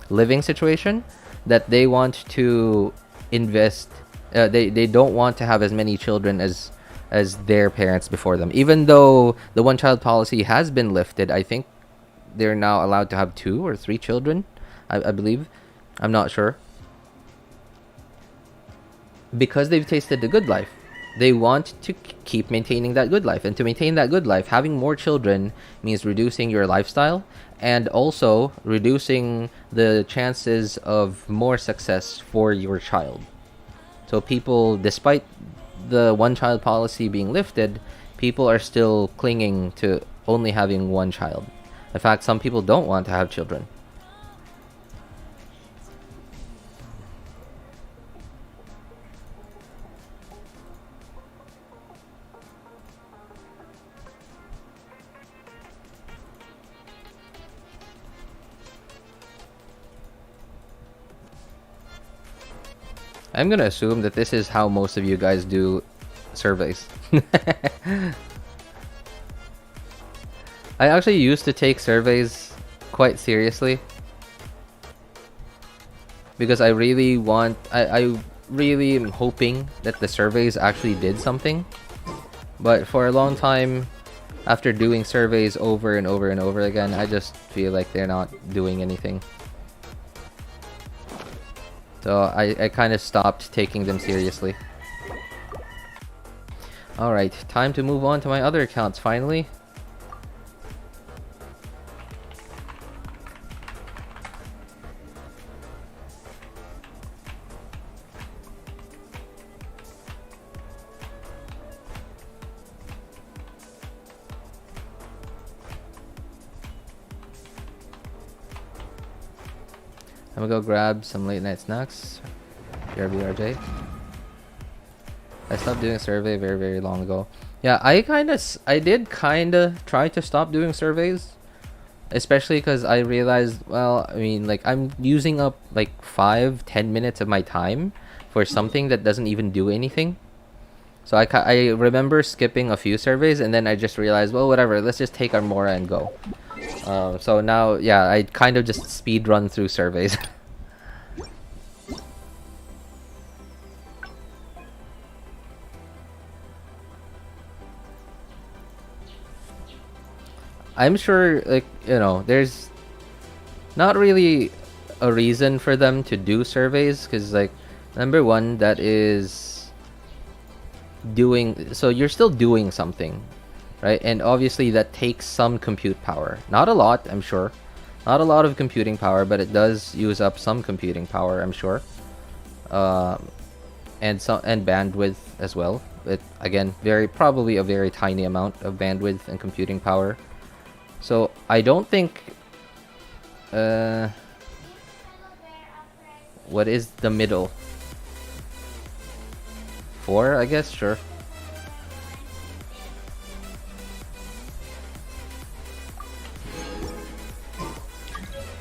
living situation, that they want to invest. They don't want to have as many children as their parents before them. Even though the one child policy has been lifted, I think they're now allowed to have 2 or 3 children, I believe. I'm not sure. Because they've tasted the good life, they want to keep maintaining that good life. And to maintain that good life, having more children means reducing your lifestyle and also reducing the chances of more success for your child. So people, despite the one child policy being lifted, people are still clinging to only having one child. In fact, some people don't want to have children. I'm gonna assume that this is how most of you guys do surveys. I actually used to take surveys quite seriously because I really am hoping that the surveys actually did something. But for a long time, after doing surveys over and over and over again, I just feel like they're not doing anything. So I kind of stopped taking them seriously. Alright, time to move on to my other accounts finally. I'm gonna go grab some late night snacks. BRBRJ. I stopped doing survey very, very long ago. Yeah, I did kind of try to stop doing surveys, especially because I realized, well, I mean, like, I'm using up like 5-10 minutes of my time for something that doesn't even do anything. So I remember skipping a few surveys, and then I just realized, well, whatever, let's just take our Mora and go. So now, yeah, I kind of just speed run through surveys. I'm sure, like, you know, there's not really a reason for them to do surveys, because, like, number one, that is doing, so you're still doing something, right? And obviously that takes some compute power. Not a lot, I'm sure. Not a lot of computing power, but it does use up some computing power, I'm sure. And bandwidth as well. But again, probably a very tiny amount of bandwidth and computing power. So I don't think what is the middle? 4, I guess, sure.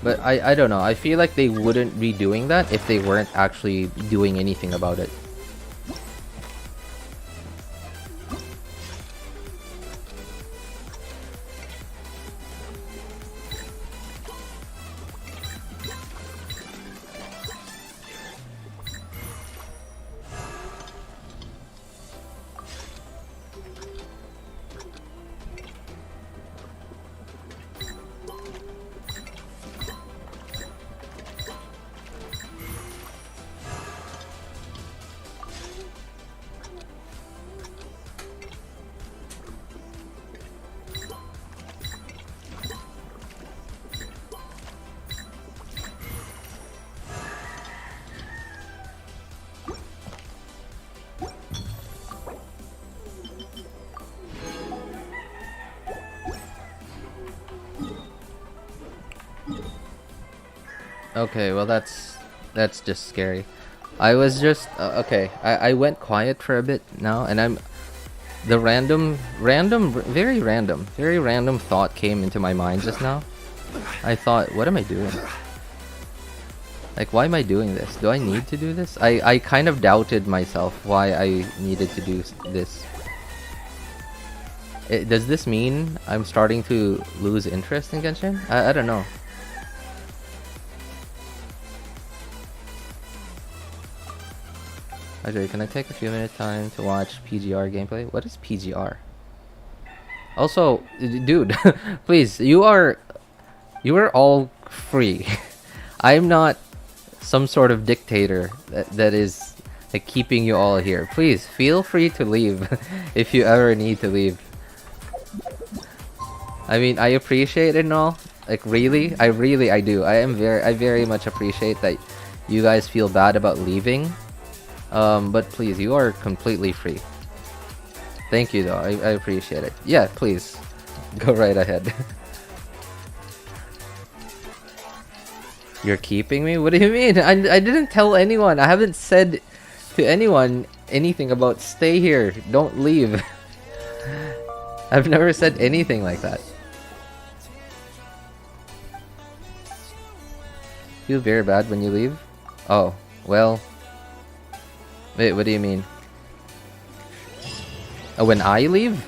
But I don't know. I feel like they wouldn't be doing that if they weren't actually doing anything about it. Okay, well that's just scary. I was just okay. I went quiet for a bit now, and I'm the very random thought came into my mind just now. I thought, what am I doing? Like, why am I doing this? Do I need to do this? I kind of doubted myself why I needed to do this. Does this mean I'm starting to lose interest in Genshin? I don't know. Okay, can I take a few minutes time to watch PGR gameplay? What is PGR? Also, dude, please, you are all free. I'm not some sort of dictator that is like keeping you all here. Please feel free to leave if you ever need to leave. I mean, I appreciate it and all. Like really, I do. I very much appreciate that you guys feel bad about leaving. But please, you are completely free. Thank you though. I appreciate it. Yeah, please go right ahead. You're keeping me? What do you mean? I didn't tell anyone. I haven't said to anyone anything about stay here, don't leave. I've never said anything like that. Feel very bad when you leave? Oh, well. Wait, what do you mean? Oh, when I leave?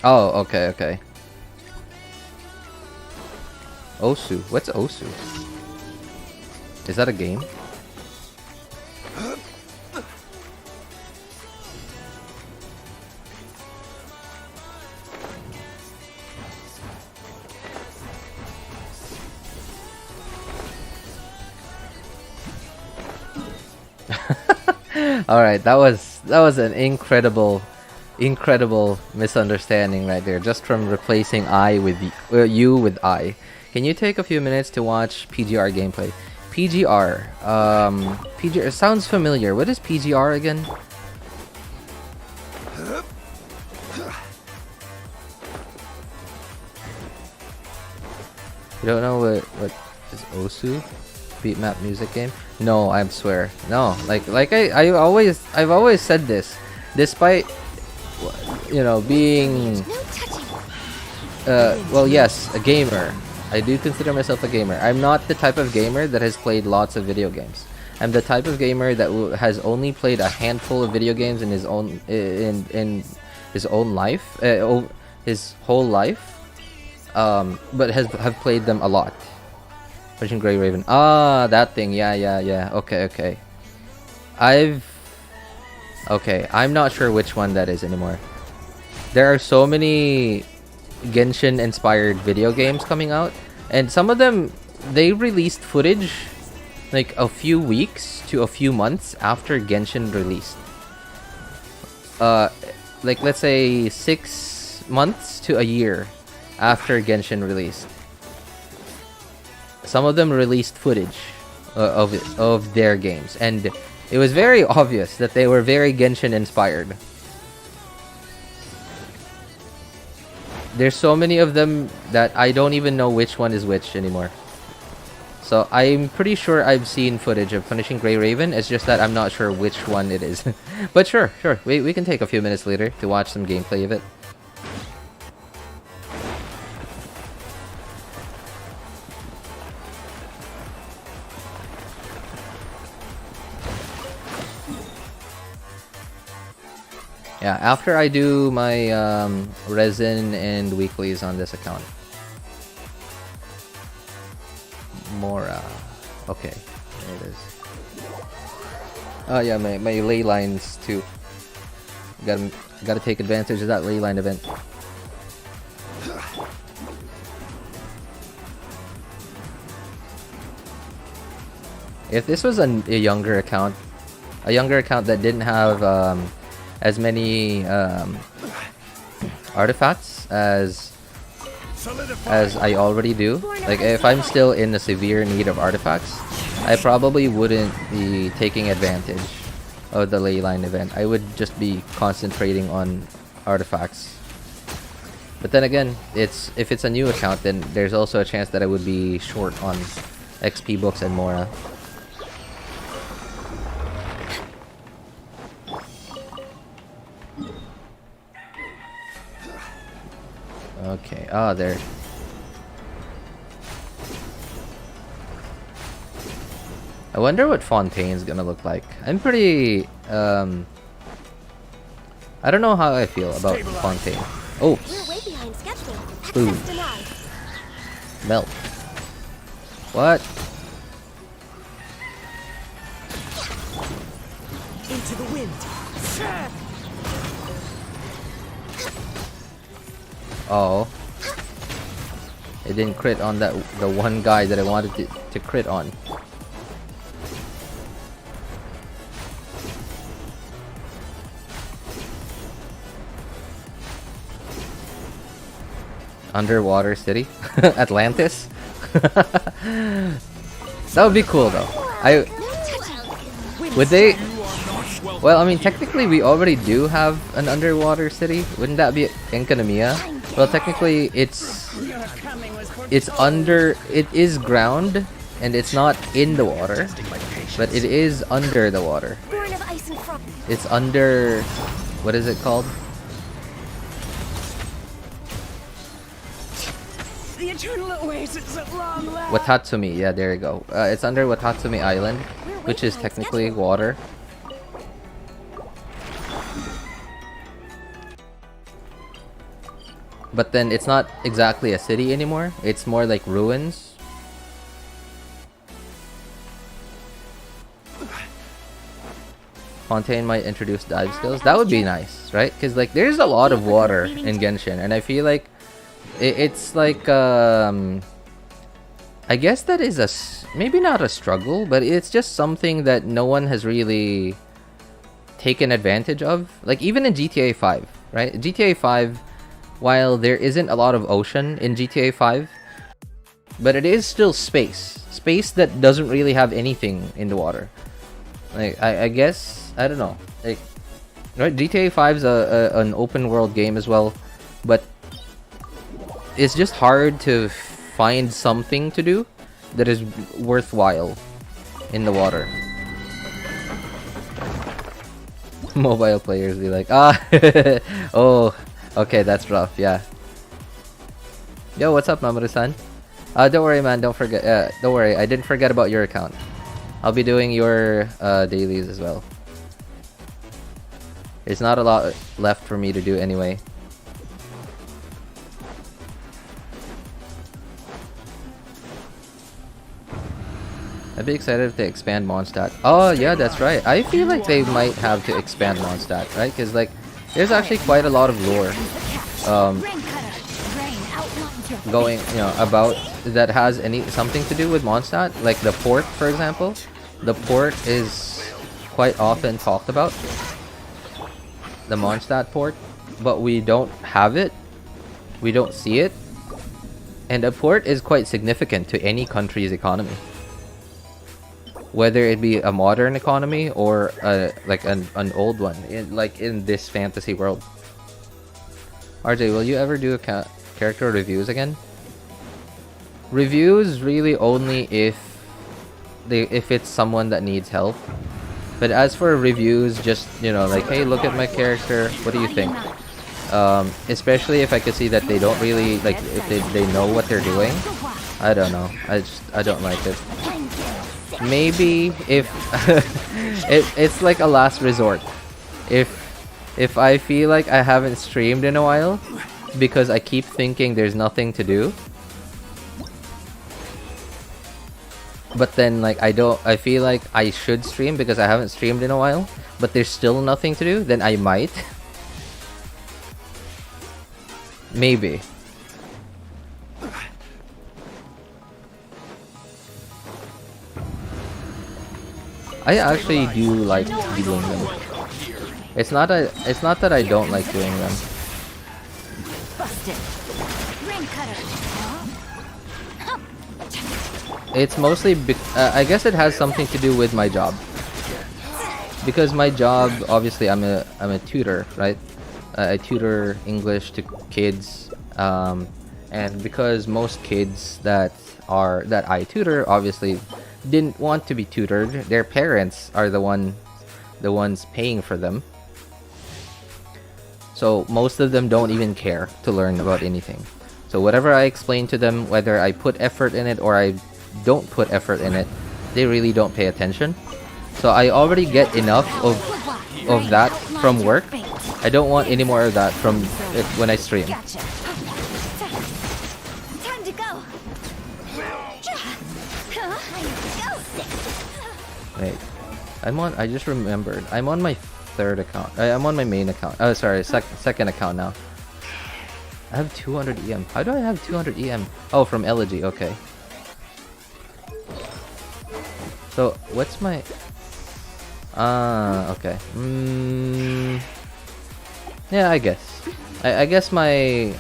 Oh, okay. Osu. What's Osu? Is that a game? Alright, that was an incredible misunderstanding right there, just from replacing I with you with I. Can you take a few minutes to watch PGR gameplay? PGR. PGR sounds familiar. What is PGR again? You don't know what is Osu? Beatmap music game? No, I swear. No, like I've always said this, despite you know being well, yes, a gamer. I do consider myself a gamer. I'm not the type of gamer that has played lots of video games. I'm the type of gamer that has only played a handful of video games in his own his own life, his whole life. But have played them a lot. Pushing Grey Raven. Ah, that thing. Yeah. Okay. I'm not sure which one that is anymore. There are so many Genshin inspired video games coming out, and some of them they released footage like a few weeks to a few months after Genshin released. Like let's say 6 months to a year after Genshin released. Some of them released footage of their games, and it was very obvious that they were very Genshin inspired. There's so many of them that I don't even know which one is which anymore. So I'm pretty sure I've seen footage of Punishing Grey Raven. It's just that I'm not sure which one it is. But sure. We can take a few minutes later to watch some gameplay of it. Yeah, after I do my resin and weeklies on this account. Mora. Okay, there it is. Oh yeah, my ley lines too. Gotta take advantage of that ley line event. If this was a younger account that didn't have as many artifacts as I already do. Like if I'm still in the severe need of artifacts, I probably wouldn't be taking advantage of the ley line event. I would just be concentrating on artifacts. But then again, if it's a new account, then there's also a chance that I would be short on XP books and Mora. Okay, there. I wonder what Fontaine's gonna look like. I'm pretty, I don't know how I feel about Fontaine. Oh! You're way behind schedule. Boom. Access denied. Melt. What? Into the wind. Oh. It didn't crit on the one guy that I wanted to crit on. Underwater city? Atlantis? That would be cool though. Would they? Well, I mean, technically we already do have an underwater city. Wouldn't that be Enkanomiya? Well, technically it's under, it is ground and it's not in the water, but it is under the water. Born of ice and frost. It's under, what is it called? The eternal oasis at long last. Watatsumi, yeah, there you go. It's under Watatsumi Island, which is technically water. But then it's not exactly a city anymore. It's more like ruins. Fontaine might introduce dive skills. That would be nice, right? Because like there's a lot of water in Genshin, and I feel like it's like I guess that is maybe not a struggle, but it's just something that no one has really taken advantage of. Like even in GTA 5, right? GTA 5, while there isn't a lot of ocean in GTA 5, but it is still space that doesn't really have anything in the water. Like I guess, I don't know, like, right? GTA 5 is an open world game as well, but it's just hard to find something to do that is worthwhile in the water. Mobile players be like, oh, okay, that's rough, yeah. Yo, what's up, Mamoru-san? Don't worry, man, don't forget, don't worry, I didn't forget about your account. I'll be doing your dailies as well. There's not a lot left for me to do anyway. I'd be excited if they expand Mondstadt. Oh yeah, that's right. I feel like they might have to expand Mondstadt, right? Because like, there's actually quite a lot of lore going, you know, about that has something to do with Mondstadt. Like the port, for example. The port is quite often talked about. The Mondstadt port, but we don't have it. We don't see it. And a port is quite significant to any country's economy. Whether it be a modern economy or like an old one, like in this fantasy world. RJ, will you ever do character reviews again? Reviews really only if it's someone that needs help. But as for reviews, just, you know, like, hey, look at my character, what do you think? Especially if I could see that they don't really, like, if they know what they're doing. I don't know. I don't like it. Maybe if it's like a last resort. If I feel like I haven't streamed in a while because I keep thinking there's nothing to do, but then like I feel like I should stream because I haven't streamed in a while, but there's still nothing to do, then I might. Maybe. I actually do like doing them. It's not that I don't like doing them. It's mostly I guess it has something to do with my job. Because my job, obviously I'm a tutor, right? I tutor English to kids, and because most kids that I tutor obviously didn't want to be tutored, their parents are the ones paying for them. So most of them don't even care to learn about anything. So whatever I explain to them, whether I put effort in it or I don't put effort in it, they really don't pay attention. So I already get enough of that from work. I don't want any more of that from it when I stream. Gotcha. Time to go. Wait, I just remembered. I'm on my third account. I'm on my main account. Oh, sorry, second account now. I have 200 EM. How do I have 200 EM? Oh, from Elegy. Okay. So what's my? Okay. Yeah, I guess. I guess my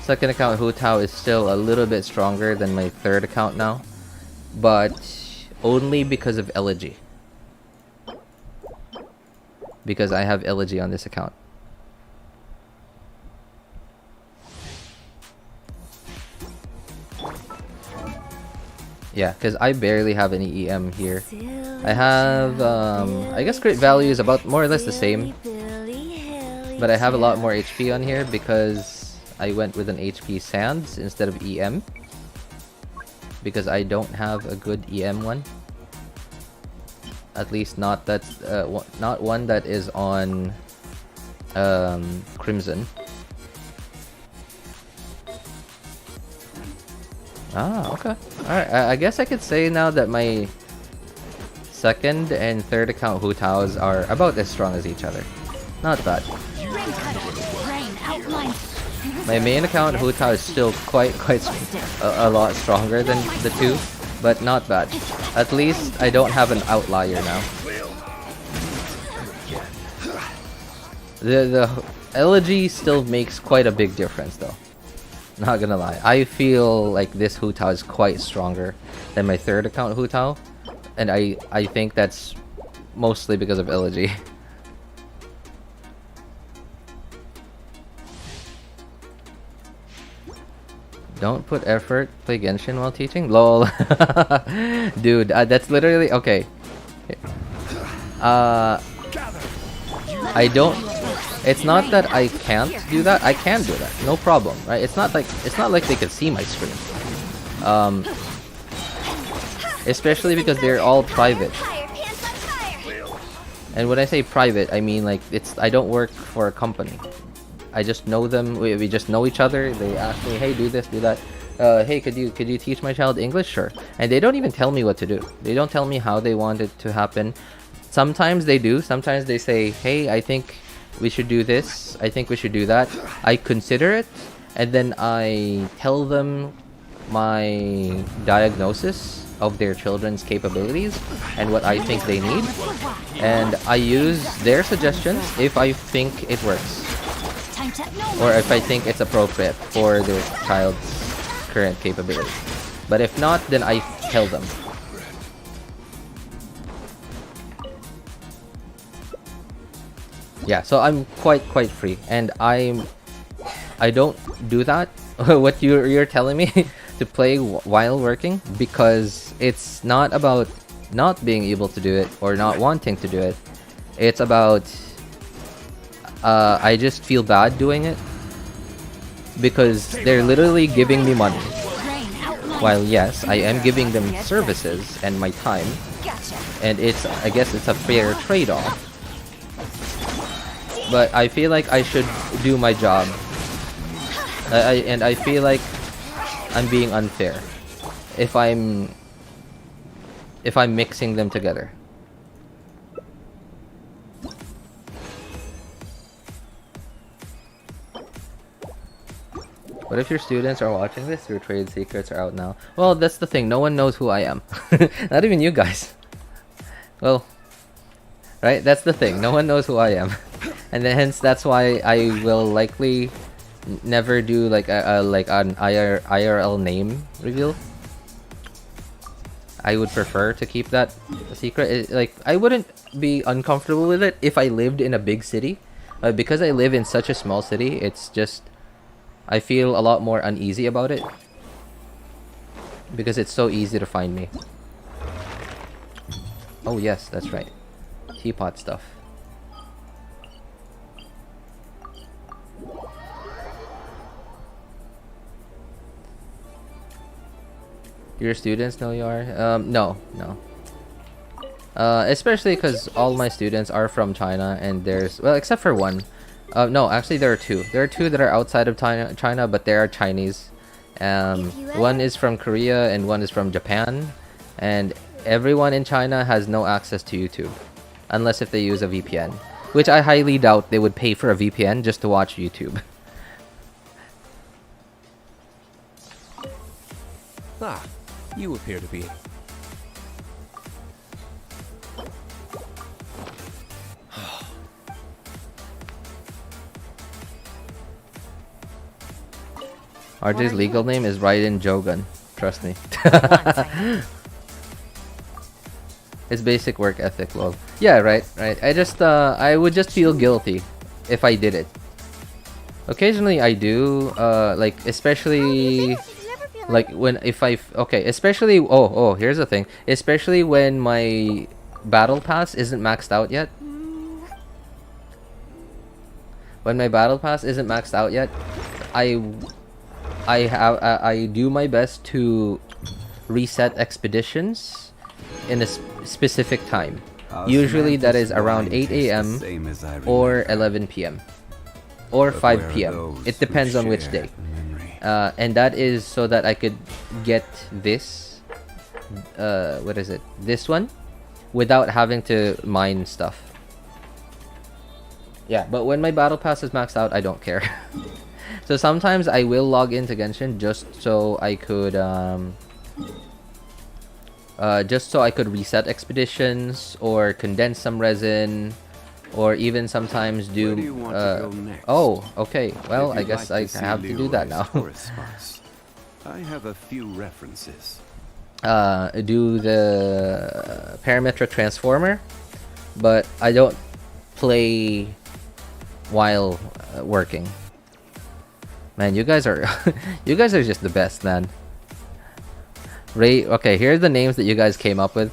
second account Hu Tao is still a little bit stronger than my third account now, but only because of Elegy. Because I have Elegy on this account. Yeah, because I barely have any EM here. I have, I guess crit value is about more or less the same. But I have a lot more HP on here because I went with an HP Sands instead of EM. Because I don't have a good EM one. At least not that's not one that is on Crimson. Ah, okay. Alright, I guess I could say now that my second and third account Hu Taos are about as strong as each other. Not bad. My main account Hu Tao is still quite a lot stronger than the two, but not bad. At least I don't have an outlier now. The Elegy still makes quite a big difference though. Not gonna lie, I feel like this Hu Tao is quite stronger than my third account Hu Tao, and I think that's mostly because of Elegy. Don't put effort, play Genshin while teaching? LOL. Dude, that's literally... Okay. I don't... It's not that I can't do that. I can do that. No problem, right? It's not like they can see my screen. Especially because they're all private. And when I say private, I mean like I don't work for a company. I just know them. We just know each other. They ask me, "Hey, do this, do that. Hey, could you teach my child English?" Sure. And they don't even tell me what to do. They don't tell me how they want it to happen. Sometimes they do. Sometimes they say, "Hey, I think we should do this. I think we should do that." I consider it, and then I tell them my diagnosis of their children's capabilities and what I think they need, and I use their suggestions if I think it works. Or if I think it's appropriate for their child's current capability. But if not, then I tell them. Yeah, so I'm quite free, and I don't do that. What you're telling me to play while working, because it's not about not being able to do it or not wanting to do it. It's about I just feel bad doing it because they're literally giving me money. While yes, I am giving them services and my time, and I guess it's a fair trade-off. But I feel like I should do my job. And I feel like I'm being unfair if I'm mixing them together. What if your students are watching this? Your trade secrets are out now. Well, that's the thing. No one knows who I am. Not even you guys. Well, right? That's the thing. No one knows who I am. And then hence that's why I will likely never do like an IRL name reveal. I would prefer to keep that a secret. Like I wouldn't be uncomfortable with it if I lived in a big city, But because I live in such a small city, it's just I feel a lot more uneasy about it because it's so easy to find me. Oh yes, that's right. Teapot stuff. Your students know you are? No. Especially because all my students are from China, and there's, well, except for one. No, actually there are two. There are two that are outside of China, but they are Chinese. One is from Korea and one is from Japan. And everyone in China has no access to YouTube, unless if they use a VPN. Which I highly doubt they would pay for a VPN just to watch YouTube. Ah, you appear to be. RJ's legal name is Raiden Jogan. Trust me. It's basic work ethic, lol. Yeah, right. I would just feel guilty if I did it. Occasionally I do, like, especially like when especially here's the thing. Especially when my battle pass isn't maxed out yet. When my battle pass isn't maxed out yet, I do my best to reset expeditions in a specific time. Usually that is around 8 AM or 11 PM or 5 PM. It depends on which day. And that is so that I could get this what is it? This one without having to mine stuff. Yeah, but when my battle pass is maxed out, I don't care. So sometimes I will log into Genshin just so I could reset expeditions or condense some resin, or even sometimes do. Where do you want to go next? Oh, okay. Well, I guess I Like to see have to do that now. tourist spots. I have a few references. Do the parametric transformer, but I don't play while working. Man, you guys are you guys are just the best, man. Okay, here are the names that you guys came up with.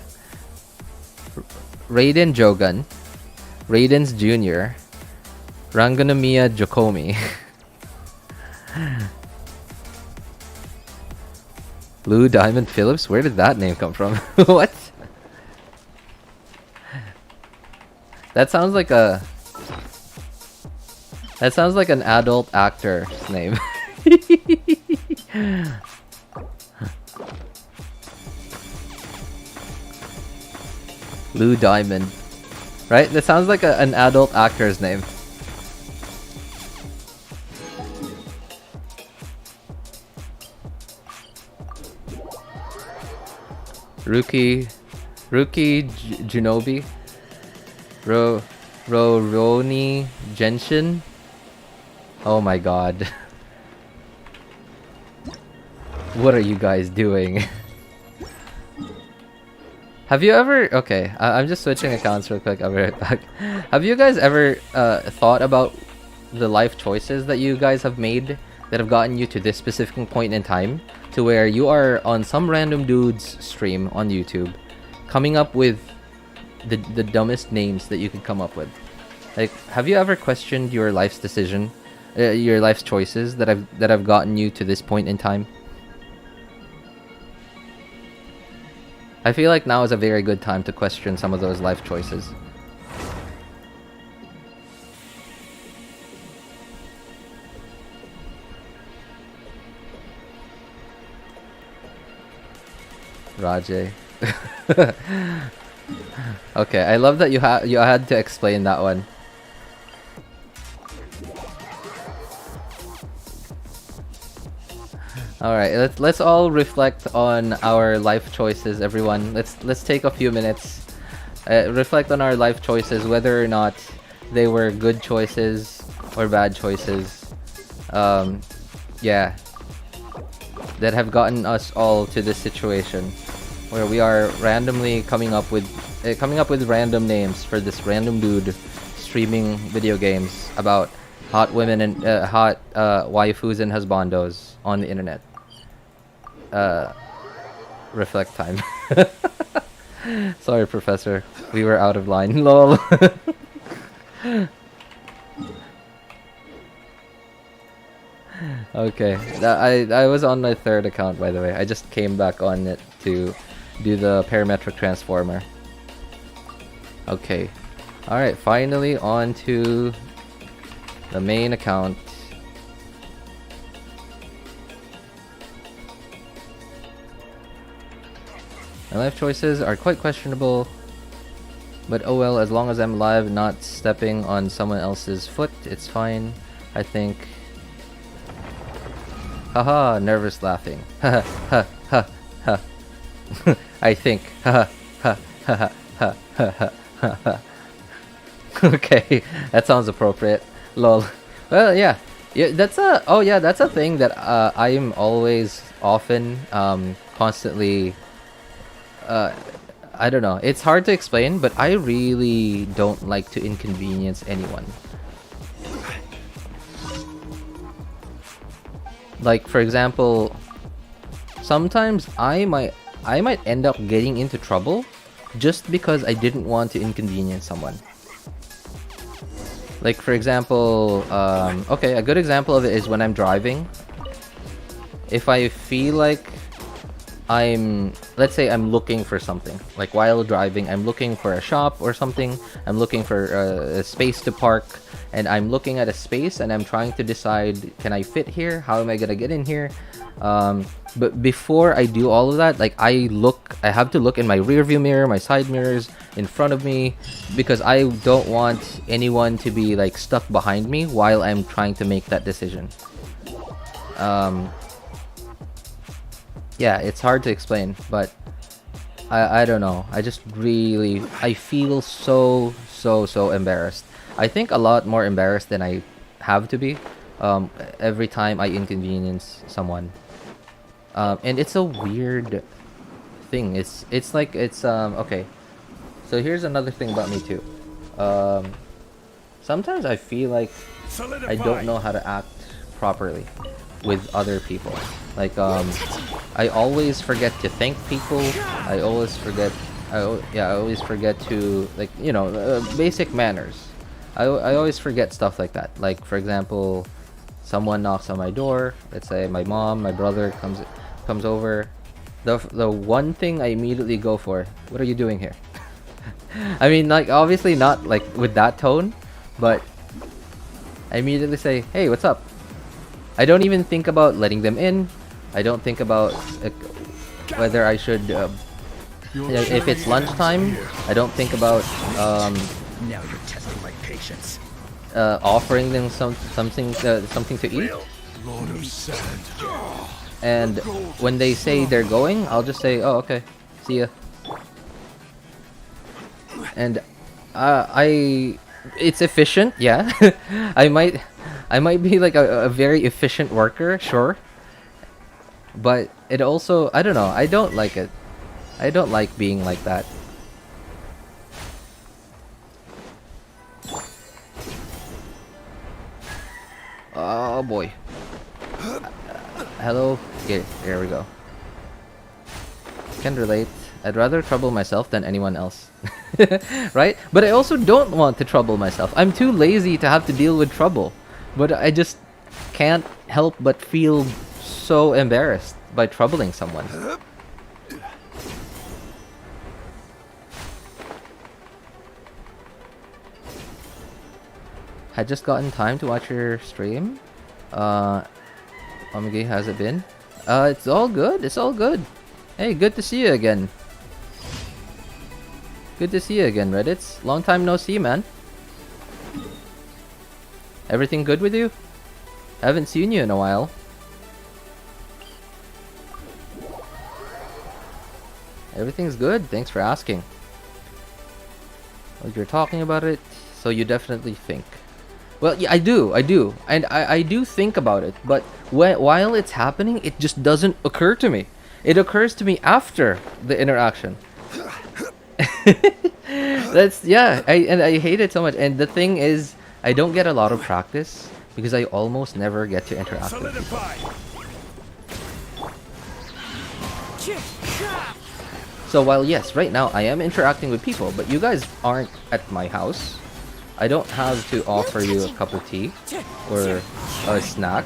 Raiden Jogan, Raiden's Jr., Ranganamiya Jokomi, Lou Diamond Phillips. Where did that name come from? What? That sounds like an adult actor's name. Lou Diamond. Right? That sounds like an adult actor's name. Ruki Junobi. Roni Genshin. Oh my god. What are you guys doing? Have you ever... Okay, I'm just switching accounts real quick. I'll be right back. Have you guys ever thought about the life choices that you guys have made that have gotten you to this specific point in time? To where you are on some random dude's stream on YouTube, coming up with the dumbest names that you could come up with. Like, have you ever questioned your life's decision? Your life's choices that have gotten you to this point in time? I feel like now is a very good time to question some of those life choices. Rajay. Okay, I love that you had to explain that one. All right, let's all reflect on our life choices, everyone. Let's take a few minutes, reflect on our life choices, whether or not they were good choices or bad choices. Yeah, that have gotten us all to this situation where we are randomly coming up with random names for this random dude streaming video games about hot women and hot waifus and husbandos on the internet. Reflect time. Sorry, Professor. We were out of line. Lol. Okay. I was on my third account, by the way. I just came back on it to do the parametric transformer. Okay. Alright, finally on to the main account. My life choices are quite questionable, but oh well, as long as I'm alive, not stepping on someone else's foot, it's fine, I think. Haha, nervous laughing. Ha ha ha ha. I think. Ha ha ha ha ha ha ha. Okay, that sounds appropriate. Lol. Well, yeah. That's a thing that I am always often constantly I don't know. It's hard to explain, but I really don't like to inconvenience anyone. Like, for example, sometimes I might end up getting into trouble just because I didn't want to inconvenience someone. Like, for example, okay, a good example of it is when I'm driving. If I feel like let's say I'm looking for something, like while driving, I'm looking for a shop or something, I'm looking for a space to park, and I'm looking at a space and I'm trying to decide, can I fit here? How am I gonna get in here? But before I do all of that, like I have to look in my rear view mirror, my side mirrors, in front of me, because I don't want anyone to be like stuck behind me while I'm trying to make that decision. Yeah, it's hard to explain, but I don't know. I just really, I feel so embarrassed. I think a lot more embarrassed than I have to be every time I inconvenience someone. And it's a weird thing. It's okay. So here's another thing about me too. Sometimes I feel like I don't know how to act properly with other people. Like I always forget to thank people. I always forget to, like, you know, basic manners. I always forget stuff like that. Like, for example, someone knocks on my door. Let's say my mom, my brother comes over. The one thing I immediately go for, what are you doing here? I mean, like, obviously not like with that tone, but I immediately say, hey, what's up? I don't even think about letting them in. I don't think about whether I should, if it's lunchtime, I don't think about Now you're testing my patience. offering them something to eat. Lord of Sand. And when they say they're going, I'll just say, oh, okay, see ya. And it's efficient, yeah. I might be like a very efficient worker, sure. But it also, I don't know, I don't like it. I don't like being like that. Oh boy. Hello? Here we go. Can relate. I'd rather trouble myself than anyone else. Right? But I also don't want to trouble myself. I'm too lazy to have to deal with trouble. But I just can't help but feel so embarrassed by troubling someone. Had just gotten time to watch your stream. Omega, how's it been? It's all good. It's all good. Hey, good to see you again. Good to see you again, Reddits. Long time no see, man. Everything good with you? I haven't seen you in a while. Everything's good. Thanks for asking. Well, you're talking about it, so you definitely think. Well, yeah, I do, and I do think about it, but while it's happening, it just doesn't occur to me. It occurs to me after the interaction. That's yeah. I hate it so much. And the thing is, I don't get a lot of practice because I almost never get to interact with people. Solidify. So while yes, right now I am interacting with people, but you guys aren't at my house. I don't have to offer you a cup of tea or a snack.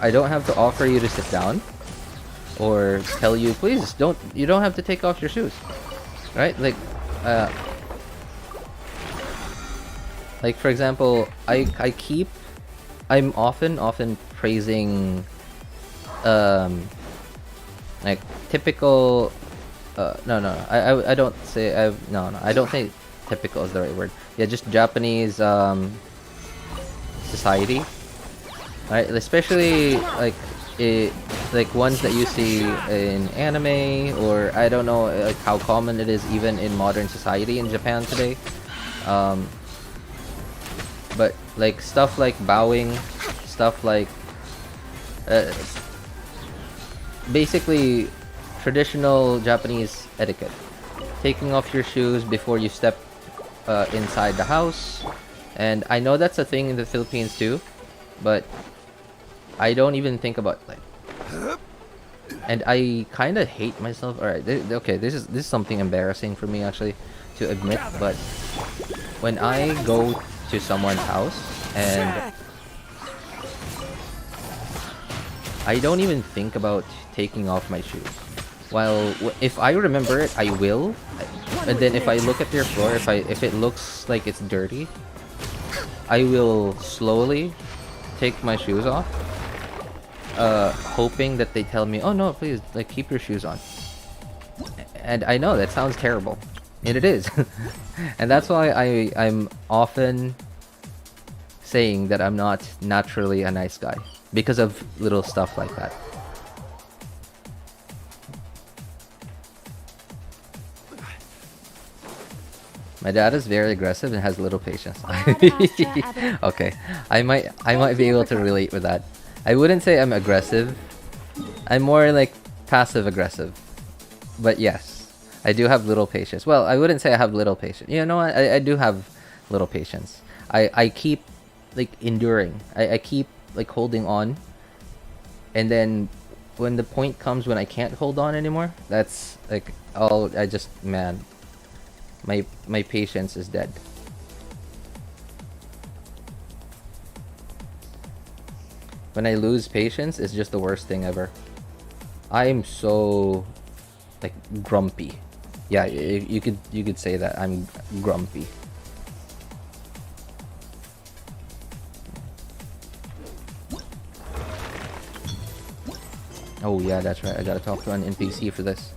I don't have to offer you to sit down or tell you, please don't. You don't have to take off your shoes, right? Like for example, I'm often praising like typical I don't say I don't think typical is the right word. Yeah, just Japanese society, right? Especially like ones that you see in anime, or I don't know like how common it is even in modern society in Japan today. But like stuff like bowing, stuff like basically traditional Japanese etiquette. Taking off your shoes before you step inside the house. And I know that's a thing in the Philippines too, but I don't even think about like. And I kind of hate myself. All right, okay, this is something embarrassing for me actually to admit, but when I go to someone's house and I don't even think about taking off my shoes. While if I remember it, I will. And then if I look at their floor, if it looks like it's dirty, I will slowly take my shoes off, hoping that they tell me, "Oh no, please, like keep your shoes on." And I know that sounds terrible, and it is, and that's why I'm often saying that I'm not naturally a nice guy because of little stuff like that. My dad is very aggressive and has little patience. Okay, I might be able to relate with that. I wouldn't say I'm aggressive. I'm more like passive aggressive. But yes, I do have little patience. Well, I wouldn't say I have little patience. You know what? I do have little patience. I keep like enduring. I keep like holding on. And then when the point comes when I can't hold on anymore, that's like man. My patience is dead. When I lose patience, it's just the worst thing ever. I'm so like grumpy. Yeah, you could say that I'm grumpy. Oh yeah, that's right. I gotta talk to an NPC for this.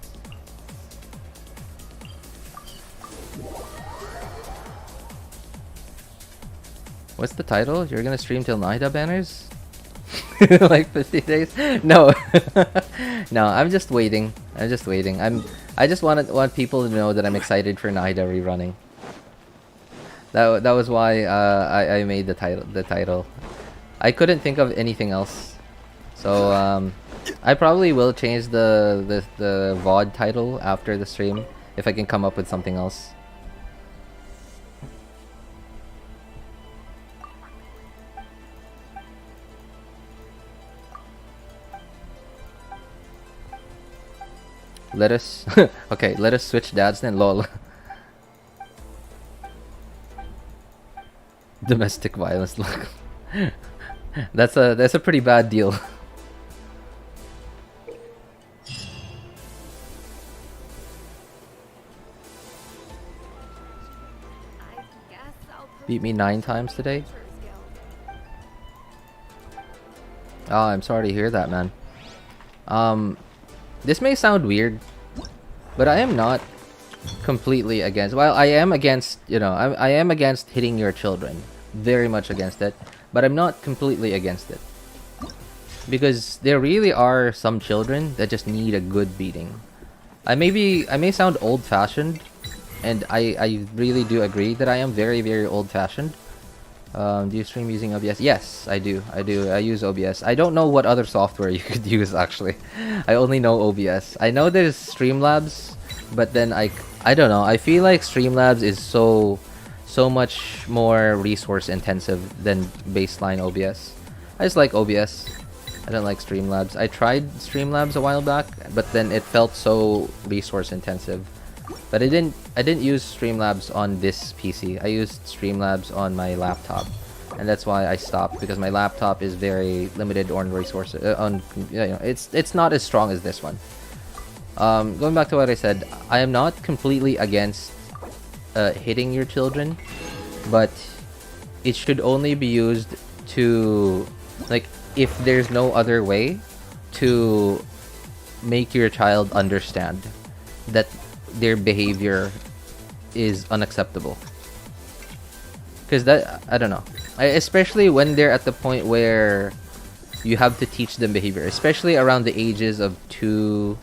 What's the title? You're gonna stream till Nahida banners? Like 50 days? No. No, I'm just waiting. I just want people to know that I'm excited for Nahida rerunning. That was why I made the title. I couldn't think of anything else. So I probably will change the VOD title after the stream if I can come up with something else. Let us okay, let us switch dads then, lol. Domestic violence, look. That's a pretty bad deal. Beat me 9 times today. Oh, I'm sorry to hear that, man. This may sound weird, but I am not completely against. Well, I am against, I am against hitting your children. Very much against it. But I'm not completely against it. Because there really are some children that just need a good beating. I may sound old-fashioned, and I really do agree that I am very, very old-fashioned. Do you stream using OBS? Yes, I do. I use OBS. I don't know what other software you could use, actually. I only know OBS. I know there's Streamlabs, but then I don't know. I feel like Streamlabs is so much more resource intensive than baseline OBS. I just like OBS. I don't like Streamlabs. I tried Streamlabs a while back, but then it felt so resource intensive. But I didn't use Streamlabs on this PC. I used Streamlabs on my laptop, and that's why I stopped, because my laptop is very limited on resources. It's not as strong as this one. Going back to what I said, I am not completely against hitting your children, but it should only be used to, like, if there's no other way to make your child understand that their behavior is unacceptable. Because that, I don't know, especially when they're at the point where you have to teach them behavior, especially around the ages of 2.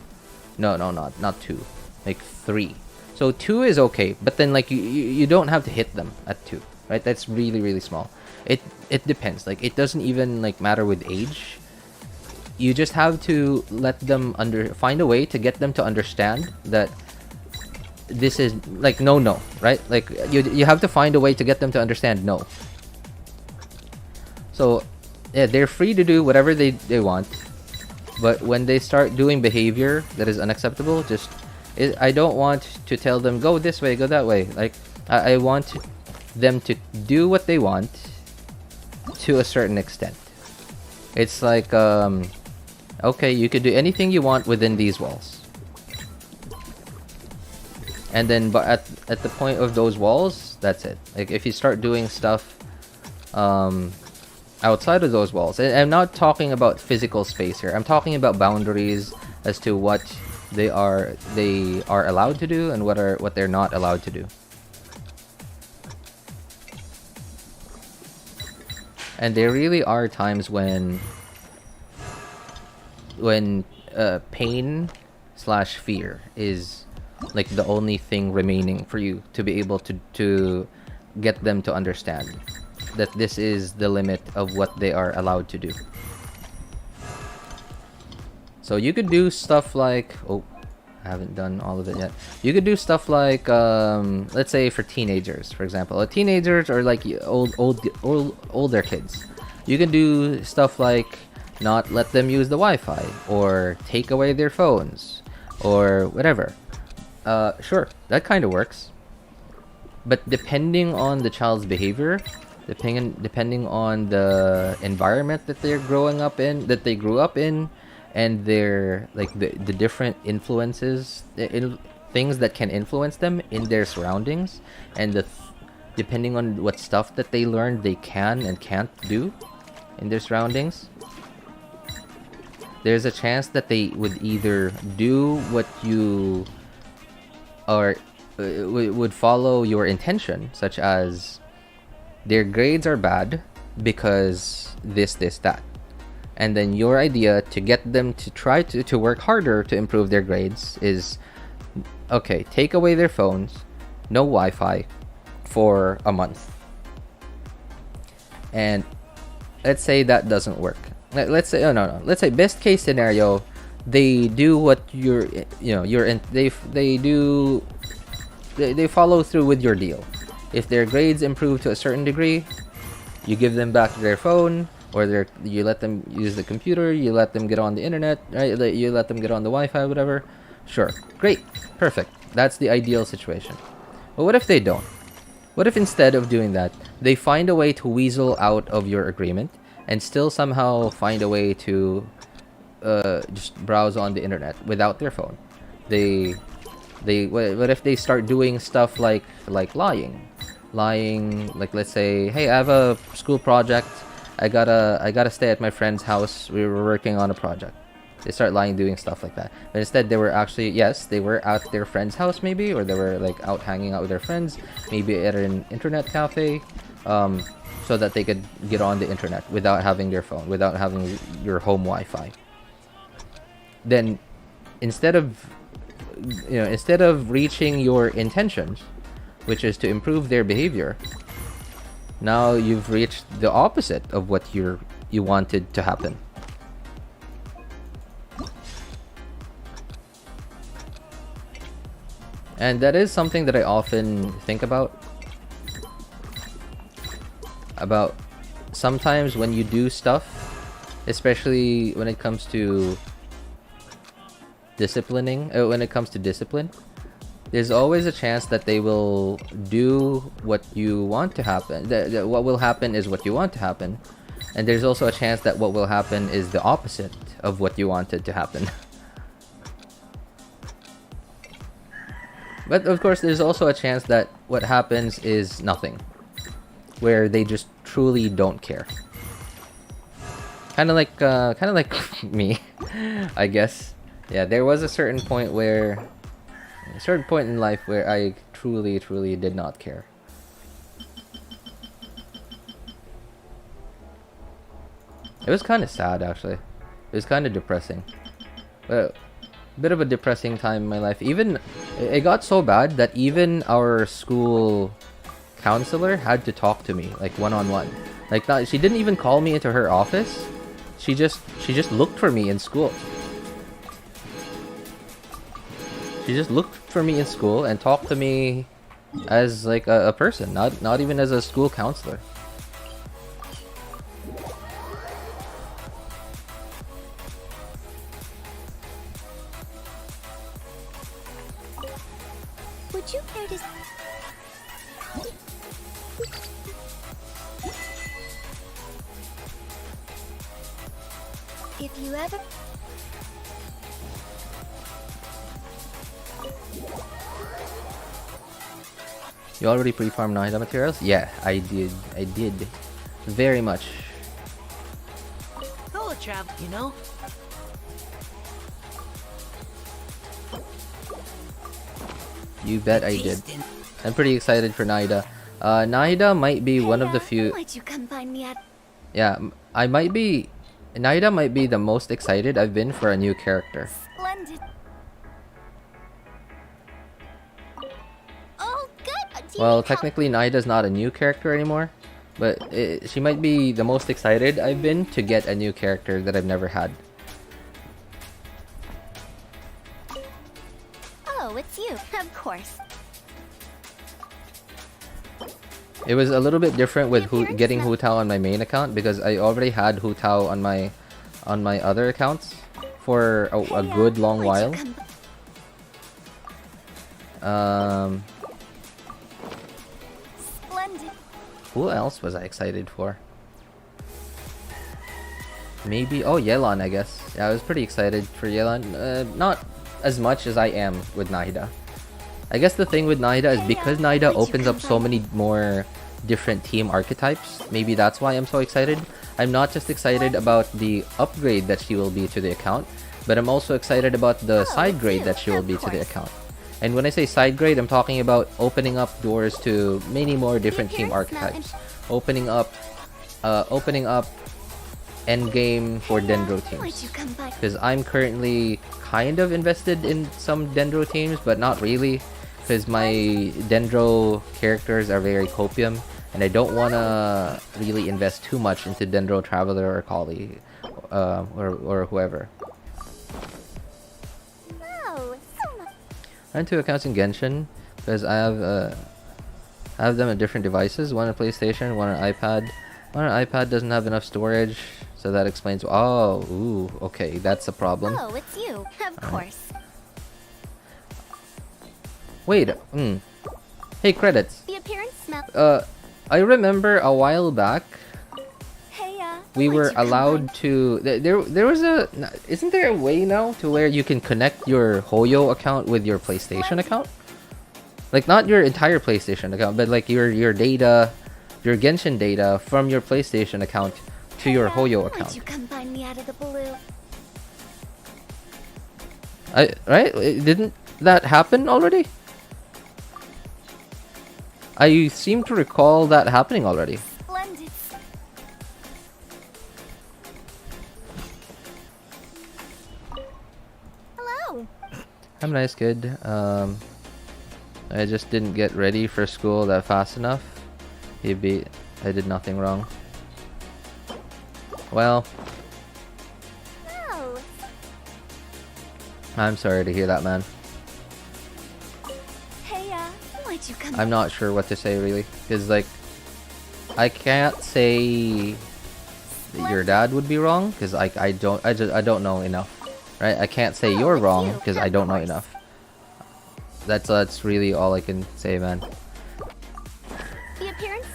No, not 2, like 3. So 2 is okay, but then like you don't have to hit them at 2, right? That's really small. It depends. Like, it doesn't even like matter with age. You just have to let them find a way to get them to understand that this is like no, right? Like you have to find a way to get them to understand no. So yeah, they're free to do whatever they want, but when they start doing behavior that is unacceptable, I don't want to tell them go this way, go that way. Like, I want them to do what they want to a certain extent. It's like, okay, you could do anything you want within these walls. And then, but at the point of those walls, that's it. Like, if you start doing stuff outside of those walls, and I'm not talking about physical space here. I'm talking about boundaries as to what they are allowed to do and what they're not allowed to do. And there really are times when pain / fear is like the only thing remaining for you to be able to get them to understand that this is the limit of what they are allowed to do. So you could do stuff like, oh, I haven't done all of it yet. You could do stuff like, let's say for teenagers, for example, teenagers or like older kids. You can do stuff like not let them use the Wi-Fi or take away their phones or whatever. Sure, that kind of works. But depending on the child's behavior, depending on the environment that they're growing up in, that they grew up in, and their like the different influences, things that can influence them in their surroundings, and depending on what stuff that they learned they can and can't do in their surroundings, there's a chance that they would either do what you or would follow your intention, such as their grades are bad because this, that. And then your idea to get them to try to work harder to improve their grades is, okay, take away their phones, no Wi-Fi for a month. And let's say that doesn't work. Let's say, no. Let's say best case scenario, they do what they follow through with your deal. If their grades improve to a certain degree, you give them back their phone, or you let them use the computer, you let them get on the internet, right? You let them get on the Wi-Fi, whatever. Sure, great, perfect. That's the ideal situation. But what if they don't? What if instead of doing that, they find a way to weasel out of your agreement and still somehow find a way to just browse on the internet without their phone? What if they start doing stuff like lying, like, let's say, hey, I have a school project, I gotta stay at my friend's house, we were working on a project. They start lying, doing stuff like that. But instead, they were actually, yes, they were at their friend's house maybe, or they were like out hanging out with their friends, maybe at an internet cafe, so that they could get on the internet without having their phone, without having your home Wi-Fi. Then instead of reaching your intentions, which is to improve their behavior, now you've reached the opposite of what you wanted to happen. And that is something that I often think about. Sometimes when you do stuff, especially when it comes to discipline, there's always a chance that they will do what you want to happen. What will happen is what you want to happen. And there's also a chance that what will happen is the opposite of what you wanted to happen. But of course, there's also a chance that what happens is nothing, where they just truly don't care. Kind of like me, I guess. Yeah, there was a certain point in life where I truly did not care. It was kind of sad, actually. It was kind of depressing. But bit of a depressing time in my life. Even it got so bad that even our school counselor had to talk to me like one-on-one. Like that, she didn't even call me into her office. She just looked for me in school. She just looked for me in school and talked to me as like a person, not even as a school counselor. Would you care to... If you ever... You already pre-farmed Nahida materials? Yeah, I did. Very much. Solo travel, you know? You bet I did. I'm pretty excited for Nahida. Nahida might be one of the few... Why'd you come find me at... Yeah, Nahida might be the most excited I've been for a new character. Splendid. Oh, good. Well, technically Nahida's not a new character anymore, but she might be the most excited I've been to get a new character that I've never had. Oh, it's you. Of course. It was a little bit different with getting Hu Tao on my main account because I already had Hu Tao on my other accounts for a good long while. Splendid. Who else was I excited for? Maybe Yelan, I guess. Yeah, I was pretty excited for Yelan. Not as much as I am with Nahida. I guess the thing with Nahida is because Nahida opens up so many more different team archetypes. Maybe that's why I'm so excited. I'm not just excited about the upgrade that she will be to the account, but I'm also excited about the side grade that she will be to the account. And when I say side grade, I'm talking about opening up doors to many more different team archetypes. Opening up endgame for Dendro teams. Because I'm currently kind of invested in some Dendro teams, but not really. Because my Dendro characters are very copium, and I don't want to really invest too much into Dendro Traveler or Collie, or whoever. Oh, so much. I have 2 accounts in Genshin because I have them on different devices. One on PlayStation, one on iPad. One on iPad doesn't have enough storage, so that explains. Oh, ooh, okay, that's a problem. Oh, it's you. Of course. Wait, Hey, credits. The appearance smell. I remember a while back Hey, we why'd were you come allowed to. There was a. Isn't there a way now to where you can connect your Hoyo account with your PlayStation account? Like not your entire PlayStation account, but like your data, your Genshin data from your PlayStation account to your Hoyo Why'd account. you come find me out of the blue? Right? Didn't that happen already? I seem to recall that happening already. Splendid. Hello. I'm nice, kid. I just didn't get ready for school that fast enough. I did nothing wrong. Well, Oh. I'm sorry to hear that, man. Why'd you come? I'm not sure what to say really, because like I can't say that your dad would be wrong because I don't know enough, right? I can't say Oh, you're it's wrong you, because of I don't know course. enough. That's really all I can say, man. The appearance.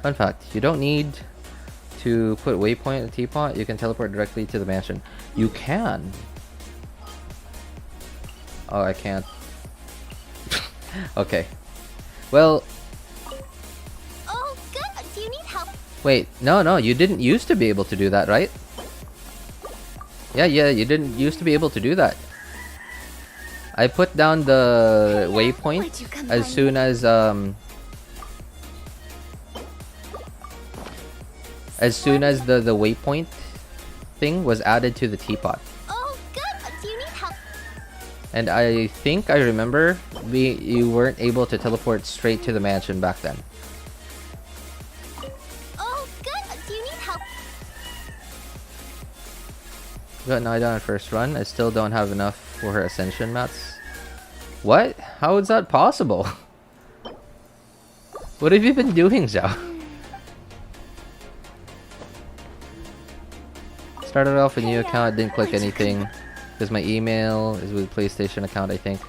Fun fact: you don't need to put waypoint in the teapot. You can teleport directly to the mansion. You can. Oh, I can't. Okay. Well, Oh, good. Do you need help? wait. No, you didn't used to be able to do that, right? Yeah, you didn't used to be able to do that. I put down the waypoint Why'd you come as by soon me? as the waypoint thing was added to the teapot. Oh, good. Do you need help? And I think I remember you weren't able to teleport straight to the mansion back then. Oh, good. Do you need help? Got Nahida on first run. I still don't have enough for her ascension mats. What? How is that possible? What have you been doing, Zhao? Started off a new account, didn't click anything. Because my email is with PlayStation account, I think.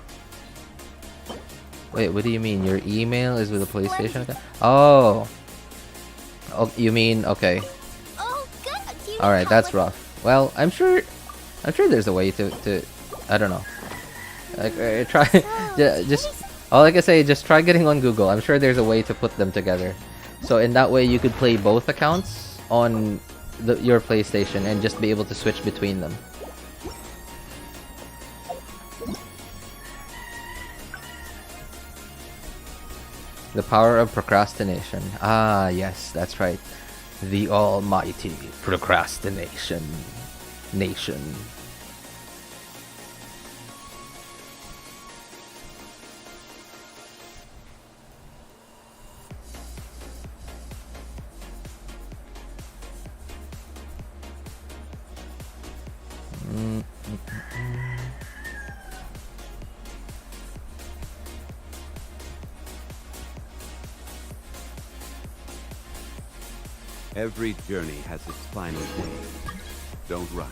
Wait, what do you mean? Your email is with a PlayStation account? Oh. Oh, you mean, okay. Oh, good. Do you need Alright, help that's with- rough. Well, I'm sure there's a way to I don't know. Like, try just all I can say is just try getting on Google. I'm sure there's a way to put them together. So in that way you could play both accounts on your PlayStation and just be able to switch between them. The power of procrastination. Ah, yes, that's right. The almighty procrastination nation. Every journey has its final day. Don't rush.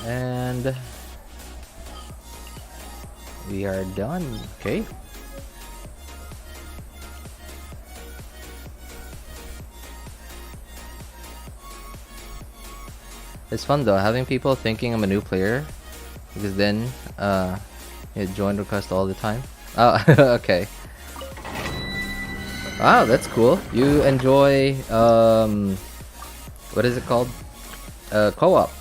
And we are done. Okay. It's fun though, having people thinking I'm a new player, because then it join request all the time. Oh, okay. Wow, that's cool. You enjoy what is it called? Co-op.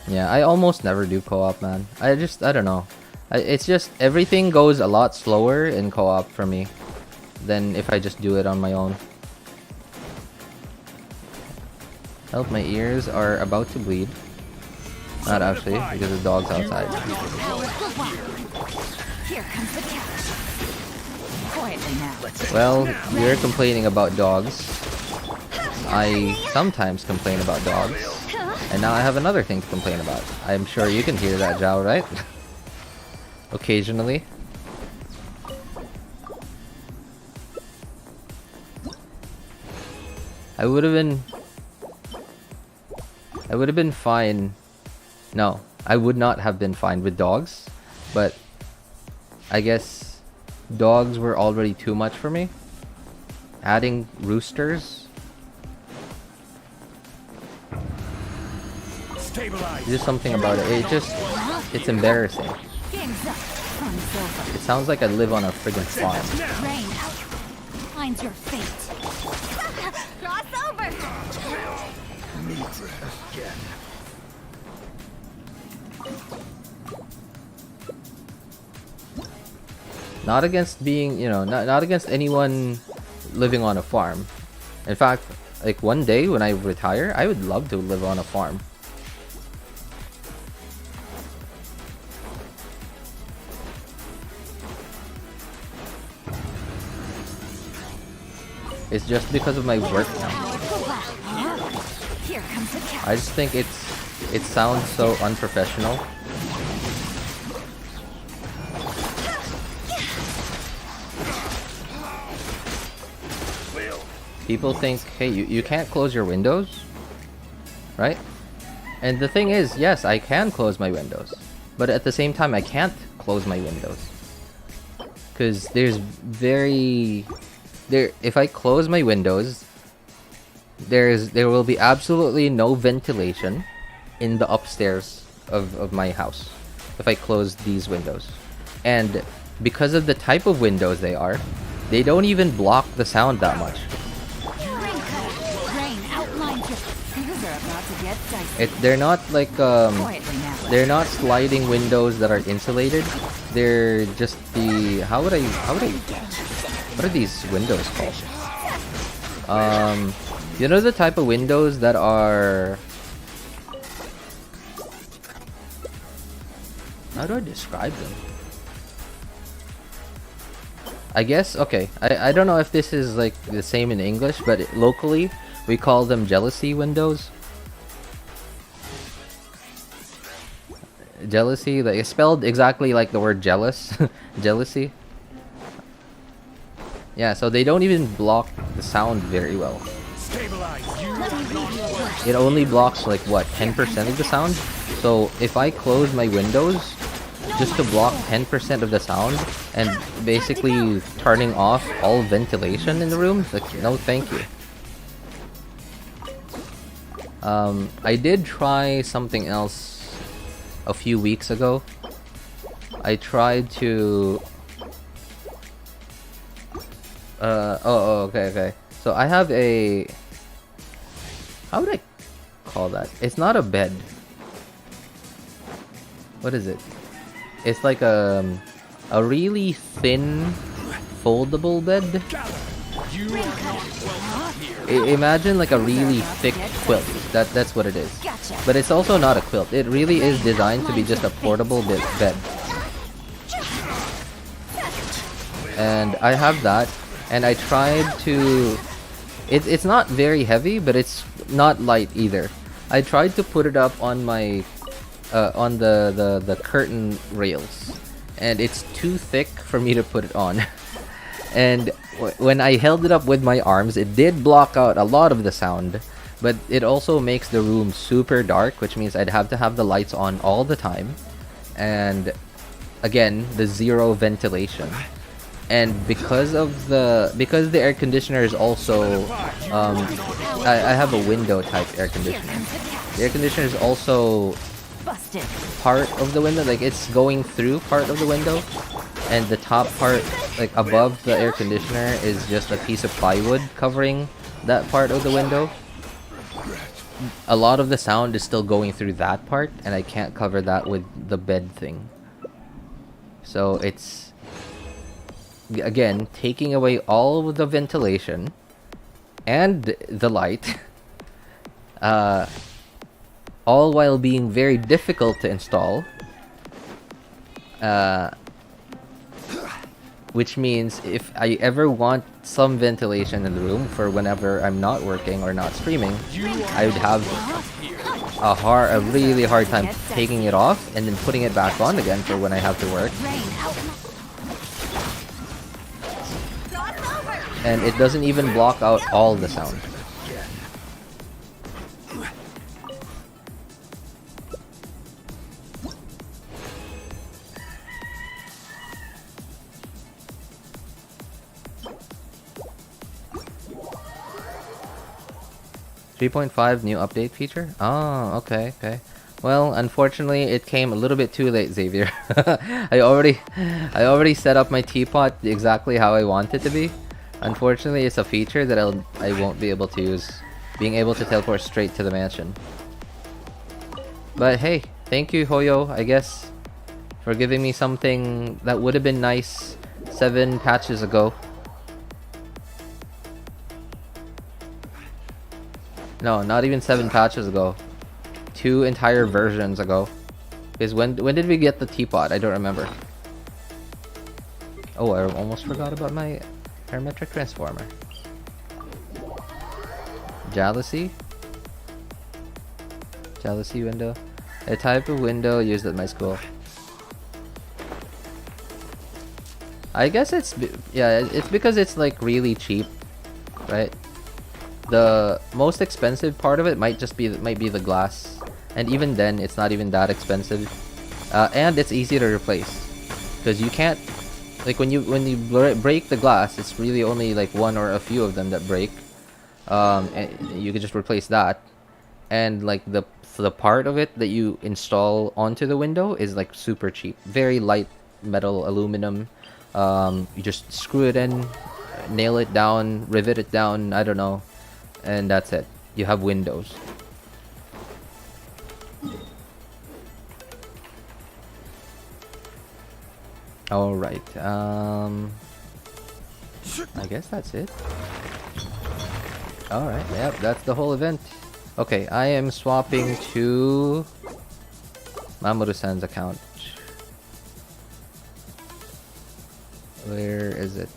Yeah, I almost never do co-op, man. I don't know. It's just everything goes a lot slower in co-op for me than if I just do it on my own. Help, my ears are about to bleed. Not actually, because the dog's outside. Here comes the catch. Quietly now. Well, you're complaining about dogs. I sometimes complain about dogs. And now I have another thing to complain about. I'm sure you can hear that, Zhao, right? Occasionally. I would have been fine. No, I would not have been fine with dogs, but I guess dogs were already too much for me. Adding roosters, there's something about it. It's embarrassing. Game's up. Fun's over. It sounds like I live on a friggin' farm. Rain. Finds your fate. Cross over. Not against being, not against anyone living on a farm. In fact, like one day when I retire, I would love to live on a farm. It's just because of my work now. Here comes the catch. I just think it sounds so unprofessional. People think, hey, you can't close your windows, right? And the thing is, yes, I can close my windows, but at the same time, I can't close my windows. Because if I close my windows, there will be absolutely no ventilation in the upstairs of my house if I close these windows. And because of the type of windows they are, they don't even block the sound that much. They're not like they're not sliding windows that are insulated. They're just the what are these windows called? You know the type of windows that are, how do I describe them? I guess, okay, I don't know if this is like the same in English, but locally we call them jealousy windows. Jealousy, like it's spelled exactly like the word jealous. Jealousy. Yeah, so they don't even block the sound very well. It only blocks like what, 10% of the sound? So if I close my windows just to block 10% of the sound and basically turning off all ventilation in the room, like no thank you. I did try something else a few weeks ago. I tried to okay. So I have a, how would I call that? It's not a bed. What is it? It's like a really thin foldable bed. Imagine like a really thick quilt. That's what it is. But it's also not a quilt. It really is designed to be just a portable bed. And I have that, and I tried to. It's not very heavy, but it's not light either. I tried to put it up on my on the curtain rails, and it's too thick for me to put it on. And when I held it up with my arms, it did block out a lot of the sound, but it also makes the room super dark, which means I'd have to have the lights on all the time, and again, the zero ventilation. And because the air conditioner is also I have a window type air conditioner. The air conditioner is also part of the window, like it's going through part of the window, and the top part, like above the air conditioner, is just a piece of plywood covering that part of the window. A lot of the sound is still going through that part, and I can't cover that with the bed thing. So it's, again, taking away all of the ventilation and the light, all while being very difficult to install. Which means if I ever want some ventilation in the room for whenever I'm not working or not streaming, I would have a really hard time taking it off and then putting it back on again for when I have to work. And it doesn't even block out all the sound. .5 new update feature? Oh, okay. Well, unfortunately, it came a little bit too late, Xavier. I already set up my teapot exactly how I want it to be. Unfortunately, it's a feature that I won't be able to use, being able to teleport straight to the mansion. But hey, thank you, Hoyo, I guess, for giving me something that would have been nice 7 patches ago. No, not even 7 patches ago. 2 entire versions ago. Because when did we get the teapot? I don't remember. Oh, I almost forgot about my parametric transformer. Jealousy? Jealousy window. A type of window used at my school. I guess it's it's because it's like really cheap, right? The most expensive part of it might be the glass, and even then it's not even that expensive, and it's easy to replace because you can't, like, when you break the glass, it's really only like one or a few of them that break. And you can just replace that, and like the part of it that you install onto the window is like super cheap, very light metal, aluminum. You just screw it in, nail it down, rivet it down, I don't know, and that's it. You have windows. All right. I guess that's it. All right. Yep, that's the whole event. Okay, I am swapping to Mamoru-san's account. Where is it?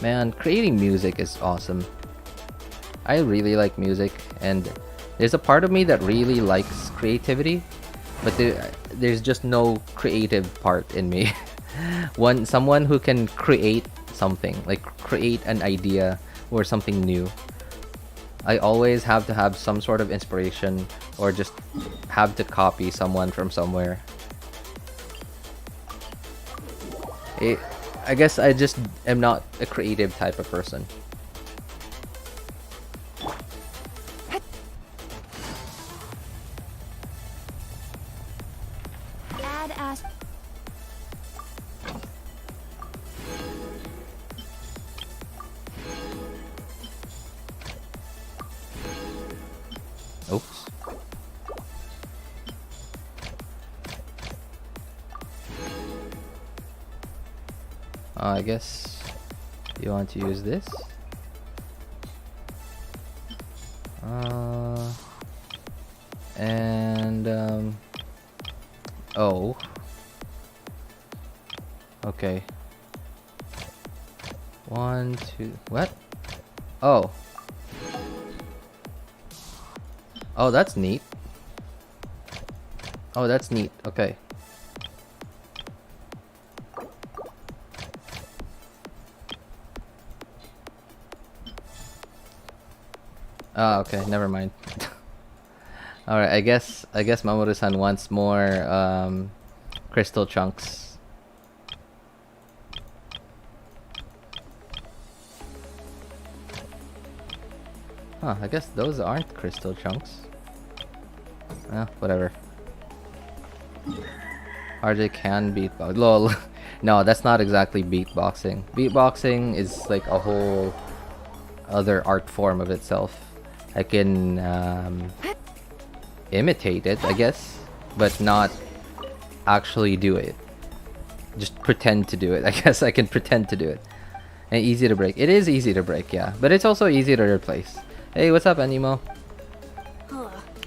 Man, creating music is awesome. I really like music, and there's a part of me that really likes creativity, but there's just no creative part in me. Someone who can create something, like create an idea or something new. I always have to have some sort of inspiration, or just have to copy someone from somewhere. I guess I just am not a creative type of person. Oops. I guess you want to use this. Oh. Okay. 1, 2. What? Oh. Oh, that's neat. Oh, that's neat. Okay. Oh, okay. Never mind. All right. I guess Mamoru-san wants more crystal chunks. Huh, I guess those aren't crystal chunks. Whatever. RJ can beatbox. Lol. No, that's not exactly beatboxing. Beatboxing is like a whole other art form of itself. I can imitate it, I guess, but not actually do it. Just pretend to do it. I guess I can pretend to do it. And easy to break. It is easy to break, yeah. But it's also easy to replace. Hey, what's up, Animo?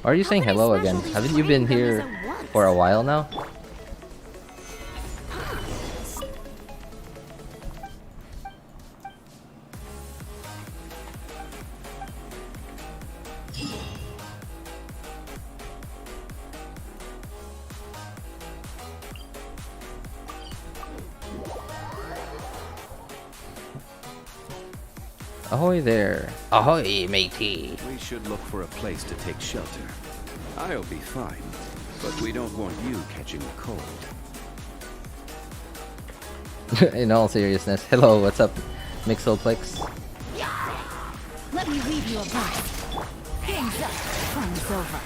Are you saying hello again? Haven't you been here for a while now? Ahoy there. Ahoy, matey. We should look for a place to take shelter. I'll be fine, but we don't want you catching a cold. In all seriousness. Hello, what's up, Mixelplex? Let me leave you a bite. Hands up. Fun's over.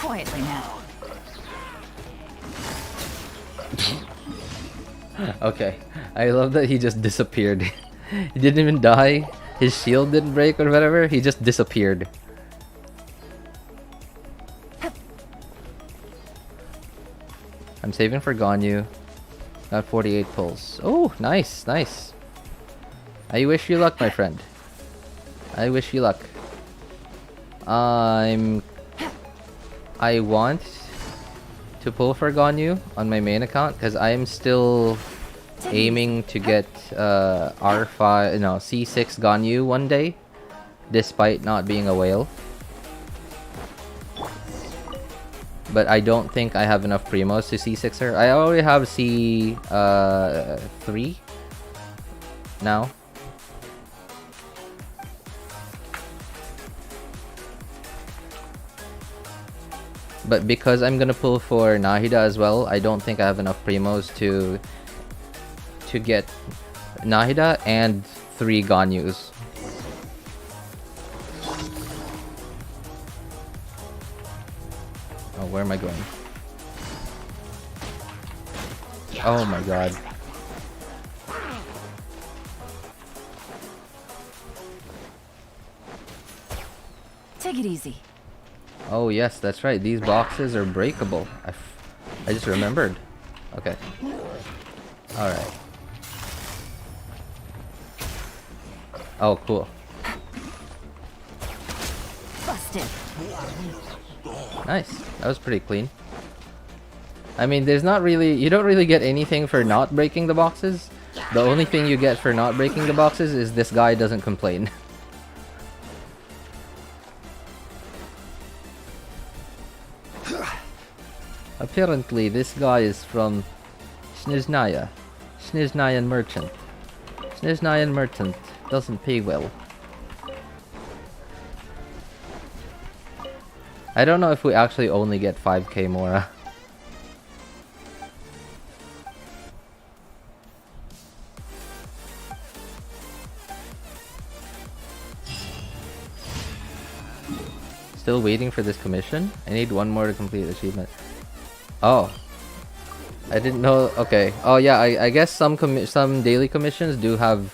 Quietly now. Okay, I love that he just disappeared. He didn't even die. His shield didn't break or whatever. He just disappeared. I'm saving for Ganyu. Got 48 pulls. Oh, nice, nice. I wish you luck, my friend. I wish you luck. I want to pull for Ganyu on my main account because I'm still aiming to get R5, no, C6 Ganyu one day, despite not being a whale. But I don't think I have enough primos to C6 her. I already have C3 now. But because I'm gonna pull for Nahida as well, I don't think I have enough primos to get Nahida and 3 Ganyus. Oh, where am I going? Oh my god. Take it easy. Oh yes, that's right. These boxes are breakable. I just remembered. Okay. Alright. Oh, cool. Busted. Nice. That was pretty clean. I mean, there's not really... You don't really get anything for not breaking the boxes. The only thing you get for not breaking the boxes is this guy doesn't complain. Apparently, this guy is from Sniznaya. Sniznayan Merchant. Sniznayan Merchant doesn't pay well. I don't know if we actually only get 5k Mora. Still waiting for this commission? I need one more to complete the achievement. Oh. I didn't know. Okay. Oh yeah, I guess some daily commissions do have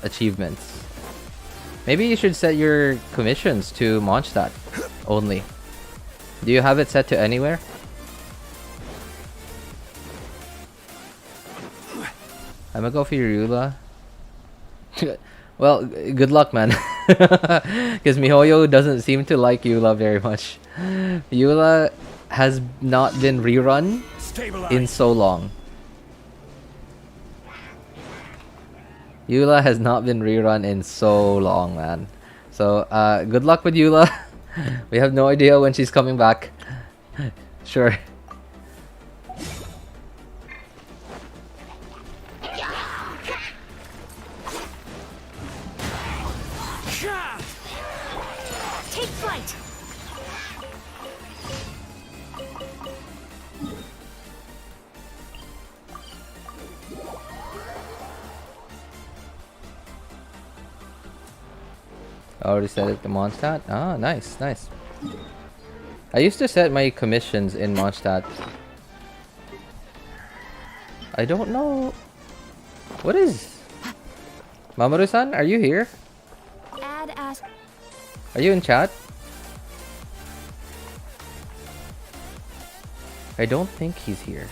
achievements. Maybe you should set your commissions to Mondstadt only. Do you have it set to anywhere? I'm gonna go for your Eula. Well, good luck, man. Because MiHoYo doesn't seem to like Eula very much. Eula has not been rerun in so long. Eula has not been rerun in so long, man. So, good luck with Eula. We have no idea when she's coming back. Sure. Take flight. I already set it to Mondstadt. Ah, nice, nice. I used to set my commissions in Mondstadt. I don't know. What is... Mamoru-san, are you here? Add Ash. Are you in chat? I don't think he's here.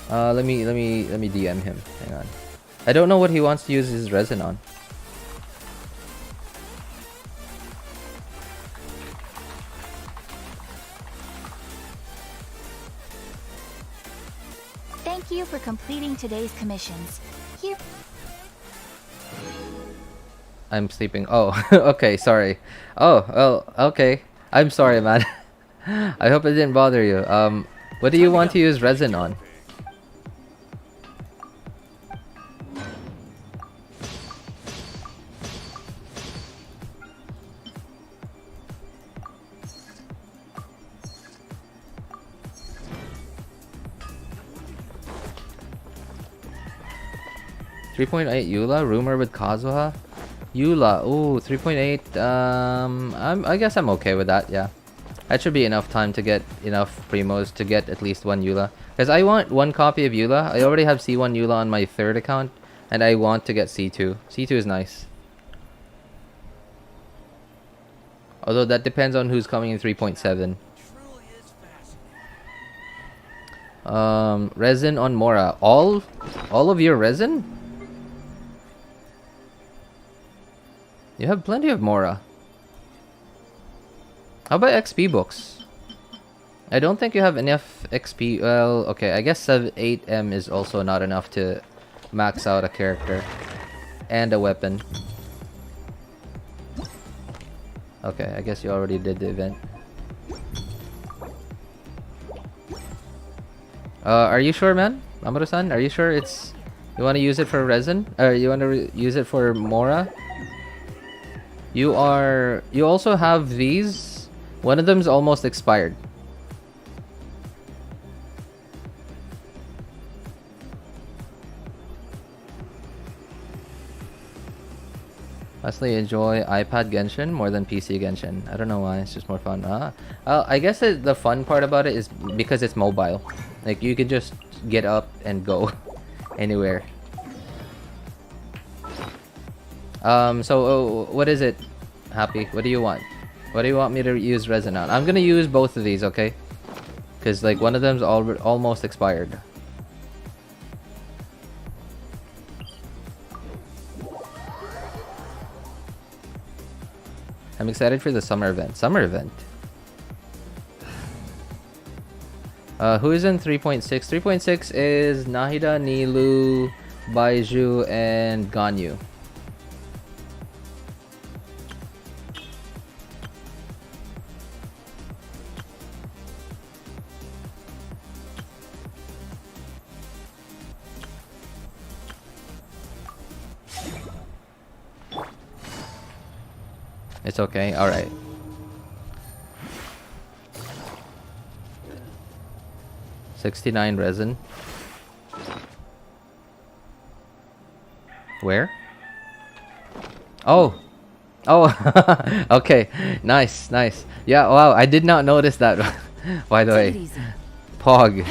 Let me DM him. Hang on. I don't know what he wants to use his resin on. Thank you for completing today's commissions. Here. I'm sleeping. Oh, okay, sorry. Oh, well, okay. I'm sorry, man. I hope it didn't bother you. What do you want to use resin on? .8 Eula? Rumor with Kazuha? Eula. Ooh, 3.8. I guess I'm okay with that. Yeah, that should be enough time to get enough primos to get at least one Eula. Because I want one copy of Eula. I already have C1 Eula on my third account, and I want to get C2. C2 is nice. Although that depends on who's coming in 3.7. Resin on Mora. All of your resin? You have plenty of Mora. How about XP books? I don't think you have enough XP. Well, okay, I guess 8M is also not enough to max out a character and a weapon. Okay, I guess you already did the event. Are you sure, man? Mamoru-san, are you sure it's... You want to use it for resin? Or you want to use it for Mora? You also have these. One of them's almost expired. Lastly, enjoy iPad Genshin more than PC Genshin. I don't know why, it's just more fun. I guess the fun part about it is because it's mobile. Like, you can just get up and go anywhere. So what is it, Happy? What do you want? What do you want me to use resin on? I'm gonna use both of these, okay? Because, like, one of them's almost expired. I'm excited for the summer event. Summer event? Who is in 3.6? 3.6 is Nahida, Nilou, Baizhu, and Ganyu. It's okay. All right. $69 resin. Where? Oh. Oh. Okay. Nice. Nice. Yeah. Wow. I did not notice that. By the way. Pog.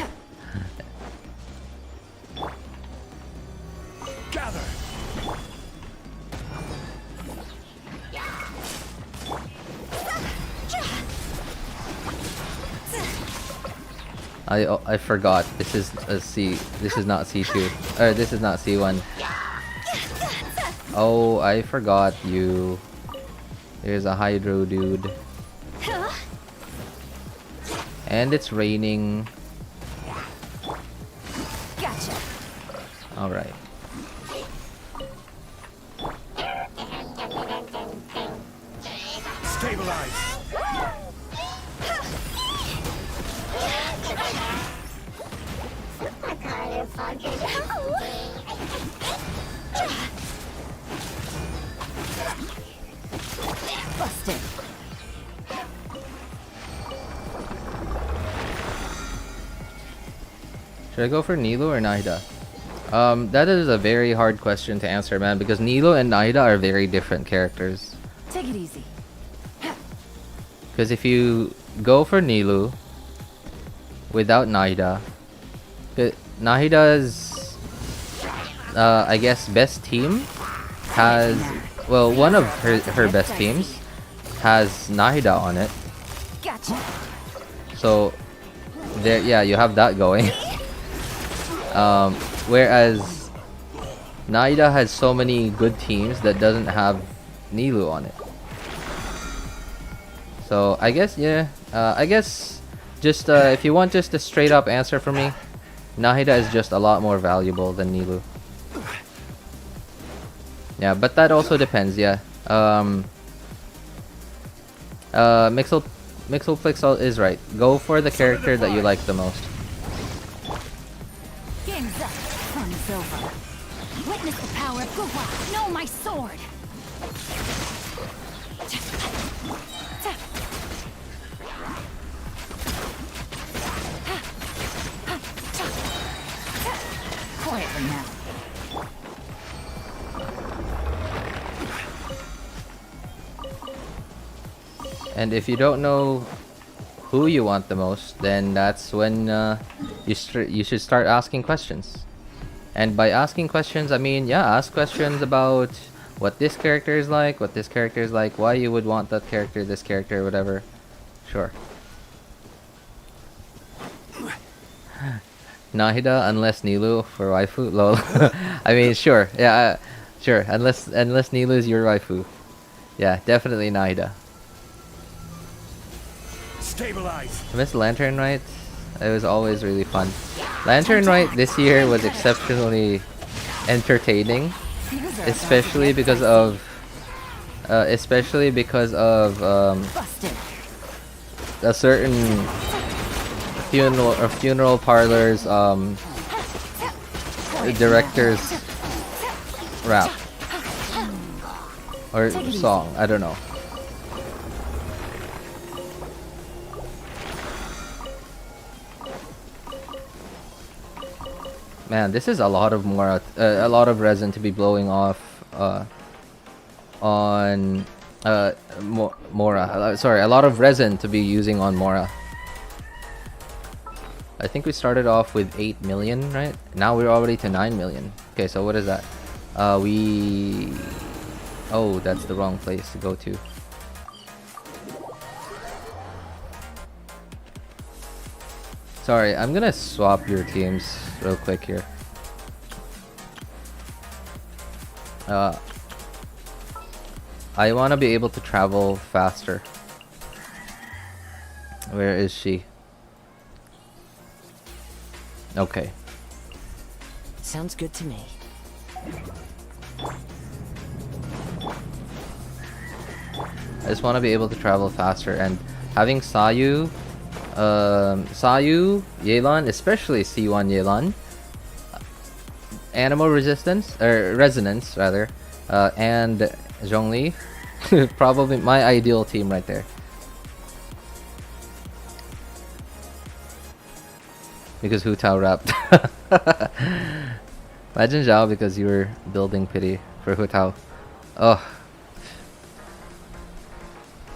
I forgot. This is a C. This is not C2. Or this is not C1. Oh, I forgot you. There's a Hydro dude. And it's raining. Gotcha. All right. Stabilize. Busted. Should I go for Nilou or Nahida? That is a very hard question to answer, man, because Nilou and Nahida are very different characters. Take it easy. Because if you go for Nilou without Nahida, Nahida's, I guess, best team has, well, one of her best teams has Nahida on it. Gotcha. So, there, yeah, you have that going. Whereas Nahida has so many good teams that doesn't have Nilou on it. So I guess, yeah, I guess just if you want just a straight up answer from me, Nahida is just a lot more valuable than Nilou. Yeah, but that also depends, yeah. Mixel is right. Go for the character that you like the most. Game's up. Fun is over. Witness the power of Guhua. Know my sword. Quietly now. And if you don't know who you want the most, then that's when you should start asking questions. And by asking questions, I mean, yeah, ask questions about what this character is like, what this character is like, why you would want that character, this character, whatever. Sure. Nahida, unless Nilou for waifu, lol. I mean, sure, yeah, sure. Unless Nilou is your waifu, yeah, definitely Nahida. Stabilize. I miss Lantern Night. It was always really fun. Lantern Night this year was exceptionally entertaining, especially because of a certain funeral parlor's director's rap or song. I don't know. Man, this is a lot of a lot of resin to be blowing off on Mora. Sorry, a lot of resin to be using on Mora. I think we started off with 8 million, right? Now we're already to 9 million. Okay, so what is that? Oh, that's the wrong place to go to. Sorry, I'm gonna swap your teams real quick here. I want to be able to travel faster. Where is she? Okay. Sounds good to me. I just want to be able to travel faster, and having Sayu, Yelan, especially C1 Yelan, animal resistance or resonance rather, and Zhongli, probably my ideal team right there. Because Hu Tao rapped. Imagine Zhao because you were building pity for Hu Tao. Oh.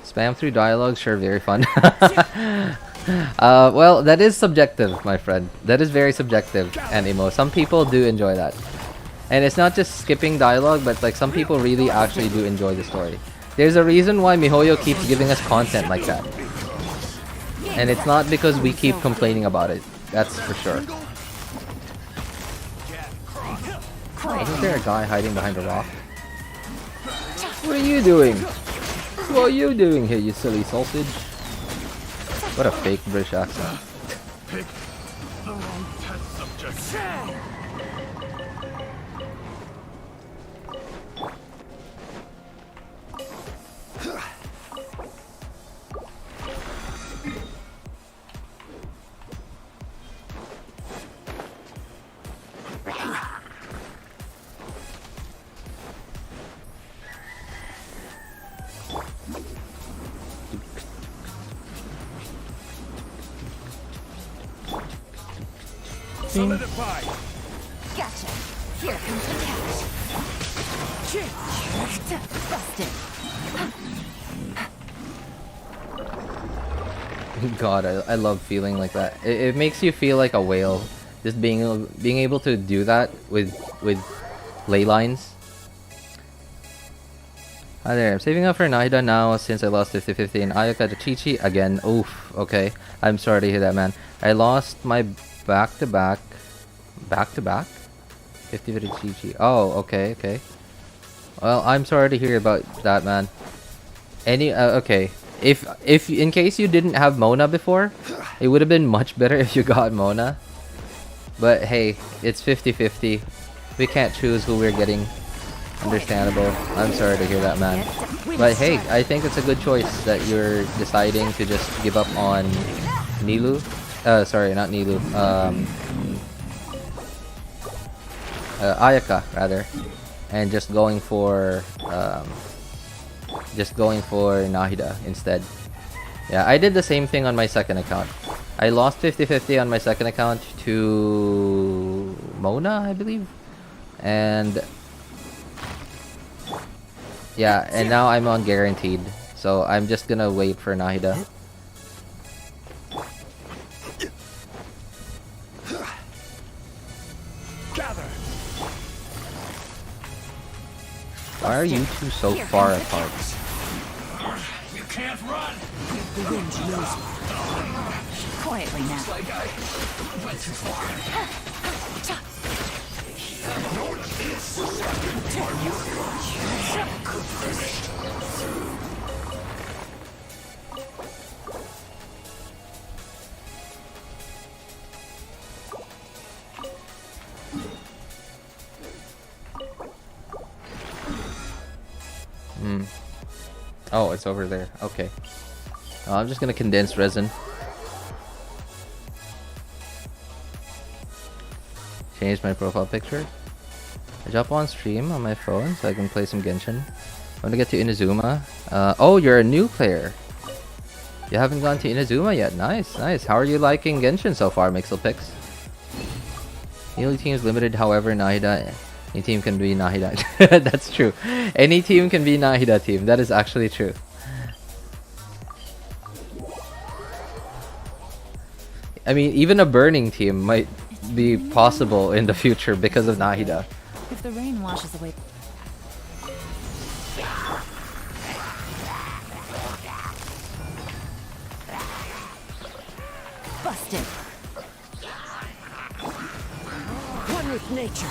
Spam through dialogue, sure, very fun. Well, that is subjective, my friend. That is very subjective, Animo. Some people do enjoy that. And it's not just skipping dialogue, but like some people really actually do enjoy the story. There's a reason why MiHoYo keeps giving us content like that. And it's not because we keep complaining about it. That's for sure. Isn't there a guy hiding behind a rock? What are you doing? What are you doing here, you silly sausage? What a fake British accent. Pick the wrong test subject. Solidify. Gotcha. Here comes the cash. Busted. God, I love feeling like that. It makes you feel like a whale, just being able to do that with ley lines. Hi there, I'm saving up for Nahida now since I lost 50-50 and Ayaka to Chi-Chi again. Oof, okay. I'm sorry to hear that, man. I lost my back-to-back 50-50 Chi-Chi. Oh, okay. Well, I'm sorry to hear about that, man. Okay. If in case you didn't have Mona before, it would have been much better if you got Mona. But hey, it's 50-50. We can't choose who we're getting. Understandable. I'm sorry to hear that, man. But hey, I think it's a good choice that you're deciding to just give up on Nilou. Sorry, not Nilou. Ayaka rather, and just going for Nahida instead. Yeah, I did the same thing on my second account. I lost 50-50 on my second account to Mona, I believe, and yeah, and now I'm on guaranteed. so I'm just gonna wait for Nahida. Gather. Why are you two so far apart? You can't run. The wind knows me. Quietly now. Like I went too far. Oh, it's over there. Okay. I'm just gonna condense resin. Change my profile picture. I jump on stream on my phone so I can play some Genshin. I want to get to Inazuma. Oh, you're a new player. You haven't gone to Inazuma yet. Nice, nice. How are you liking Genshin so far, Mixelpix? Nearly team's limited, however, Nahida. Any team can be Nahida. That's true. Any team can be Nahida team. That is actually true. I mean, even a burning team might be possible in the future because of Nahida. If the rain washes away. Busted. One with nature.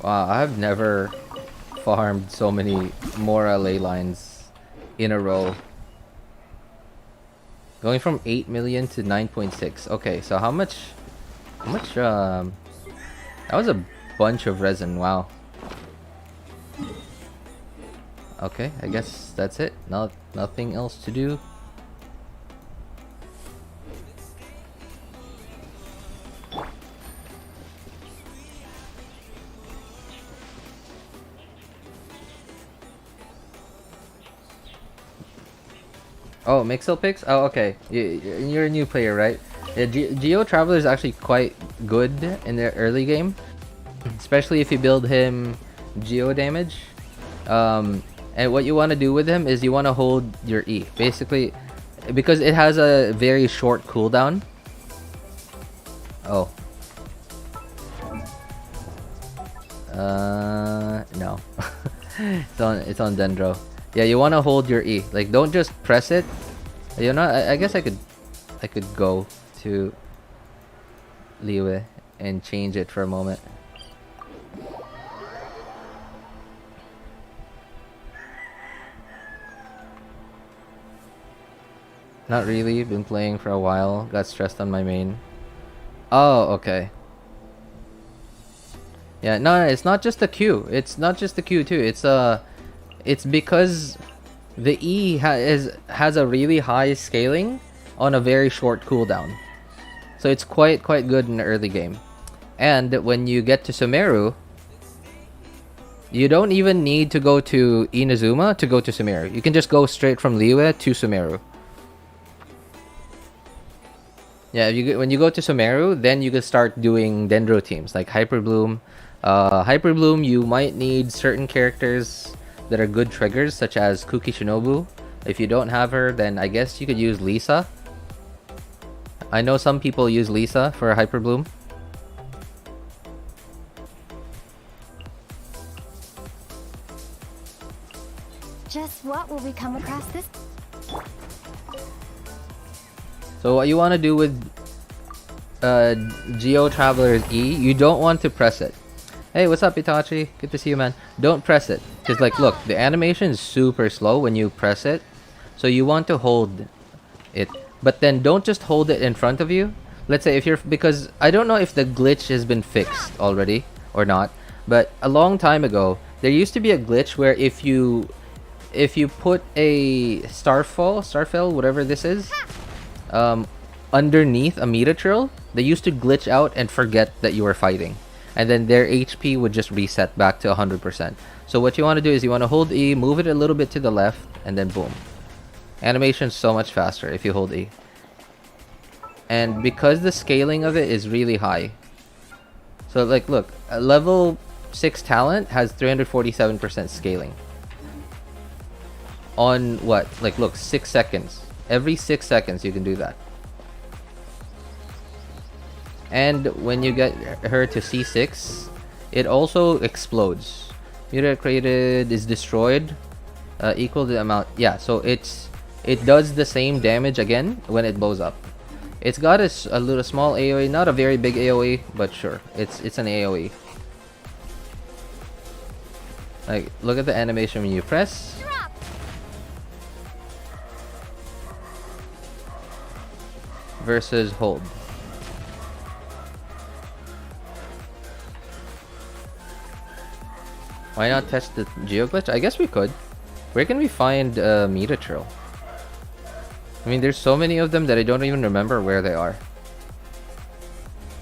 Wow, I've never farmed so many Mora ley lines in a row. Going from 8 million to 9.6. Okay, so how much that was a bunch of resin. Wow. Okay, I guess that's it. Nothing else to do. Oh, Mixelpix? Oh, okay. You're a new player, right? Yeah, Geo Traveler is actually quite good in the early game, especially if you build him Geo damage. And what you want to do with him is you want to hold your E, basically, because it has a very short cooldown. Oh. No. it's on Dendro. Yeah, you want to hold your E. Like, don't just press it. You know, I guess I could go to Liyue and change it for a moment. Not really. Been playing for a while. Got stressed on my main. Oh, okay. Yeah, no, it's not just the Q. It's not just the Q too. It's because the E has a really high scaling on a very short cooldown. So it's quite good in the early game. And when you get to Sumeru, you don't even need to go to Inazuma to go to Sumeru. You can just go straight from Liyue to Sumeru. Yeah, when you go to Sumeru, then you can start doing Dendro teams like Hyperbloom. Hyperbloom, you might need certain characters that are good triggers, such as Kuki Shinobu. If you don't have her, then I guess you could use Lisa. I know some people use Lisa for Hyperbloom. Just what will we come across this? So what you want to do with Geo Traveler's E, you don't want to press it. Hey, what's up, Itachi? Good to see you, man. Don't press it. Because, like, look, the animation is super slow when you press it. So you want to hold it. But then don't just hold it in front of you. Let's say if you're... Because I don't know if the glitch has been fixed already or not. But a long time ago, there used to be a glitch where if you put a Starfell, whatever this is, underneath a Metatrill, they used to glitch out and forget that you were fighting. And then their HP would just reset back to 100%. So what you want to do is you want to hold E, move it a little bit to the left, and then boom. Animation's so much faster if you hold E. And because the scaling of it is really high, So like, look, a level 6 talent has 347% scaling. On what? Like, look, 6 seconds. Every 6 seconds you can do that. And when you get her to C6, it also explodes. Meter created is destroyed, equal to the amount. Yeah, so it does the same damage again when it blows up. It's got a little small AoE, not a very big AoE, but sure, it's an AoE. Like, look at the animation when you press. Versus hold. Why not test the geoglitch? I guess we could. Where can we find Meta Trill? I mean, there's so many of them that I don't even remember where they are.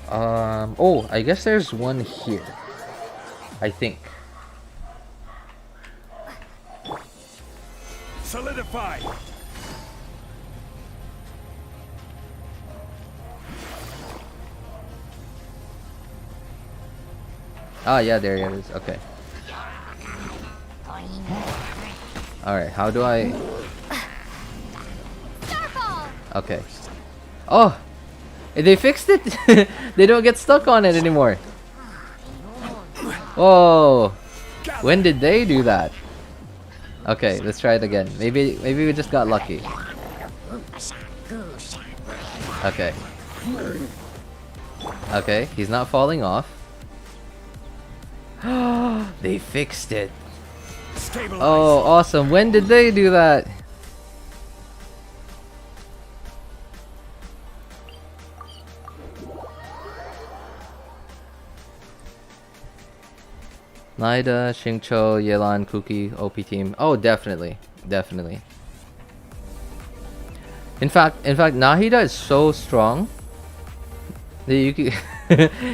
Oh, I guess there's one here. I think. Solidify. Ah, yeah, there it is. Okay. Alright, how do I... Okay. Oh! They fixed it! They don't get stuck on it anymore. Whoa! When did they do that? Okay, let's try it again. Maybe we just got lucky. Okay. Okay, he's not falling off. They fixed it. Oh, awesome. When did they do that? Nahida, Xingqiu, Yelan, Kuki, OP team. Oh, definitely. Definitely. In fact, Nahida is so strong that you could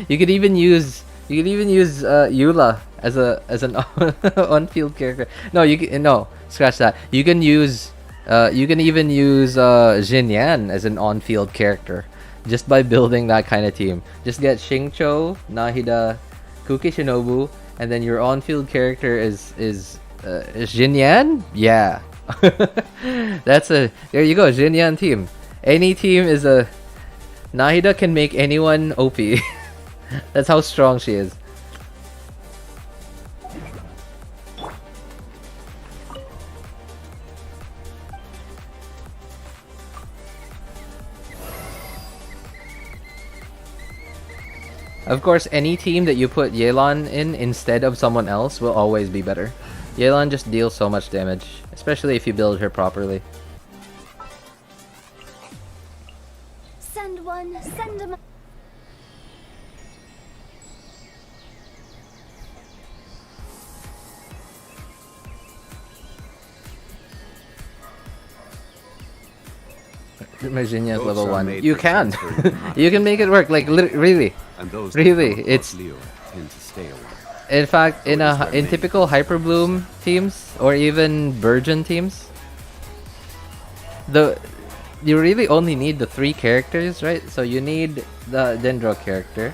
you could even use Eula as an on-field character. No, scratch that. You can even use Jinyan as an on-field character just by building that kind of team. Just get Xingqiu, Nahida, Kuki Shinobu, and then your on-field character is Jinyan? Yeah. There you go, Jinyan team. Any team is a... Nahida can make anyone OP. That's how strong she is. Of course, any team that you put Yelan in instead of someone else will always be better. Yelan just deals so much damage, especially if you build her properly. Send one, send them. My Jinyan's level 1. You can! You can make it work, like, really. Really, it's... In fact, in typical Hyperbloom teams, or even Virgin teams, you really only need the 3 characters, right? So you need the Dendro character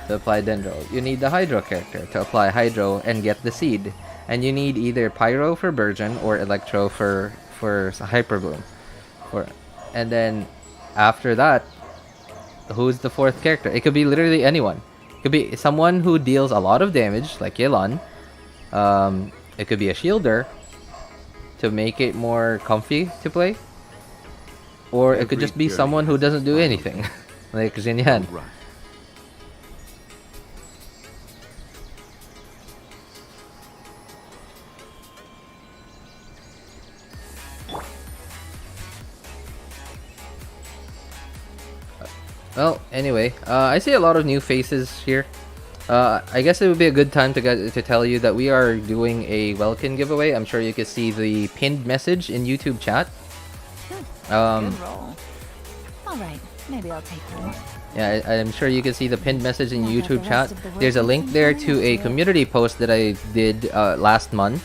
to apply Dendro. You need the Hydro character to apply Hydro and get the seed. And you need either Pyro for Virgin or Electro for Hyperbloom. And then after that, who's the 4th character? It could be literally anyone. It could be someone who deals a lot of damage, like Yelan. It could be a shielder to make it more comfy to play. Or it could just be someone who doesn't do anything, like Jinyan. Well, anyway, I see a lot of new faces here. I guess it would be a good time to tell you that we are doing a WELKIN giveaway. I'm sure you can see the pinned message in YouTube chat. Good roll. Alright, maybe I'll take one. Yeah, I'm sure you can see the pinned message in YouTube chat. There's a link there to a community post that I did last month.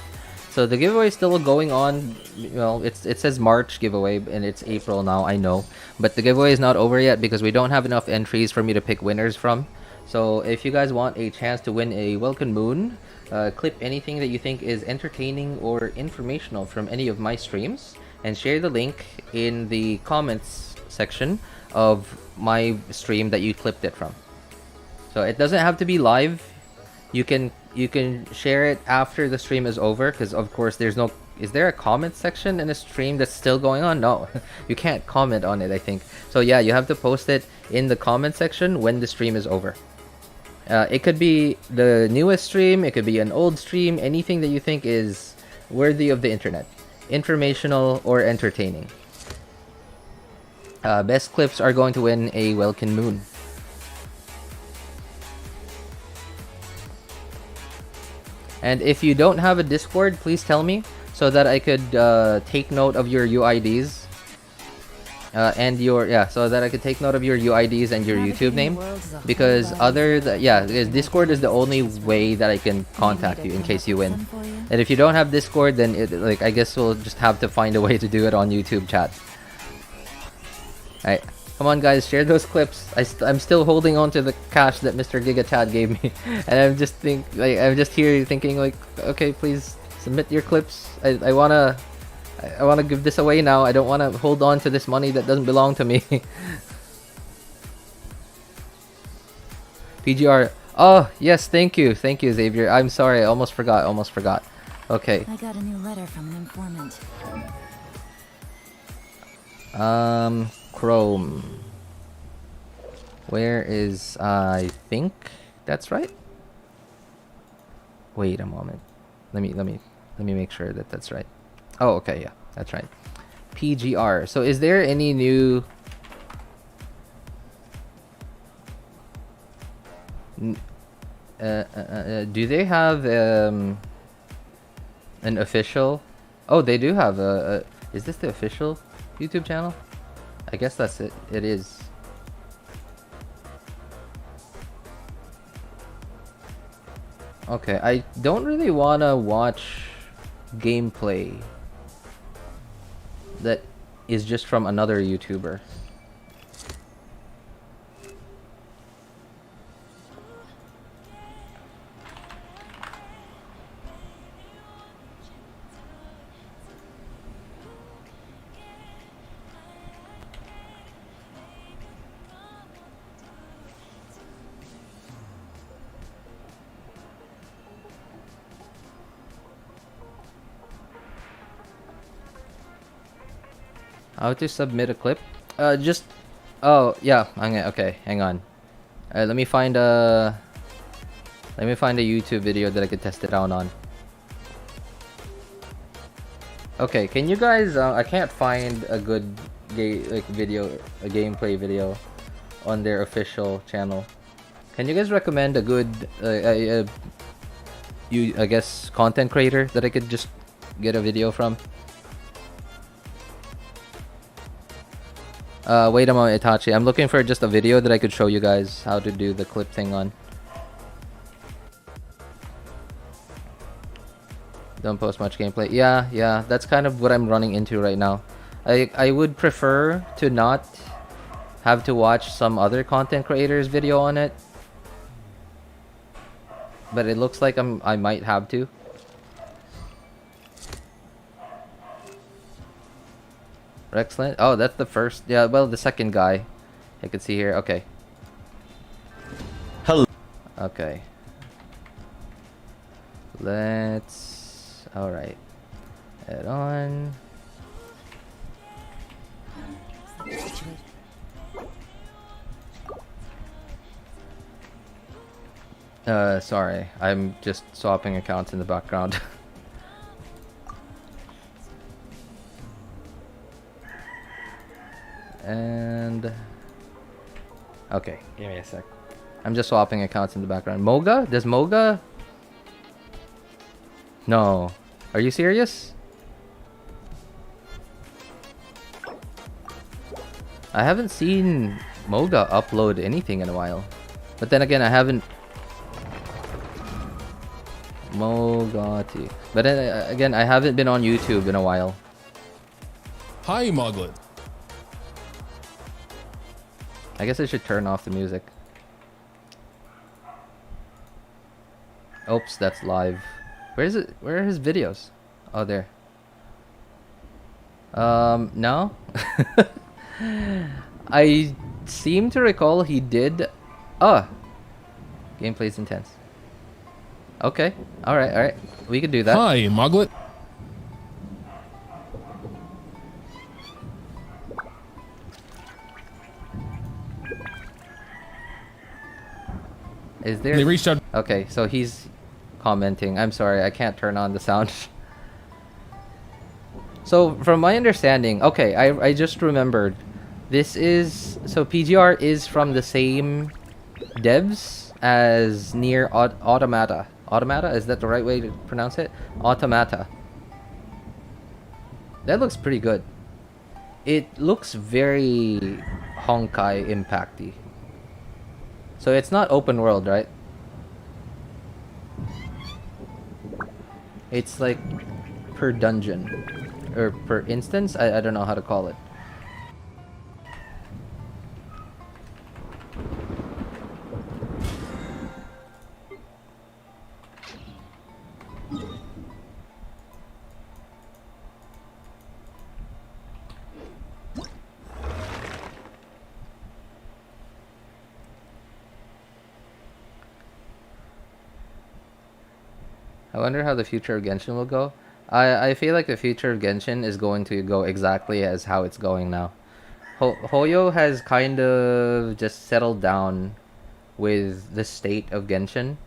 So the giveaway is still going on. Well, it says March giveaway and it's April now, I know. But the giveaway is not over yet because we don't have enough entries for me to pick winners from. So if you guys want a chance to win a Welkin Moon, clip anything that you think is entertaining or informational from any of my streams and share the link in the comments section of my stream that you clipped it from. So it doesn't have to be live. You can share it after the stream is over, because of course there's no... Is there a comment section in a stream that's still going on? No, you can't comment on it, I think. So yeah, you have to post it in the comment section when the stream is over. It could be the newest stream, it could be an old stream, anything that you think is worthy of the internet, informational or entertaining. Best clips are going to win a Welkin Moon. And if you don't have a Discord, please tell me so that I could take note of your UIDs. And your... Yeah, so that I could take note of your UIDs and your YouTube name. Because because Discord is the only way that I can contact you in case you win. And if you don't have Discord, then I guess we'll just have to find a way to do it on YouTube chat. Alright. Come on guys, share those clips. I'm still holding on to the cash that Mr. Giga Chad gave me. And I'm just here thinking like, okay, please submit your clips. I wanna give this away now. I don't wanna hold on to this money that doesn't belong to me. PGR. Oh yes, thank you Xavier. I'm sorry, I almost forgot. Okay. I got a new letter from an informant. Chrome. Where is... I think that's right. Wait a moment. Let me make sure that that's right. Oh, okay, yeah, that's right. PGR. So is there any new... do they have an official... Oh, they do have a... Is this the official YouTube channel? I guess that's it. It is. Okay, I don't really want to watch gameplay that is just from another YouTuber. How to submit a clip? Just... Oh, yeah. Okay, hang on. Let me find a YouTube video that I could test it out on. Okay, can you guys... I can't find a good gameplay video on their official channel. Can you guys recommend a good... I guess, content creator that I could just get a video from? Wait a moment, Itachi. I'm looking for just a video that I could show you guys how to do the clip thing on. Don't post much gameplay. Yeah, that's kind of what I'm running into right now. I would prefer to not have to watch some other content creator's video on it. But it looks like I might have to. Excellent. Oh, that's the first. Yeah, well, the second guy. I can see here. Okay. Hello. Okay. Let's... Alright. Head on. Sorry. I'm just swapping accounts in the background. And... Okay, give me a sec. I'm just swapping accounts in the background. Moga? Does Moga... No. Are you serious? I haven't seen Moga upload anything in a while. But then again, I haven't... Mogati. But then again, I haven't been on YouTube in a while. Hi, Moglet. I guess I should turn off the music. Oops, that's live. Where is it? Where are his videos? Oh, there. No. I seem to recall he did. Oh, gameplay's intense. Okay. All right. We could do that. Hi, Moglet. Is there? They reached out. Okay, so he's commenting. I'm sorry, I can't turn on the sound. So from my understanding, okay, I just remembered. This is so PGR is from the same devs as Near Automata. Automata, is that the right way to pronounce it? Automata. That looks pretty good. It looks very Honkai Impacty. So it's not open world, right? It's like per dungeon or per instance. I don't know how to call it. I wonder how the future of Genshin will go. I feel like the future of Genshin is going to go exactly as how it's going now. Hoyo has kind of just settled down with the state of Genshin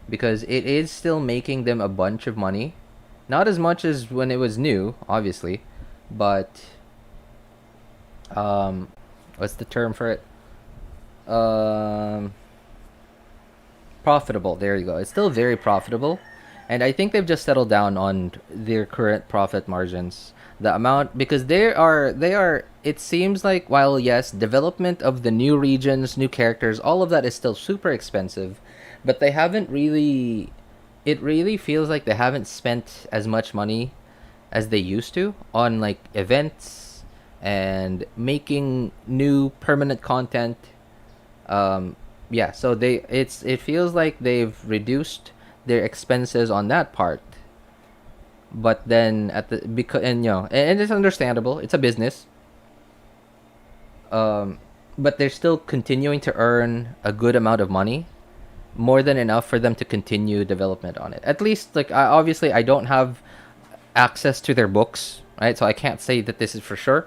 because it is still making them a bunch of money. Not as much as when it was new, obviously, but what's the term for it? Profitable. There you go. It's still very profitable. And I think they've just settled down on their current profit margins. The amount, because they are, it seems like, while yes, development of the new regions, new characters, all of that is still super expensive, but they haven't really, it really feels like they haven't spent as much money as they used to on like events and making new permanent content. Yeah, so it feels like they've reduced their expenses on that part, but then and it's understandable, it's a business, but they're still continuing to earn a good amount of money, more than enough for them to continue development on it. At least, like, obviously I don't have access to their books, right? So I can't say that this is for sure,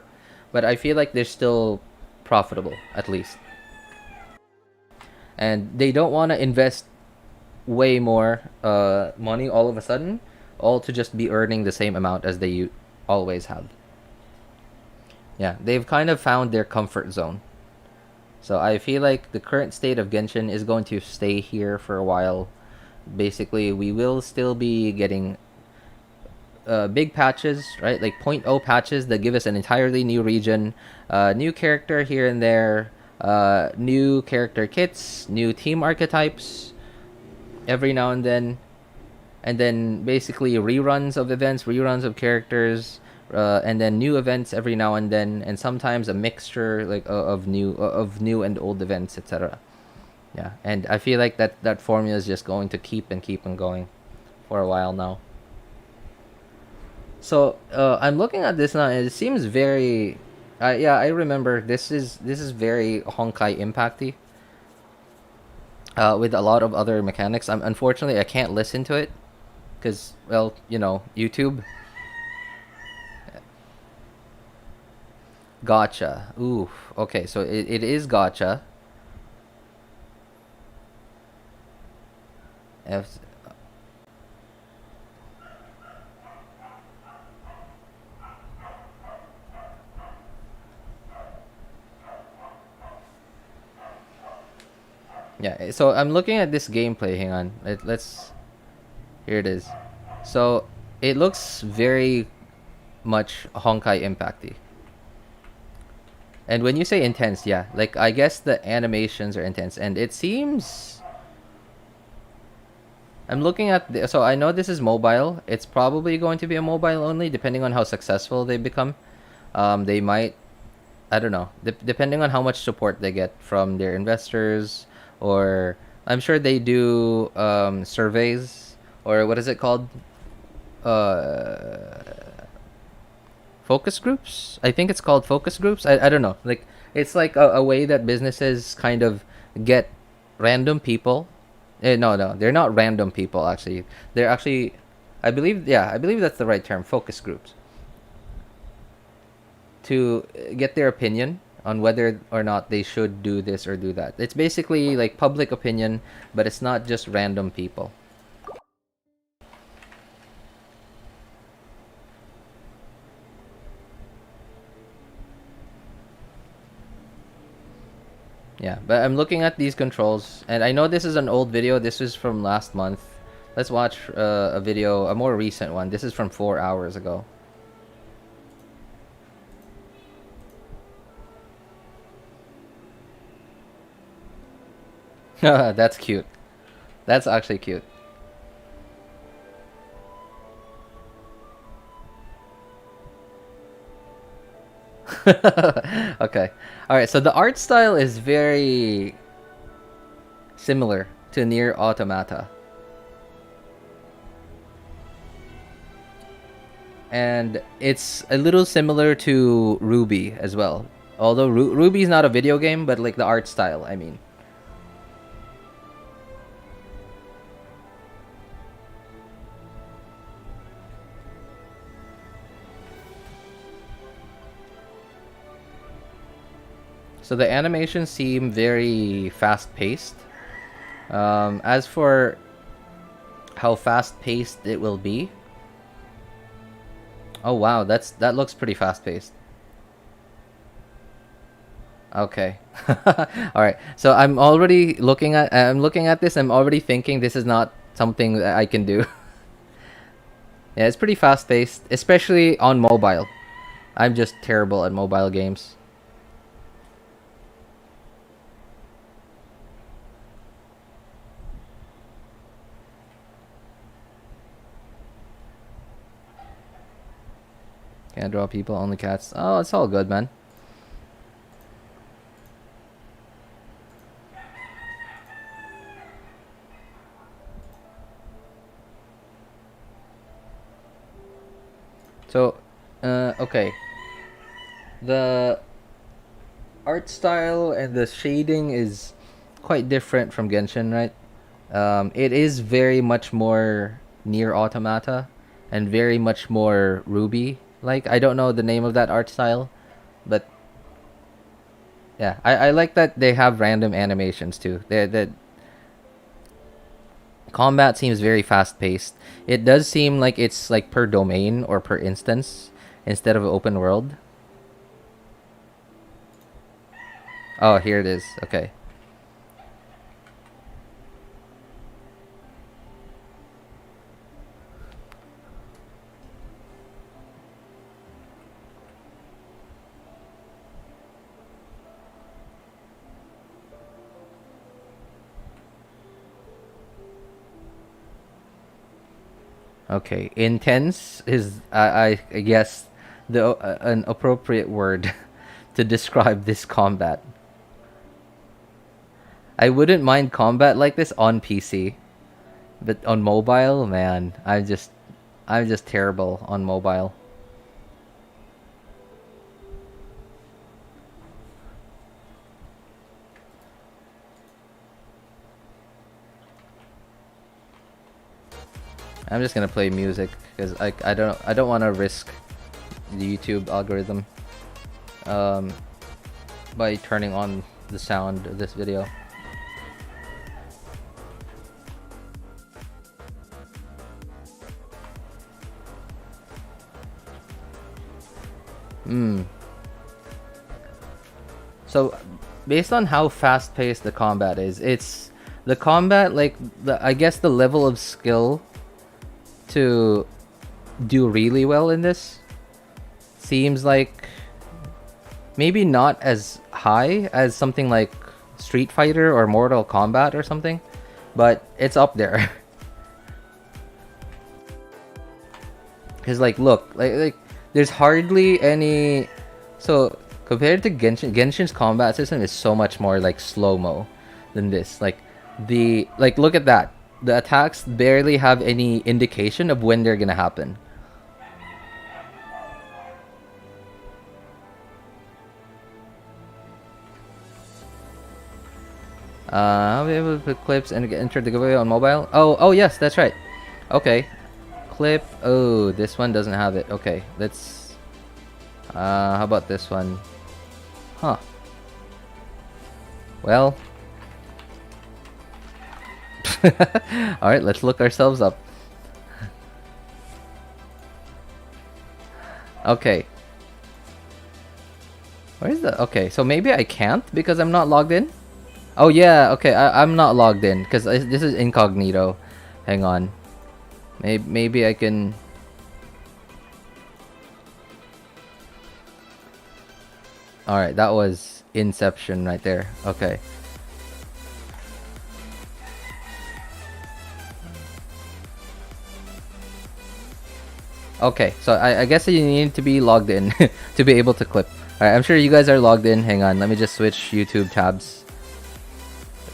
but I feel like they're still profitable, at least, and they don't want to invest way more money all of a sudden, all to just be earning the same amount as they always have. Yeah, they've kind of found their comfort zone. So I feel like the current state of Genshin is going to stay here for a while. Basically, we will still be getting big patches, right? Like 0.0 patches that give us an entirely new region, new character here and there, new character kits, new team archetypes every now and then basically reruns of events, reruns of characters, and then new events every now and then, and sometimes a mixture like of new and old events, etc. Yeah, and I feel like that formula is just going to keep on going for a while now. So I'm looking at this now, and it seems very yeah, I remember this is very Honkai Impacty. With a lot of other mechanics. Unfortunately, I can't listen to it because, well, you know, YouTube. Gotcha. Ooh, okay, so it is gotcha. F Yeah, so I'm looking at this gameplay. Hang on. Let's... Here it is. So, it looks very much Honkai Impacty. And when you say intense, yeah, like, I guess the animations are intense. And it seems... I'm looking at... So, I know this is mobile. It's probably going to be a mobile only, depending on how successful they become. They might... I don't know. Depending on how much support they get from their investors... or I'm sure they do surveys, or what is it called? Focus groups. I think it's called focus groups. I don't know. Like, it's like a way that businesses kind of get random people. No, they're not random people. Actually, they're actually, I believe that's the right term. Focus groups, to get their opinion on whether or not they should do this or do that. It's basically like public opinion, but it's not just random people. Yeah, but I'm looking at these controls, and I know this is an old video. This is from last month. Let's watch a video, a more recent one. This is from 4 hours ago. That's cute. That's actually cute. Okay. Alright, so the art style is very similar to Nier Automata. And it's a little similar to Ruby as well. Although Ruby is not a video game, but like the art style, I mean. So the animations seem very fast-paced. As for how fast-paced it will be, oh wow, that looks pretty fast-paced. Okay, all right. So I'm looking at this. I'm already thinking this is not something that I can do. Yeah, it's pretty fast-paced, especially on mobile. I'm just terrible at mobile games. Can't draw people, only cats. Oh, it's all good, man. So, okay. The art style and the shading is quite different from Genshin, right? It is very much more Nier Automata and very much more Ruby. Like, I don't know the name of that art style, but yeah, I like that they have random animations too. The combat seems very fast paced. It does seem like it's like per domain or per instance instead of open world. Oh, here it is. Okay. Okay, intense is I guess the an appropriate word to describe this combat. I wouldn't mind combat like this on PC, but on mobile, man, I'm just terrible on mobile. I'm just gonna play music because I don't want to risk the YouTube algorithm by turning on the sound of this video. So based on how fast-paced the combat is, it's the combat, like I guess the level of skill to do really well in this seems like maybe not as high as something like Street Fighter or Mortal Kombat or something, but it's up there. Because like, look, like there's hardly any. So compared to Genshin's combat system is so much more like slow-mo than this. Like like, look at that. The attacks barely have any indication of when they're gonna happen. I'll be able to put clips and enter the giveaway on mobile. Oh yes, that's right. Okay, clip. Oh, this one doesn't have it. Okay, let's. How about this one? Huh. Well. All right, let's look ourselves up. Okay. Where's the... Okay, so maybe I can't because I'm not logged in? Oh yeah, okay, I'm not logged in because this is incognito. Hang on. Maybe I can... Alright, that was Inception right there. Okay. Okay, so I guess you need to be logged in to be able to clip. Alright, I'm sure you guys are logged in. Hang on, let me just switch YouTube tabs.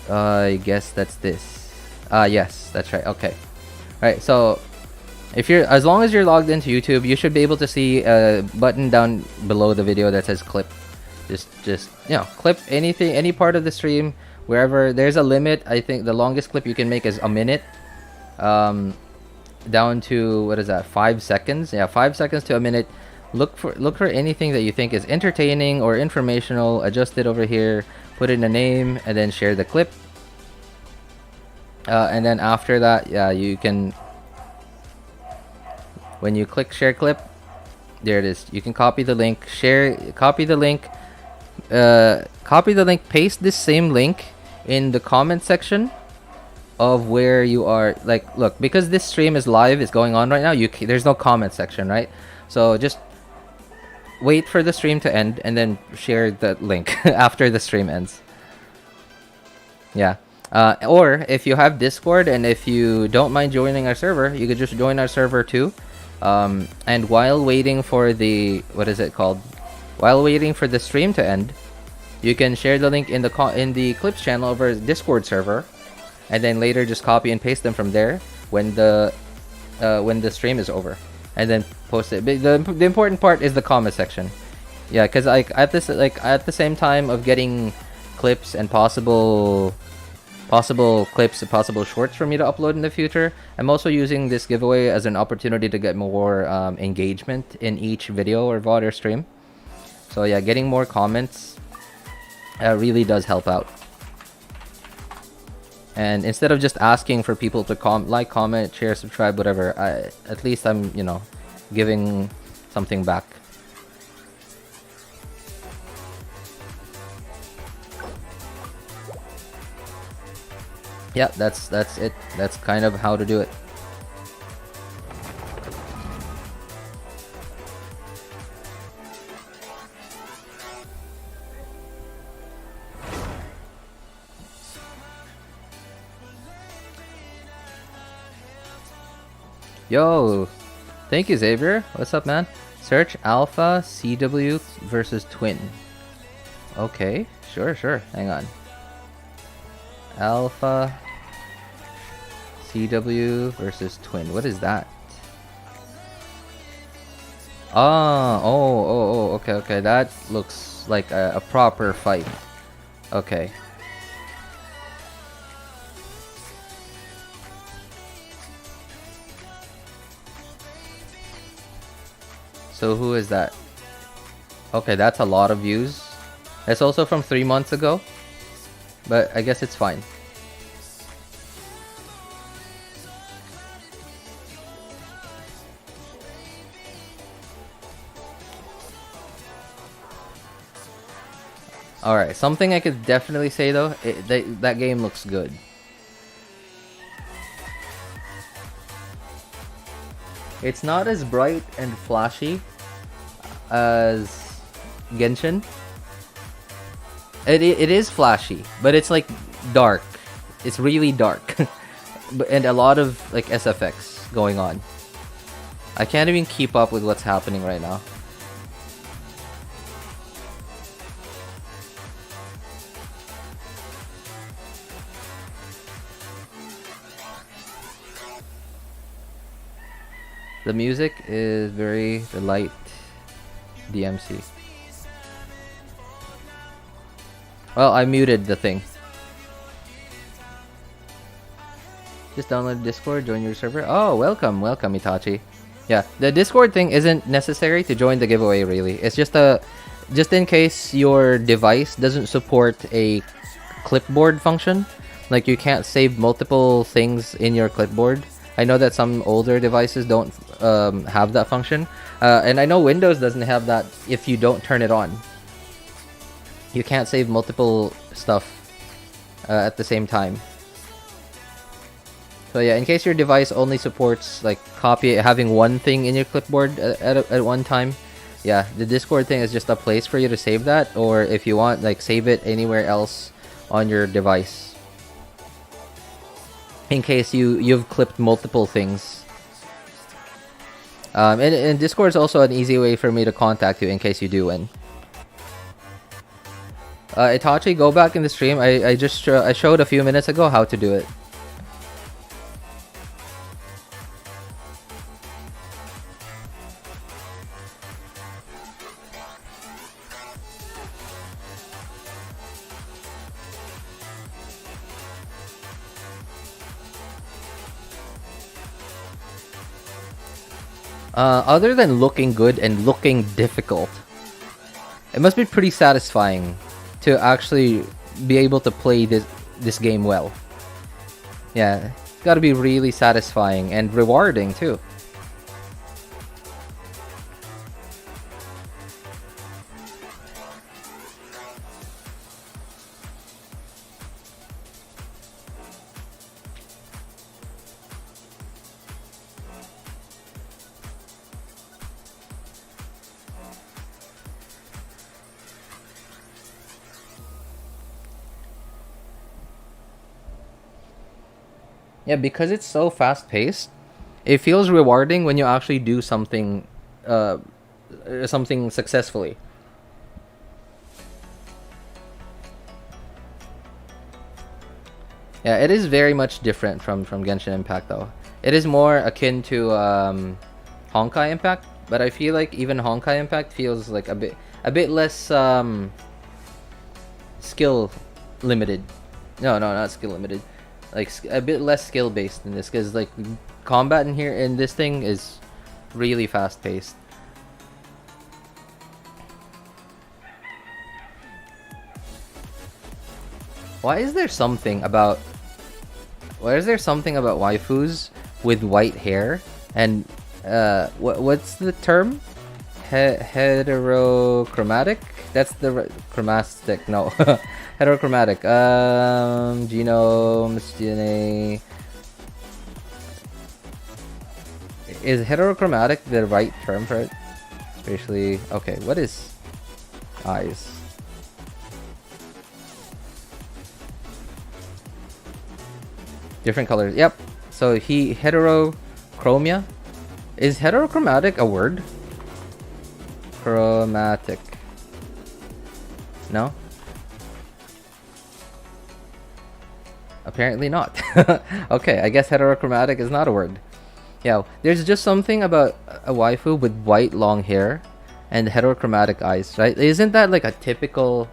I guess that's this. Yes, that's right. Okay. Alright, so as long as you're logged into YouTube, you should be able to see a button down below the video that says clip. Just you know, clip anything, any part of the stream, wherever. There's a limit. I think the longest clip you can make is a minute. Down to, what is that, 5 seconds? Yeah, 5 seconds to a minute. Look for anything that you think is entertaining or informational. Adjust it over here, put in a name, and then share the clip. And then after that, yeah, you can, when you click share clip, there it is. You can copy the link, copy the link, paste this same link in the comment section of where you are. Like, look, because this stream is live, it's going on right now, there's no comment section, right? So just wait for the stream to end and then share the link after the stream ends. Yeah. Or if you have Discord and if you don't mind joining our server, you could just join our server too. And while waiting for the, what is it called? While waiting for the stream to end, you can share the link in the clips channel over Discord server, and then later just copy and paste them from there when the stream is over, and then post it. But the important part is the comment section. Yeah, because at the same time of getting clips and possible clips and possible shorts for me to upload in the future, I'm also using this giveaway as an opportunity to get more engagement in each video or VOD or stream. So yeah, getting more comments really does help out. And instead of just asking for people to comment, share, subscribe, whatever, at least I'm, you know, giving something back. Yeah, that's it. That's kind of how to do it. Yo, thank you, Xavier. What's up, man? Search Alpha CW versus Twin. Okay, sure. Hang on. Alpha CW versus Twin. What is that? Okay. That looks like a proper fight. Okay. So who is that? Okay, that's a lot of views. It's also from 3 months ago, but I guess it's fine. Alright, something I could definitely say though, that game looks good. It's not as bright and flashy as Genshin. It is flashy, but it's like dark. It's really dark. And a lot of like SFX going on. I can't even keep up with what's happening right now. The music is very light DMC. Well, I muted the thing. Just download Discord, join your server. Oh, welcome, welcome, Itachi. Yeah, the Discord thing isn't necessary to join the giveaway, really. It's just in case your device doesn't support a clipboard function. Like, you can't save multiple things in your clipboard. I know that some older devices don't have that function. And I know Windows doesn't have that if you don't turn it on. You can't save multiple stuff at the same time. So yeah, in case your device only supports like having one thing in your clipboard at one time, yeah, the Discord thing is just a place for you to save that, or if you want, like, save it anywhere else on your device. In case you've clipped multiple things. And Discord is also an easy way for me to contact you in case you do win. Itachi, go back in the stream. I showed a few minutes ago how to do it. Other than looking good and looking difficult, it must be pretty satisfying to actually be able to play this game well. Yeah, it's gotta be really satisfying and rewarding too. Yeah, because it's so fast-paced, it feels rewarding when you actually do something successfully. Yeah, it is very much different from Genshin Impact though. It is more akin to Honkai Impact, but I feel like even Honkai Impact feels like a bit less skill limited. No, not skill limited. Like a bit less skill based in this, because like combat in this thing is really fast paced. Why is there something about waifus with white hair and what's the term? Heterochromatic? That's the chromatic. No. Heterochromatic. Genomes, DNA. Is heterochromatic the right term for it? Especially, okay, what is eyes? Different colors. Yep. So heterochromia. Is heterochromatic a word? Chromatic. No? Apparently not. Okay, I guess heterochromatic is not a word. Yeah, there's just something about a waifu with white long hair and heterochromatic eyes, right? Isn't that like a typical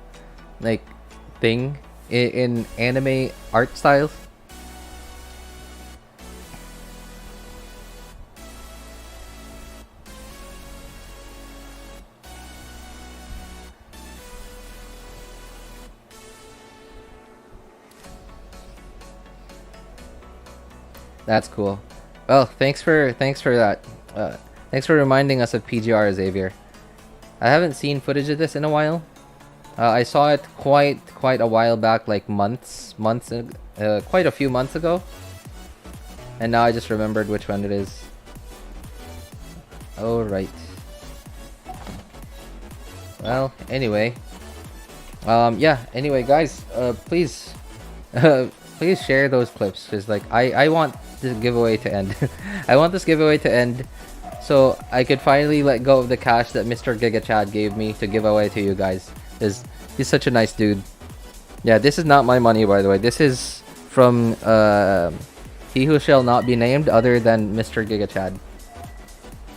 like thing in anime art styles? That's cool. Well, thanks for that. Thanks for reminding us of PGR, Xavier. I haven't seen footage of this in a while. I saw it quite a while back, like quite a few months ago. And now I just remembered which one it is. Oh, right. Well, anyway. Yeah, anyway, guys, please please share those clips, because like I want this giveaway to end. I want this giveaway to end so I could finally let go of the cash that Mr. GigaChad gave me to give away to you guys. He's such a nice dude. Yeah, this is not my money, by the way. This is from he who shall not be named other than Mr. GigaChad.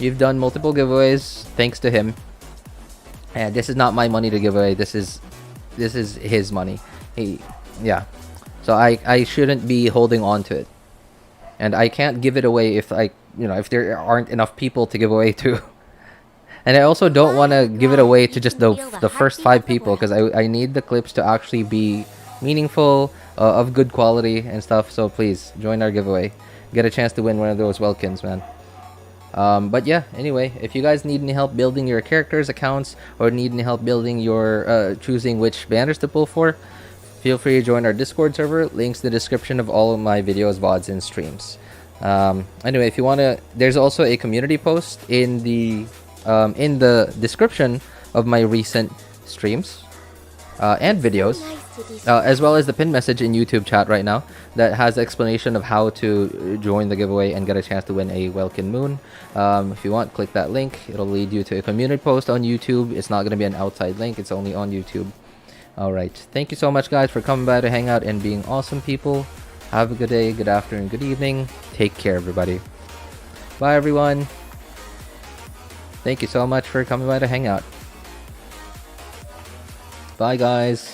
You've done multiple giveaways thanks to him. And this is not my money to give away. This is his money. Yeah. So I shouldn't be holding on to it. And I can't give it away if if there aren't enough people to give away to. And I also don't want to give it away to just the first 5 people, because I need the clips to actually be meaningful, of good quality and stuff. So please join our giveaway. Get a chance to win one of those WELKINs, man. But yeah, anyway, if you guys need any help building your characters' accounts, or need any help building your choosing which banners to pull for, feel free to join our Discord server. Links in the description of all of my videos, VODs, and streams. Anyway, if you want to, there's also a community post in the description of my recent streams and videos, as well as the pinned message in YouTube chat right now that has explanation of how to join the giveaway and get a chance to win a Welkin Moon. If you want, click that link. It'll lead you to a community post on YouTube. It's not going to be an outside link. It's only on YouTube. Alright, thank you so much, guys, for coming by to hang out and being awesome people. Have a good day, good afternoon, good evening. Take care, everybody. Bye, everyone. Thank you so much for coming by to hang out. Bye, guys.